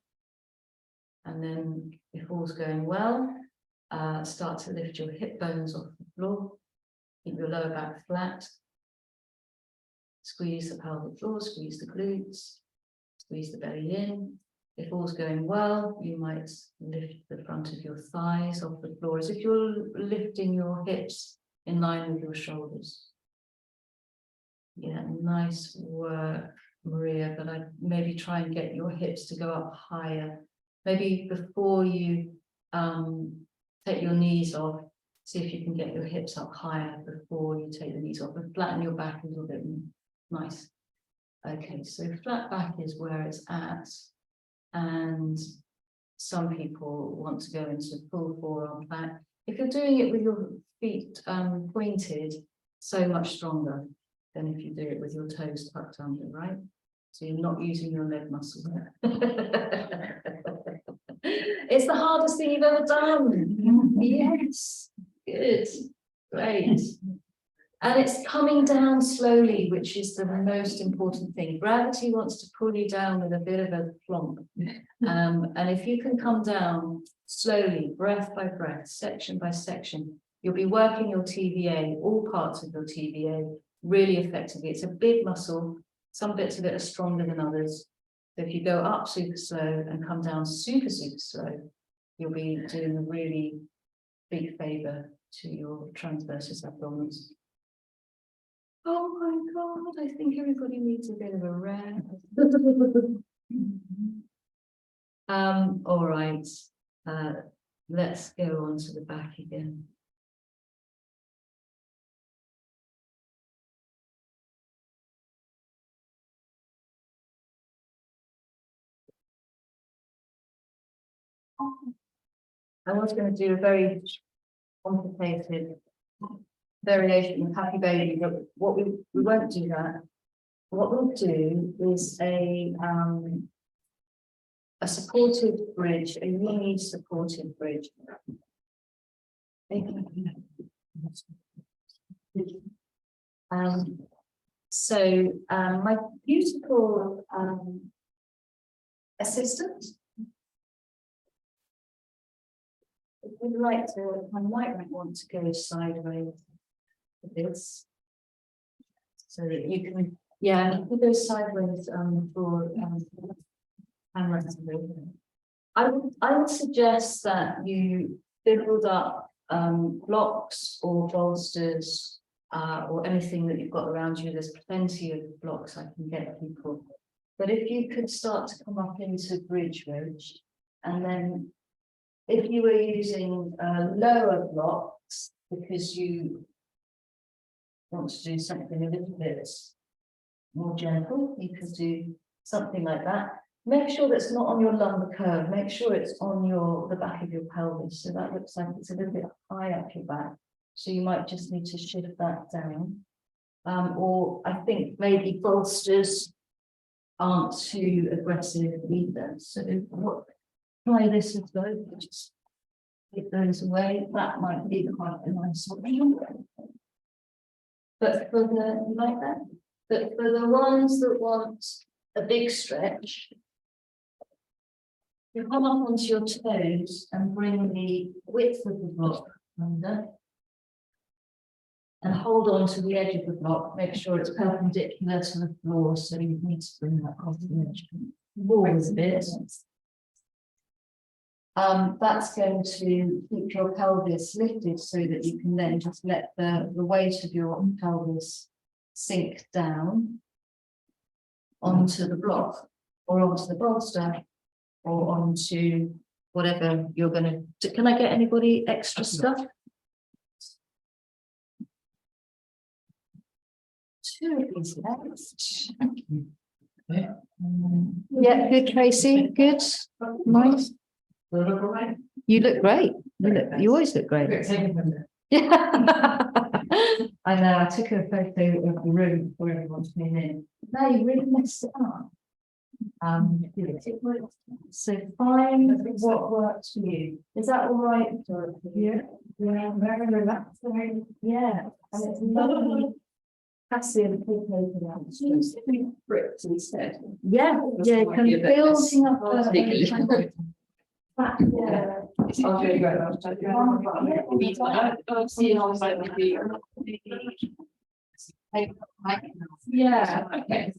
And then if all's going well, start to lift your hip bones off the floor. Keep your lower back flat. Squeeze the pelvic floor, squeeze the glutes, squeeze the belly in. If all's going well, you might lift the front of your thighs off the floor as if you're lifting your hips in line with your shoulders. Yeah, nice work, Maria, but I'd maybe try and get your hips to go up higher. Maybe before you take your knees off, see if you can get your hips up higher before you take the knees off and flatten your back a little bit. Nice. Okay, so flat back is where it's at. And some people want to go into full forearm back. If you're doing it with your feet pointed, so much stronger than if you do it with your toes tucked under, right? So you're not using your leg muscle. It's the hardest thing you've ever done. Yes, good, great. And it's coming down slowly, which is the most important thing. Gravity wants to pull you down with a bit of a plonk. And if you can come down slowly, breath by breath, section by section, you'll be working your TVA, all parts of your TVA, really effectively. It's a big muscle. Some bits of it are stronger than others. So if you go up super slow and come down super, super slow, you'll be doing a really big favor to your transversus abdominis. Oh my God, I think everybody needs a bit of a rest. All right, let's go on to the back again. I was going to do a very complicated variation of happy baby, but what we won't do that. What we'll do is a supported bridge, a knee supported bridge. So my beautiful assistant, if you'd like to, I might want to go sideways with this, so that you can, yeah, you can go sideways for camera. I would suggest that you build up blocks or bolsters or anything that you've got around you. There's plenty of blocks I can get people. But if you could start to come up into bridge, and then if you were using lower blocks because you want to do something a little bit more gentle, you could do something like that. Make sure that's not on your lumbar curve. Make sure it's on the back of your pelvis. So that looks like it's a little bit high up your back. So you might just need to shift that down. Or I think maybe bolsters aren't too aggressive either. So try this as well. Just take those away. That might be quite a nice option. But for the, you like that? But for the ones that want a big stretch, you come up onto your toes and bring the width of the block under. And hold on to the edge of the block, make sure it's perpendicular to the floor, so you need to bring that off the edge. Forwards a bit. That's going to keep your pelvis lifted so that you can then just let the weight of your pelvis sink down onto the block, or onto the bolster, or onto whatever you're going to do. Can I get anybody extra stuff? Two of these left. Yeah, good, Tracy. Good. Nice. You look great. You always look great. Yeah. I know. I took a photo of the room before everyone came in. No, you really messed it up. So find what works for you. Is that all right? Yeah. Yeah. Very relaxed. Yeah. And it's lovely. Passive bricks instead. Yeah, yeah, can building up yeah, okay.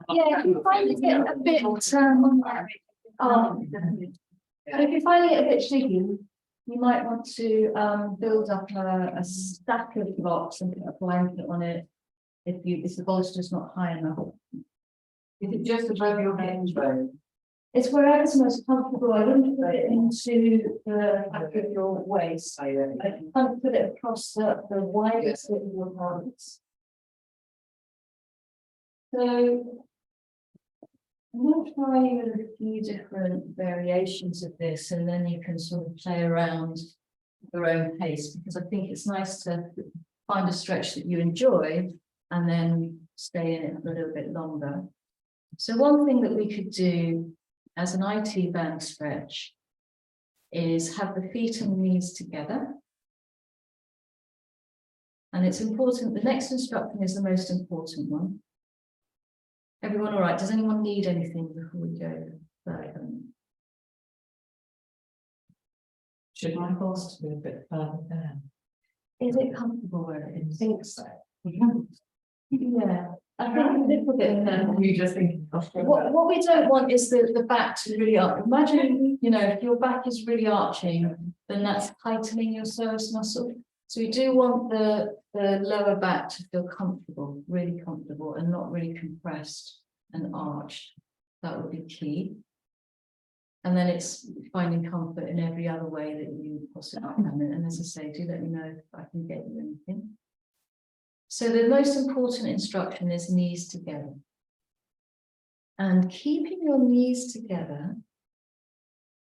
Yeah, if you find it a bit but if you're finding it a bit tricky, you might want to build up a stack of blocks and put a blanket on it if the bolster's not high enough. Is it just above your hinge bone? It's wherever's most comfortable. I wouldn't put it into the back of your waist. I can't put it across the widest bit of your arms. So I'm going to try with a few different variations of this, and then you can sort of play around at your own pace, because I think it's nice to find a stretch that you enjoy and then stay in it for a little bit longer. So one thing that we could do as an IT band stretch is have the feet and knees together. And it's important, the next instruction is the most important one. Everyone all right? Does anyone need anything before we go further? Should my bolster be a bit further down? Is it comfortable where it is? I think so. Yeah, I think a little bit. You just thinking. What we don't want is the back to really arch. Imagine, you know, if your back is really arching, then that's tightening your psoas muscle. So we do want the lower back to feel comfortable, really comfortable, and not really compressed and arched. That would be key. And then it's finding comfort in every other way that you possibly can. And as I say, do let me know if I can get you anything. So the most important instruction is knees together. And keeping your knees together,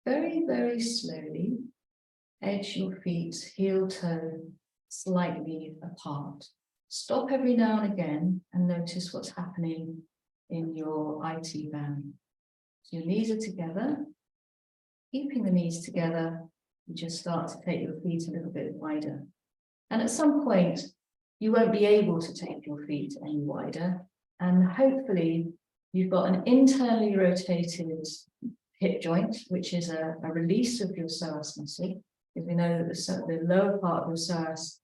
very, very slowly, edge your feet, heel toe, slightly apart. Stop every now and again and notice what's happening in your IT band. So your knees are together. Keeping the knees together, you just start to take your feet a little bit wider. And at some point, you won't be able to take your feet any wider. And hopefully, you've got an internally rotated hip joint, which is a release of your psoas muscle. Because we know that the lower part of your psoas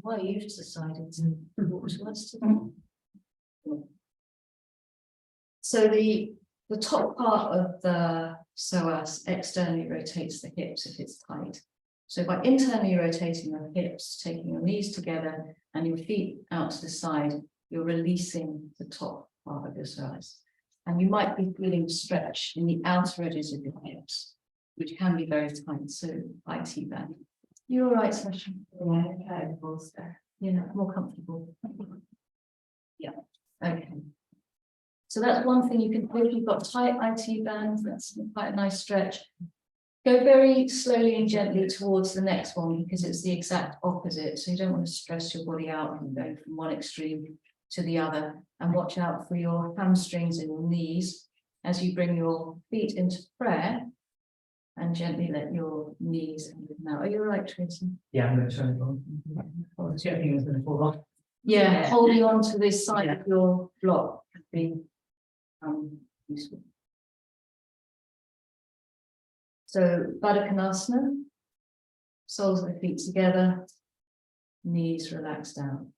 why you've decided to walk to us today. So the the top part of the psoas externally rotates the hips if it's tight. So by internally rotating the hips, taking your knees together and your feet out to the side, you're releasing the top part of your psoas. And you might be feeling stretch in the outer edges of your hips, which can be very tight. So IT band. You're all right, Sasha? Yeah, okay. Yeah, more comfortable. Yeah, okay. So that's one thing you can do. If you've got tight IT bands, that's quite a nice stretch. Go very slowly and gently towards the next one because it's the exact opposite. So you don't want to stress your body out and go from one extreme to the other. And watch out for your hamstrings and your knees as you bring your feet into prayer and gently let your knees come out. Are you all right, Tracy? Yeah, I'm going to turn it on. Oh, it's getting going to fall off. Yeah, holding on to this side of your block would be useful. So Baddha Konasana, soles of the feet together, knees relaxed down.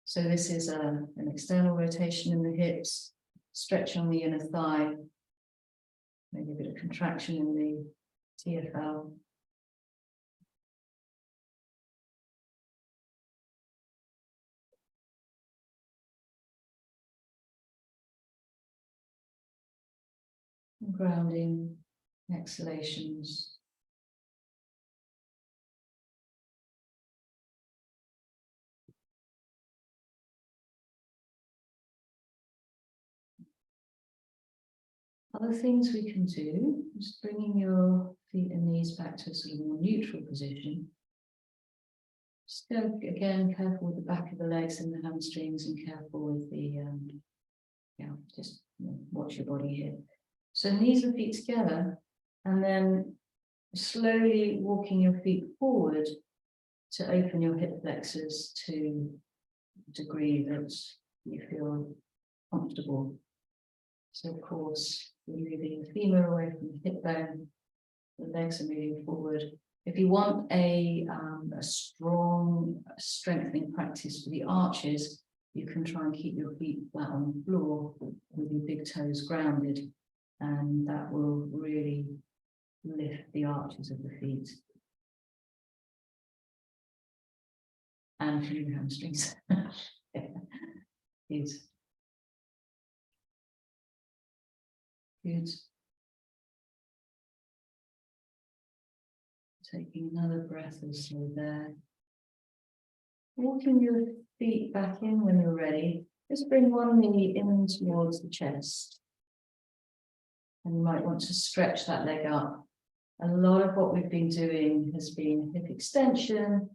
So this is an external rotation in the hips, stretch on the inner thigh, maybe a bit of contraction in the TFL. Grounding, exhalations. Other things we can do is bringing your feet and knees back to a sort of more neutral position. Just go again, careful with the back of the legs and the hamstrings, and careful with the just watch your body here. So knees and feet together, and then slowly walking your feet forward to open your hip flexors to a degree that you feel comfortable. So of course, we're moving the femur away from the hip bone, the legs are moving forward. If you want a strong strengthening practice for the arches, you can try and keep your feet flat on the floor with your big toes grounded, and that will really lift the arches of the feet. And for your hamstrings. Good. Good. Taking another breath or so there. Walking your feet back in when you're ready. Just bring one knee in towards the chest. And you might want to stretch that leg up. A lot of what we've been doing has been hip extension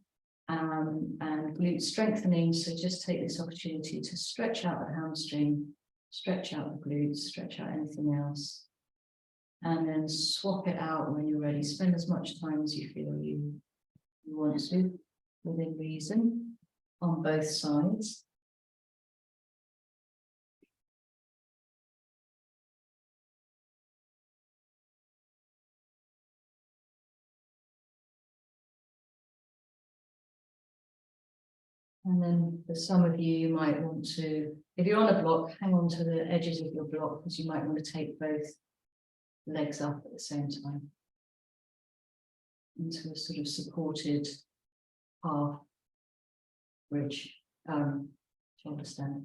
and glute strengthening. So just take this opportunity to stretch out the hamstring, stretch out the glutes, stretch out anything else. And then swap it out when you're ready. Spend as much time as you feel you want to, within reason, on both sides. And then for some of you, you might want to, if you're on a block, hang on to the edges of your block because you might want to take both legs up at the same time into a sort of supported half bridge, shoulder stand.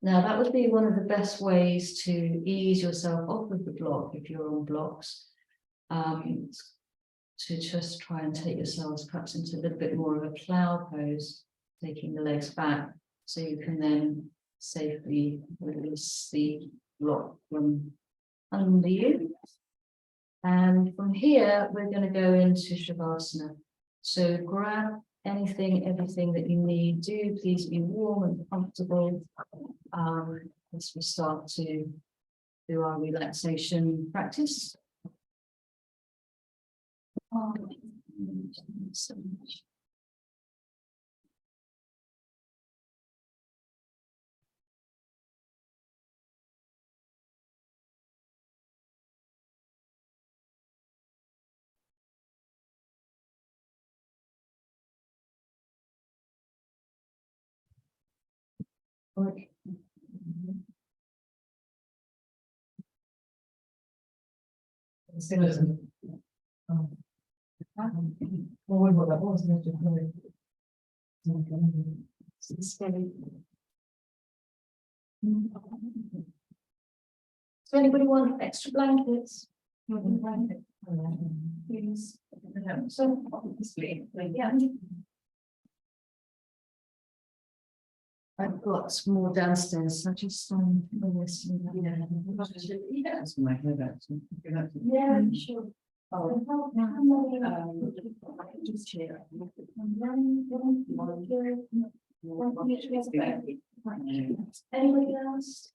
Now that would be one of the best ways to ease yourself off of the block if you're on blocks, to just try and take yourselves perhaps into a little bit more of a plow pose, taking the legs back so you can then safely release the block from under you. And from here, we're going to go into Shavasana. So grab anything, everything that you need. Do please be warm and comfortable as we start to do our relaxation practice. So much. Okay. Well, what that was, and It's scary. Does anybody want extra blankets? Please. So obviously, yeah. I've got some more downstairs, so just that's my head actually. yeah, sure. Oh. Just here. Anybody else?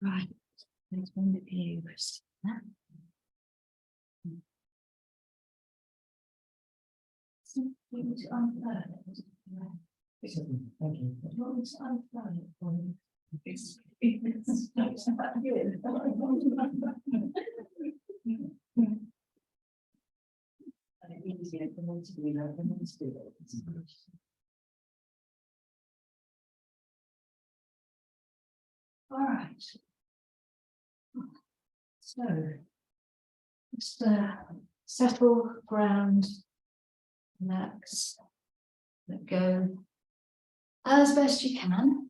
Right, there's one bit here, Christina. So you need to unfurl it. Thank you. You want me to unfurl it for you? It's It's about you. and it means, you know, the more to do, you know, the more to do it. All right. So, just settle, ground, relax, let go as best you can.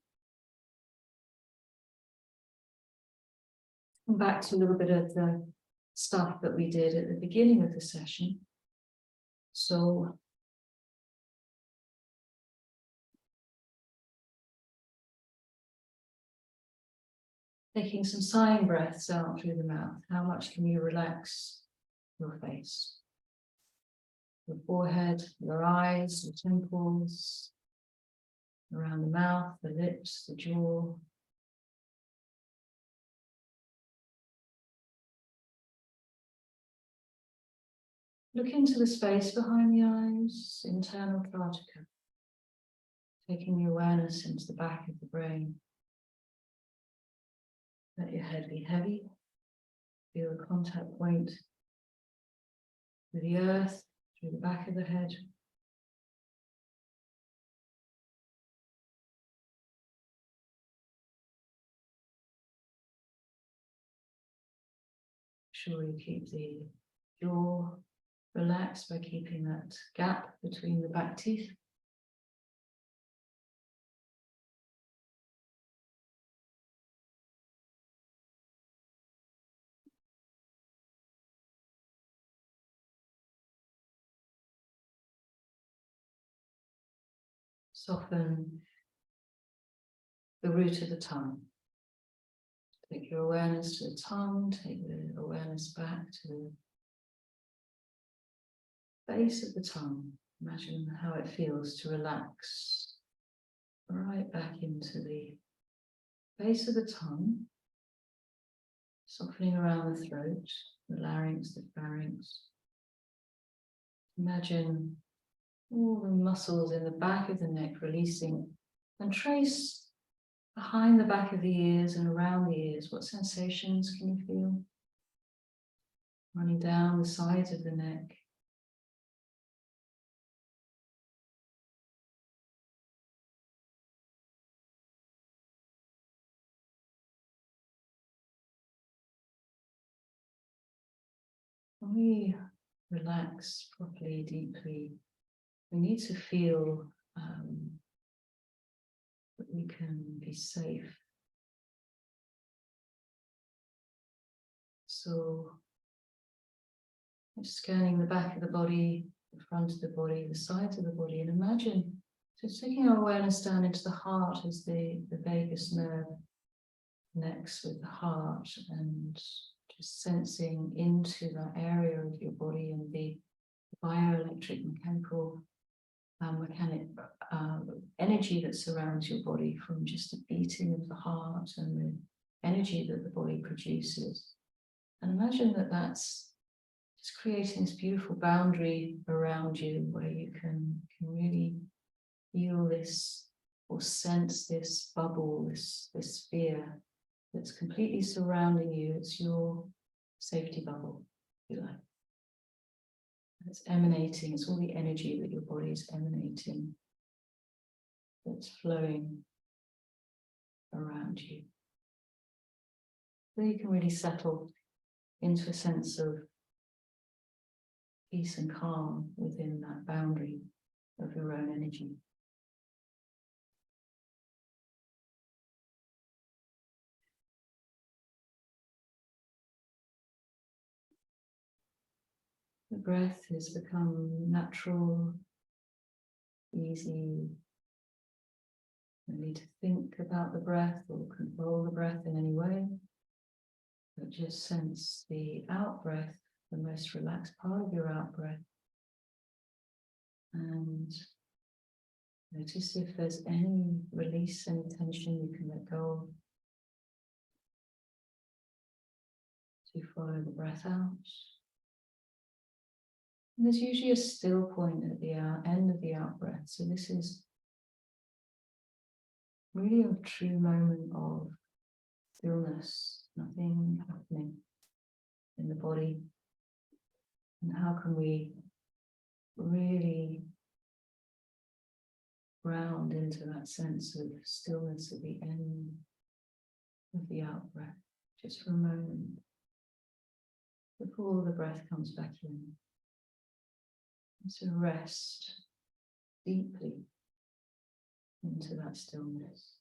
Come back to a little bit of the stuff that we did at the beginning of the session. So, taking some sighing breaths out through the mouth. How much can you relax your face? Your forehead, your eyes, your temples, around the mouth, the lips, the jaw. Look into the space behind the eyes, internal pratica. Taking your awareness into the back of the brain. Let your head be heavy. Feel the contact point with the earth through the back of the head. Sure you keep the jaw relaxed by keeping that gap between the back teeth. Soften the root of the tongue. Take your awareness to the tongue, take the awareness back to the base of the tongue. Imagine how it feels to relax right back into the base of the tongue. Softening around the throat, the larynx, the pharynx. Imagine all the muscles in the back of the neck releasing, and trace behind the back of the ears and around the ears. What sensations can you feel? Running down the sides of the neck. When we relax properly, deeply, we need to feel that we can be safe. So, just scanning the back of the body, the front of the body, the sides of the body, and imagine just taking our awareness down into the heart as the vagus nerve connects with the heart, and just sensing into that area of your body and the bioelectric mechanical energy that surrounds your body from just the beating of the heart and the energy that the body produces. And imagine that that's just creating this beautiful boundary around you where you can really feel this or sense this bubble, this sphere that's completely surrounding you. It's your safety bubble, if you like. It's emanating, it's all the energy that your body is emanating that's flowing around you. So you can really settle into a sense of peace and calm within that boundary of your own energy. The breath has become natural, easy. No need to think about the breath or control the breath in any way, but just sense the out-breath, the most relaxed part of your out-breath. And notice if there's any release, any tension you can let go of. To follow the breath out. And there's usually a still point at the end of the out-breath. So this is really a true moment of stillness, nothing happening in the body. And how can we really ground into that sense of stillness at the end of the out-breath, just for a moment, before the breath comes back in. So rest deeply into that stillness.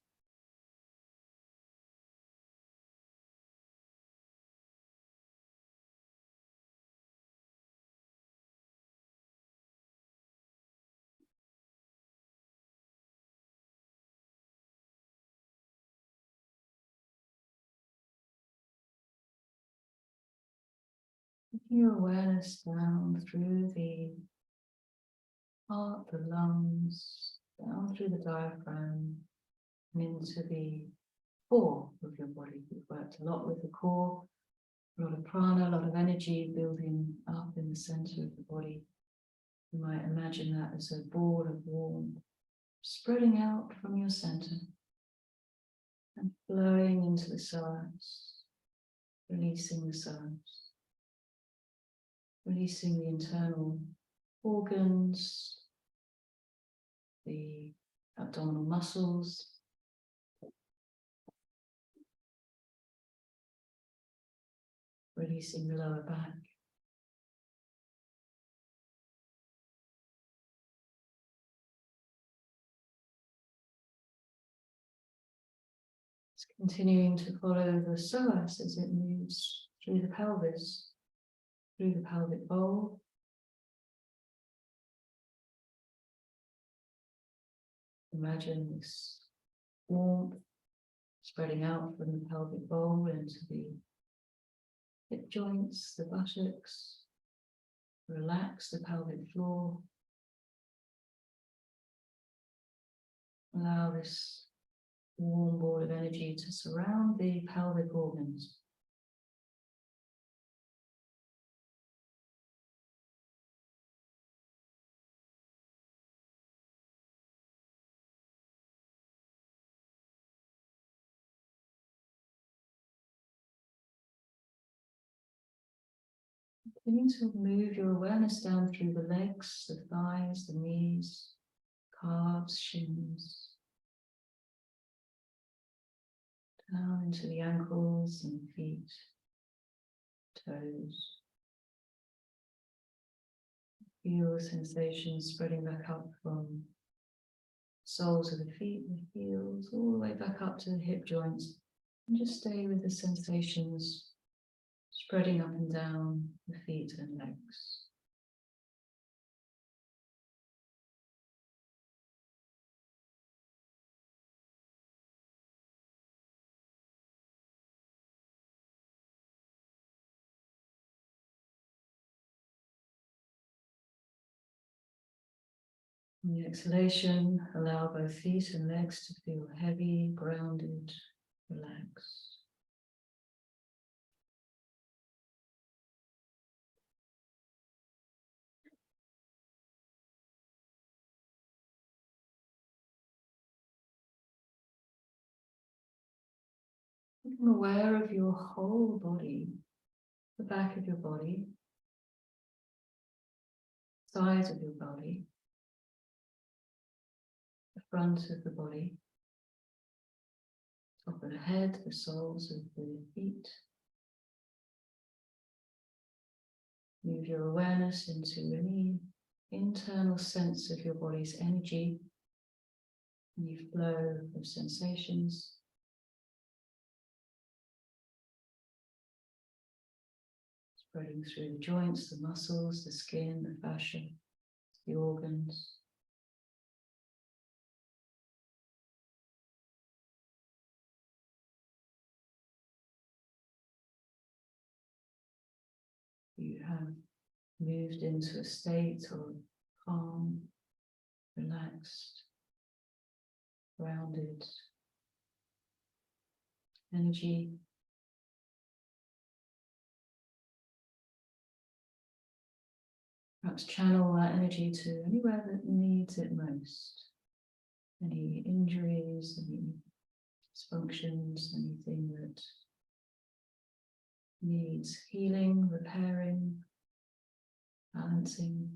Taking your awareness down through the heart, the lungs, down through the diaphragm, and into the core of your body. We've worked a lot with the core, a lot of prana, a lot of energy building up in the center of the body. You might imagine that as a ball of warmth spreading out from your center and flowing into the sides, releasing the sides, releasing the internal organs, the abdominal muscles, releasing the lower back. It's continuing to follow the psoas as it moves through the pelvis, through the pelvic bowl. Imagine this warmth spreading out from the pelvic bowl into the hip joints, the buttocks. Relax the pelvic floor. Allow this warm ball of energy to surround the pelvic organs. Begin to move your awareness down through the legs, the thighs, the knees, calves, shins, down into the ankles and feet, toes. Feel the sensations spreading back up from soles of the feet, the heels, all the way back up to the hip joints. And just stay with the sensations spreading up and down the feet and legs. On the exhalation, allow both feet and legs to feel heavy, grounded, relaxed. Become aware of your whole body, the back of your body, sides of your body, the front of the body, top of the head, the soles of the feet. Move your awareness into any internal sense of your body's energy, any flow of sensations. Spreading through the joints, the muscles, the skin, the fascia, the organs. You have moved into a state of calm, relaxed, grounded energy. Perhaps channel that energy to anywhere that needs it most. Any injuries, any dysfunctions, anything that needs healing, repairing, balancing.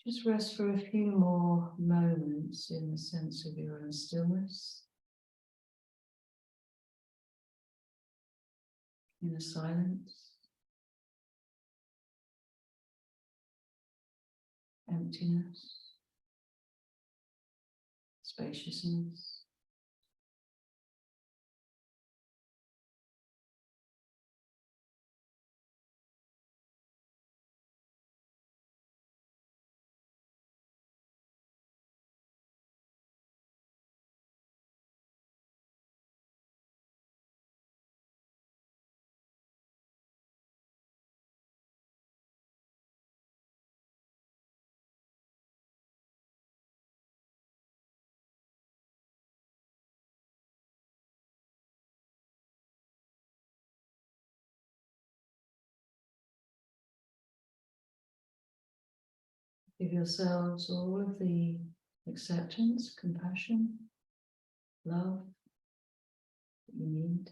Just rest for a few more moments in the sense of your own stillness, in the silence, emptiness, spaciousness. Give yourselves all of the acceptance, compassion, love that you need.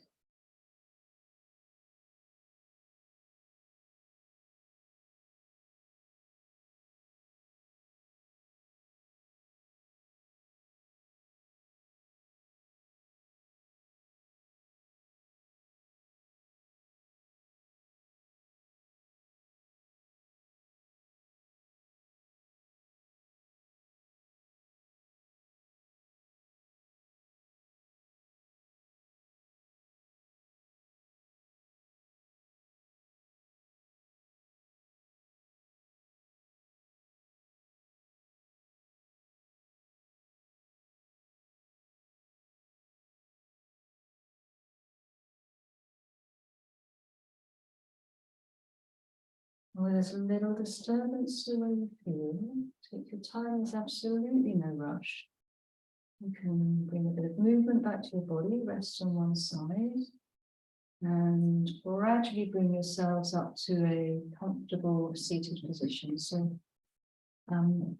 Well, there's a little disturbance the way you feel. Take your time, there's absolutely no rush. You can bring a bit of movement back to your body, rest on one side, and gradually bring yourselves up to a comfortable seated position. So come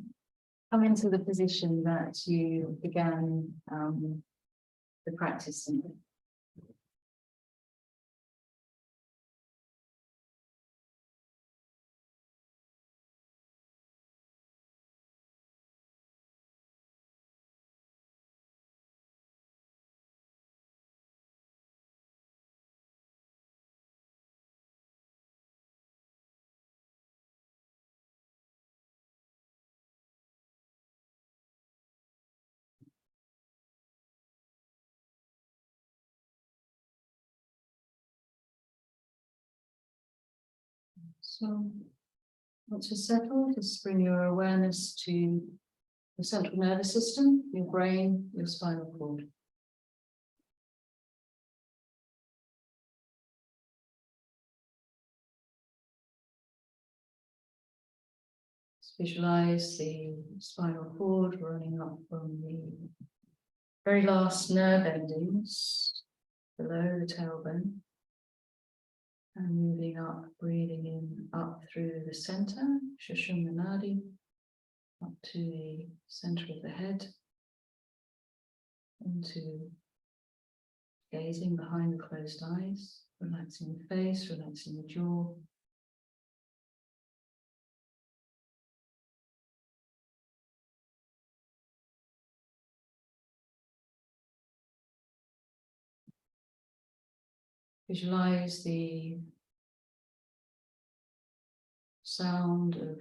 into the position that you began the practice in. So once you're settled, just bring your awareness to the central nervous system, your brain, your spinal cord. Just visualize the spinal cord running up from the very last nerve endings below the tailbone. And moving up, breathing in, up through the center, Shushumna Nadi, up to the center of the head, into gazing behind the closed eyes, relaxing the face, relaxing the jaw. Visualize the sound of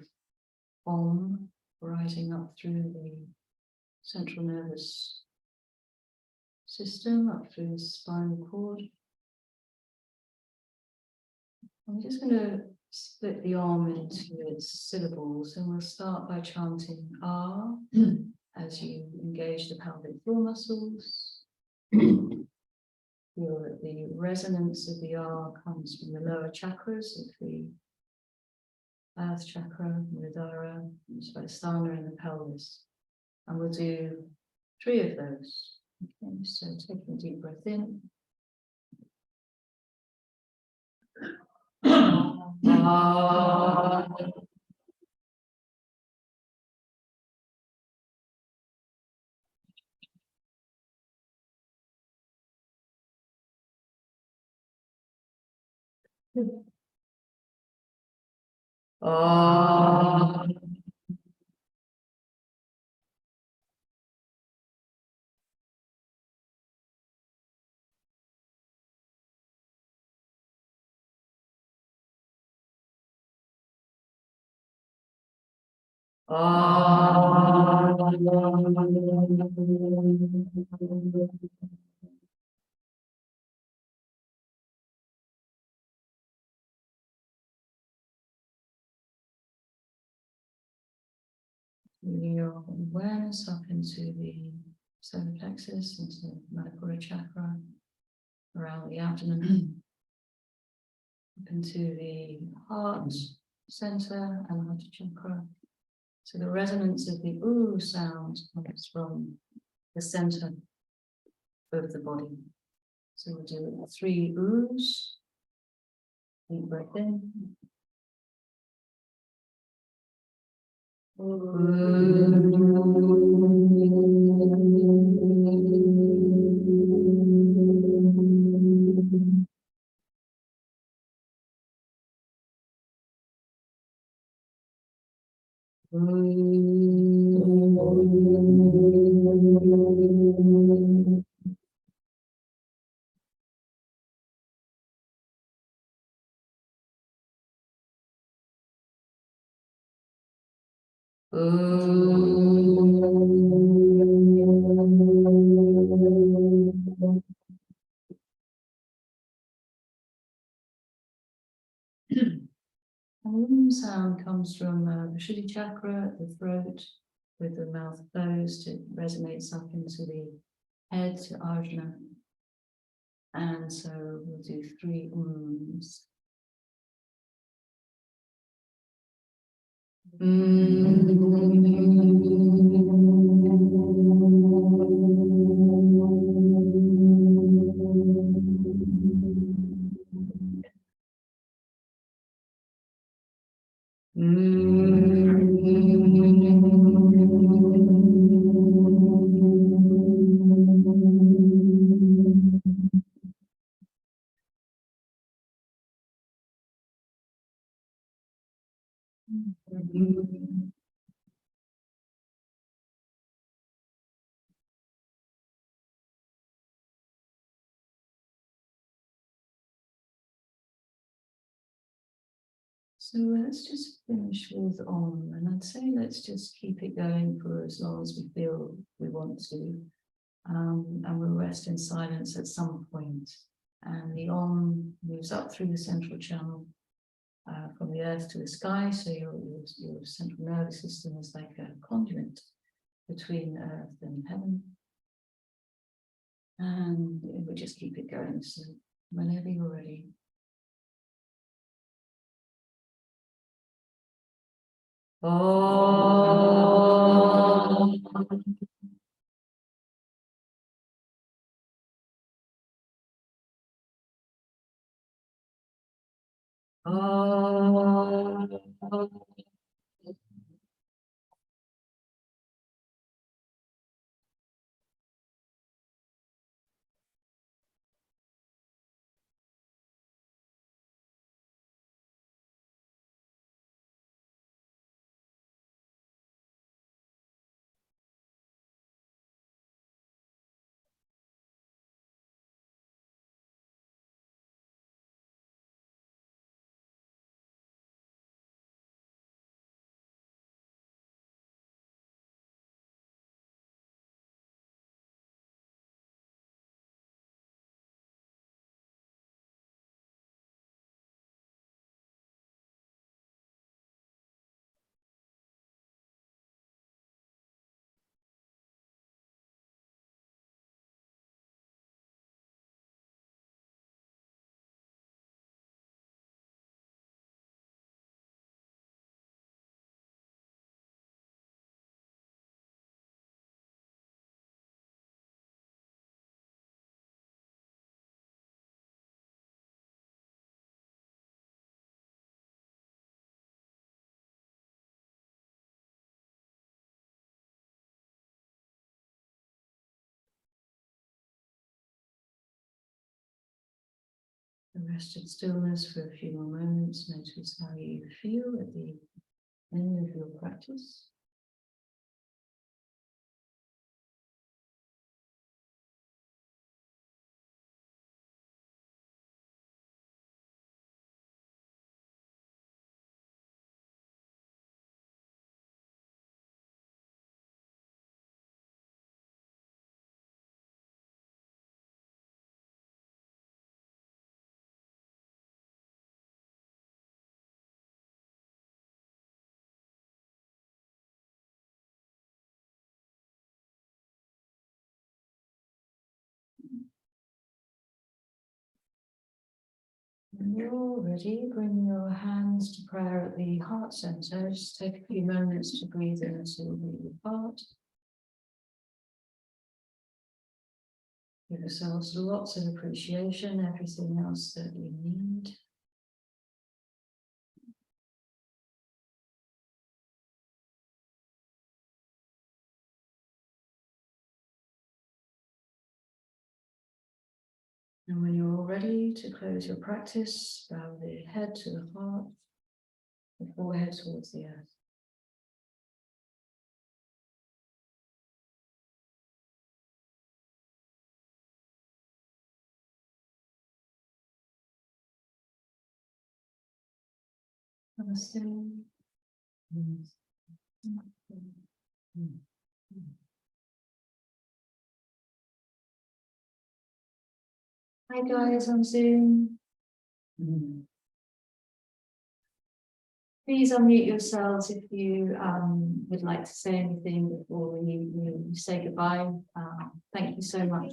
Om rising up through the central nervous system, up through the spinal cord. I'm just going to split the Om into its syllables, and we'll start by chanting Ah as you engage the pelvic floor muscles. Feel that the resonance of the R comes from the lower chakras of the earth chakra, Muladhara, Svadhisthana, and the pelvis. And we'll do 3 of those. Okay, so taking a deep breath in. Moving your awareness up into the solar plexus, into the Manipura chakra, around the abdomen, up into the heart center and heart chakra. So the resonance of the ooh sound comes from the center of the body. So we'll do 3 oohs. Deep breath in. Sound comes from the Shuddhi chakra, the throat, with the mouth closed. It resonates up into the head to Ajna. And so we'll do 3 ums. So let's just finish with on, and I'd say let's just keep it going for as long as we feel we want to. And we'll rest in silence at some point. And the on moves up through the central channel from the earth to the sky. So your central nervous system is like a conduit between earth and heaven. And we'll just keep it going. So whenever you're ready. Oh. The rest in stillness for a few more moments. Notice how you feel at the end of your practice. When you're ready, bring your hands to prayer at the heart center. Just take a few moments to breathe into the heart. Give yourselves lots of appreciation, everything else that you need. And when you're all ready to close your practice, bow the head to the heart, the forehead towards the earth. Namaste. Hi guys on Zoom. Please unmute yourselves if you would like to say anything before we say goodbye. Thank you so much.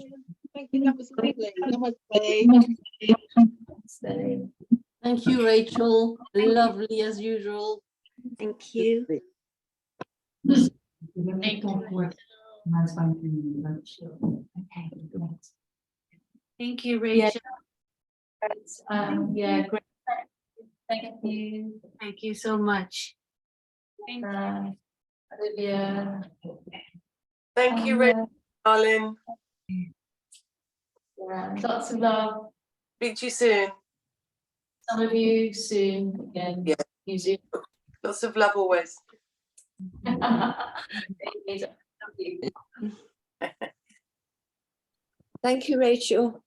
Thank you, that was lovely. Namaste. Thank you, Rachel. Lovely as usual. Thank you. Thank you, Rachel. Yeah, great. Thank you. Thank you so much. Olivia. Thank you, Rachel, darling. Lots of love. Speak to you soon. Some of you soon again. Yeah. You soon. Lots of love always. Thank you, Rachel.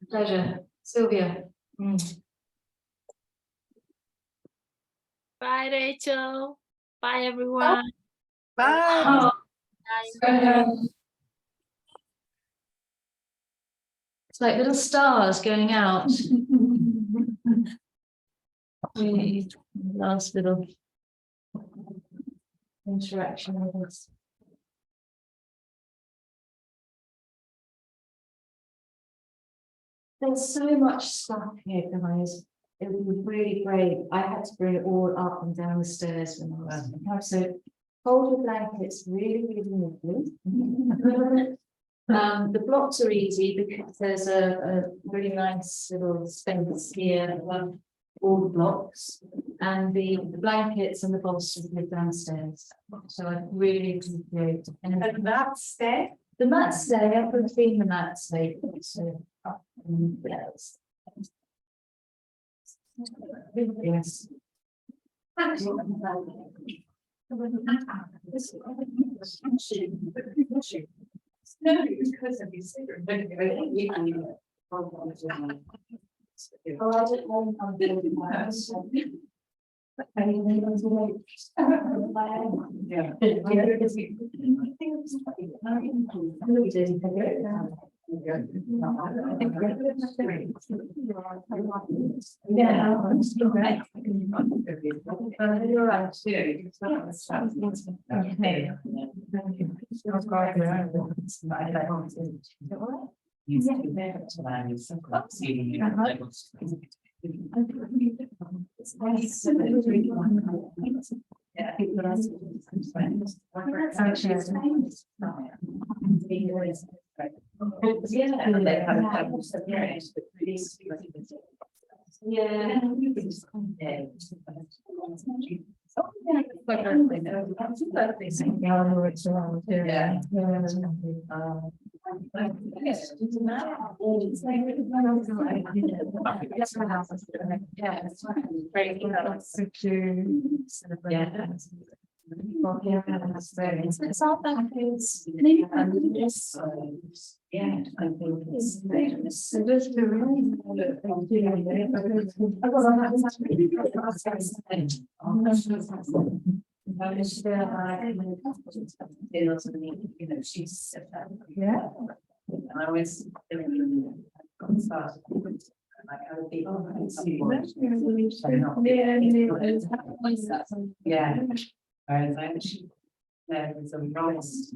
Pleasure. Sylvia. Bye, Rachel. Bye, everyone. Bye. It's like little stars going out. Last little interaction with us. There's so much stuff here, guys. It would be really great. I had to bring it all up and down the stairs when I was. So hold your blankets really, really neatly. The blocks are easy because there's a really nice little space here above all the blocks, and the blankets and the bolsters live downstairs. So I really appreciate. And that's stay. The mats stay. I've been seeing the mats stay. So yes. Yes. No, because of his cigarette. Oh, I don't know. I'm doing my house. You're right. It's all back is yeah, I think it's just the really she's yeah. And I was yeah. Whereas I actually there was a promise.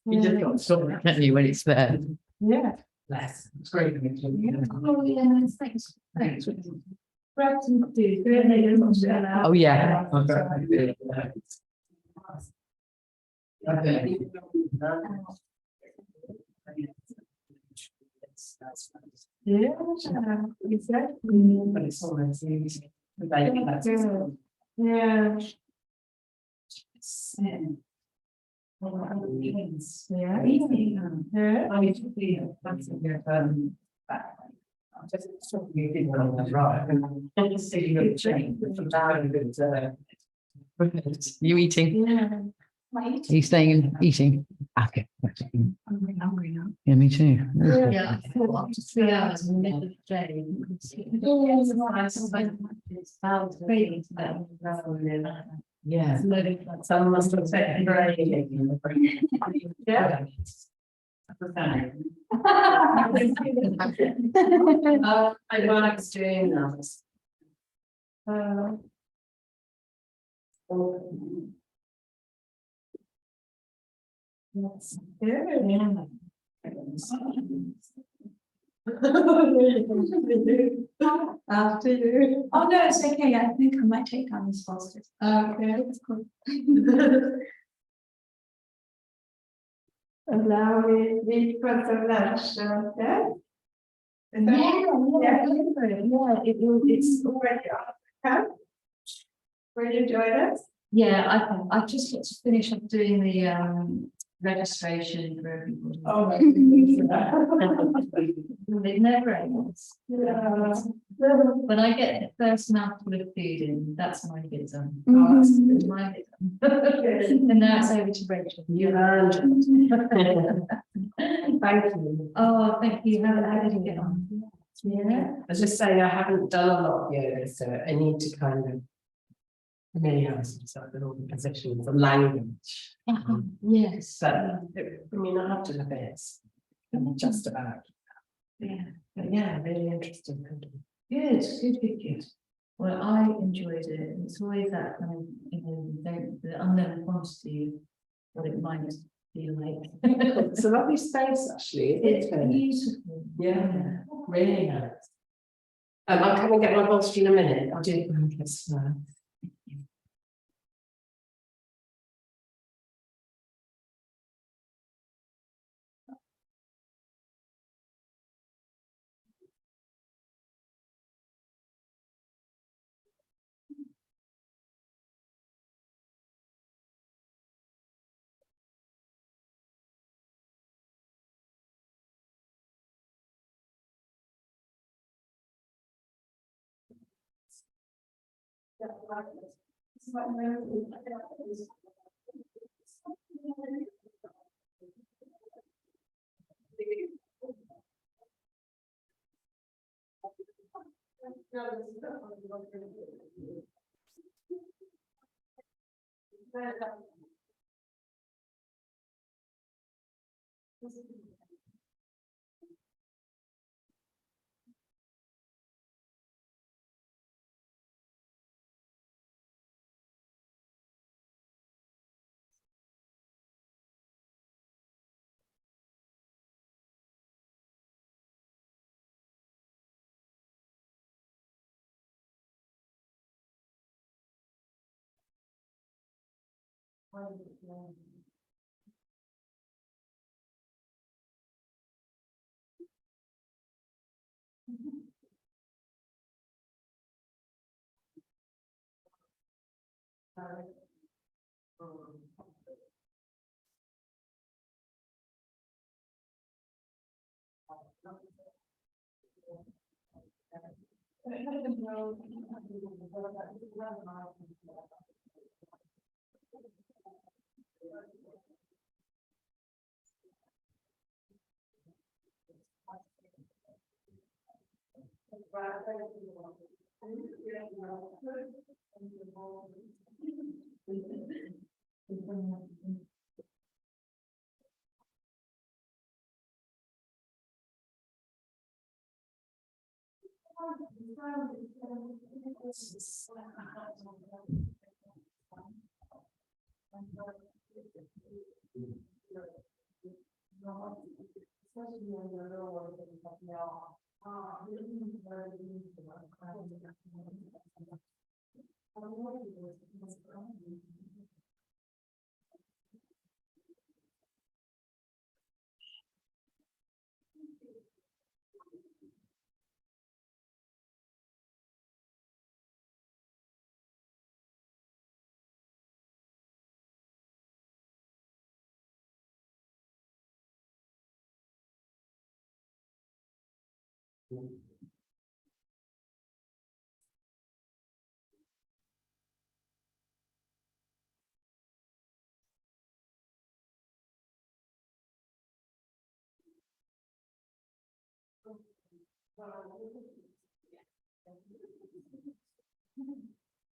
You just got to stop it, can't you, when it's there? Yeah. Less. It's great. Oh, yeah, thanks. Thanks. Grab some food. Oh, yeah. Yeah, exactly. But it's always easy. Yeah. Yeah. Yeah. I used to be just you didn't know that right. And just sitting up change from down you eating? Yeah. Are you staying and eating? Okay. I'm hungry now. Yeah, me too. Yeah, I thought after 3 hours in the middle of the day. Yeah. Someone must have taken very. Yeah. I like doing that. That's good. After you. Oh, no, it's okay. I think I might take down this positive. Okay. That's cool. Allow me for some lunch, yeah? It's already up. Okay. Really enjoyed it. Yeah, I've just got to finish up doing the registration for everybody. Oh my goodness. It never ends. Yeah. When I get the first mouthful of food in, that's my bit done. Oh, that's It's my bit done. And now it's over to Rachel. You earned it. Thank you. Oh, thank you. How did you get on? Yeah. I was just saying, I haven't done a lot of yoga, so I need to kind of familiarize myself with all the positions and language. Yes. But I mean, I have done a bit, just about. Yeah. But yeah, really interesting. Good. Well, I enjoyed it. It's always that kind of, the unknown quantity of what it might feel like. It's a lovely space, actually. It's Isn't it? beautiful. Yeah, really nice. I'll come and get my bolster in a minute. I'll do it when I get slow.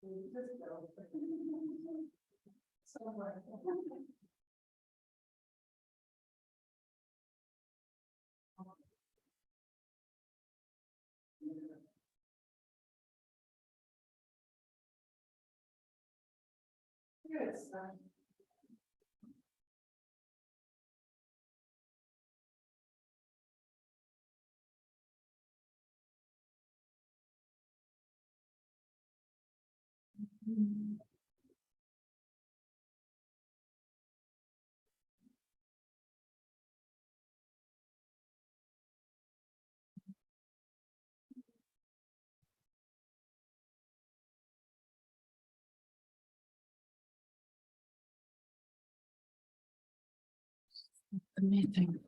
Anything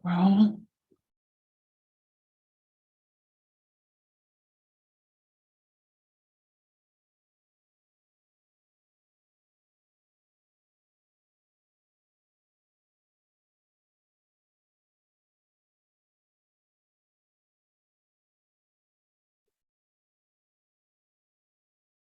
wrong?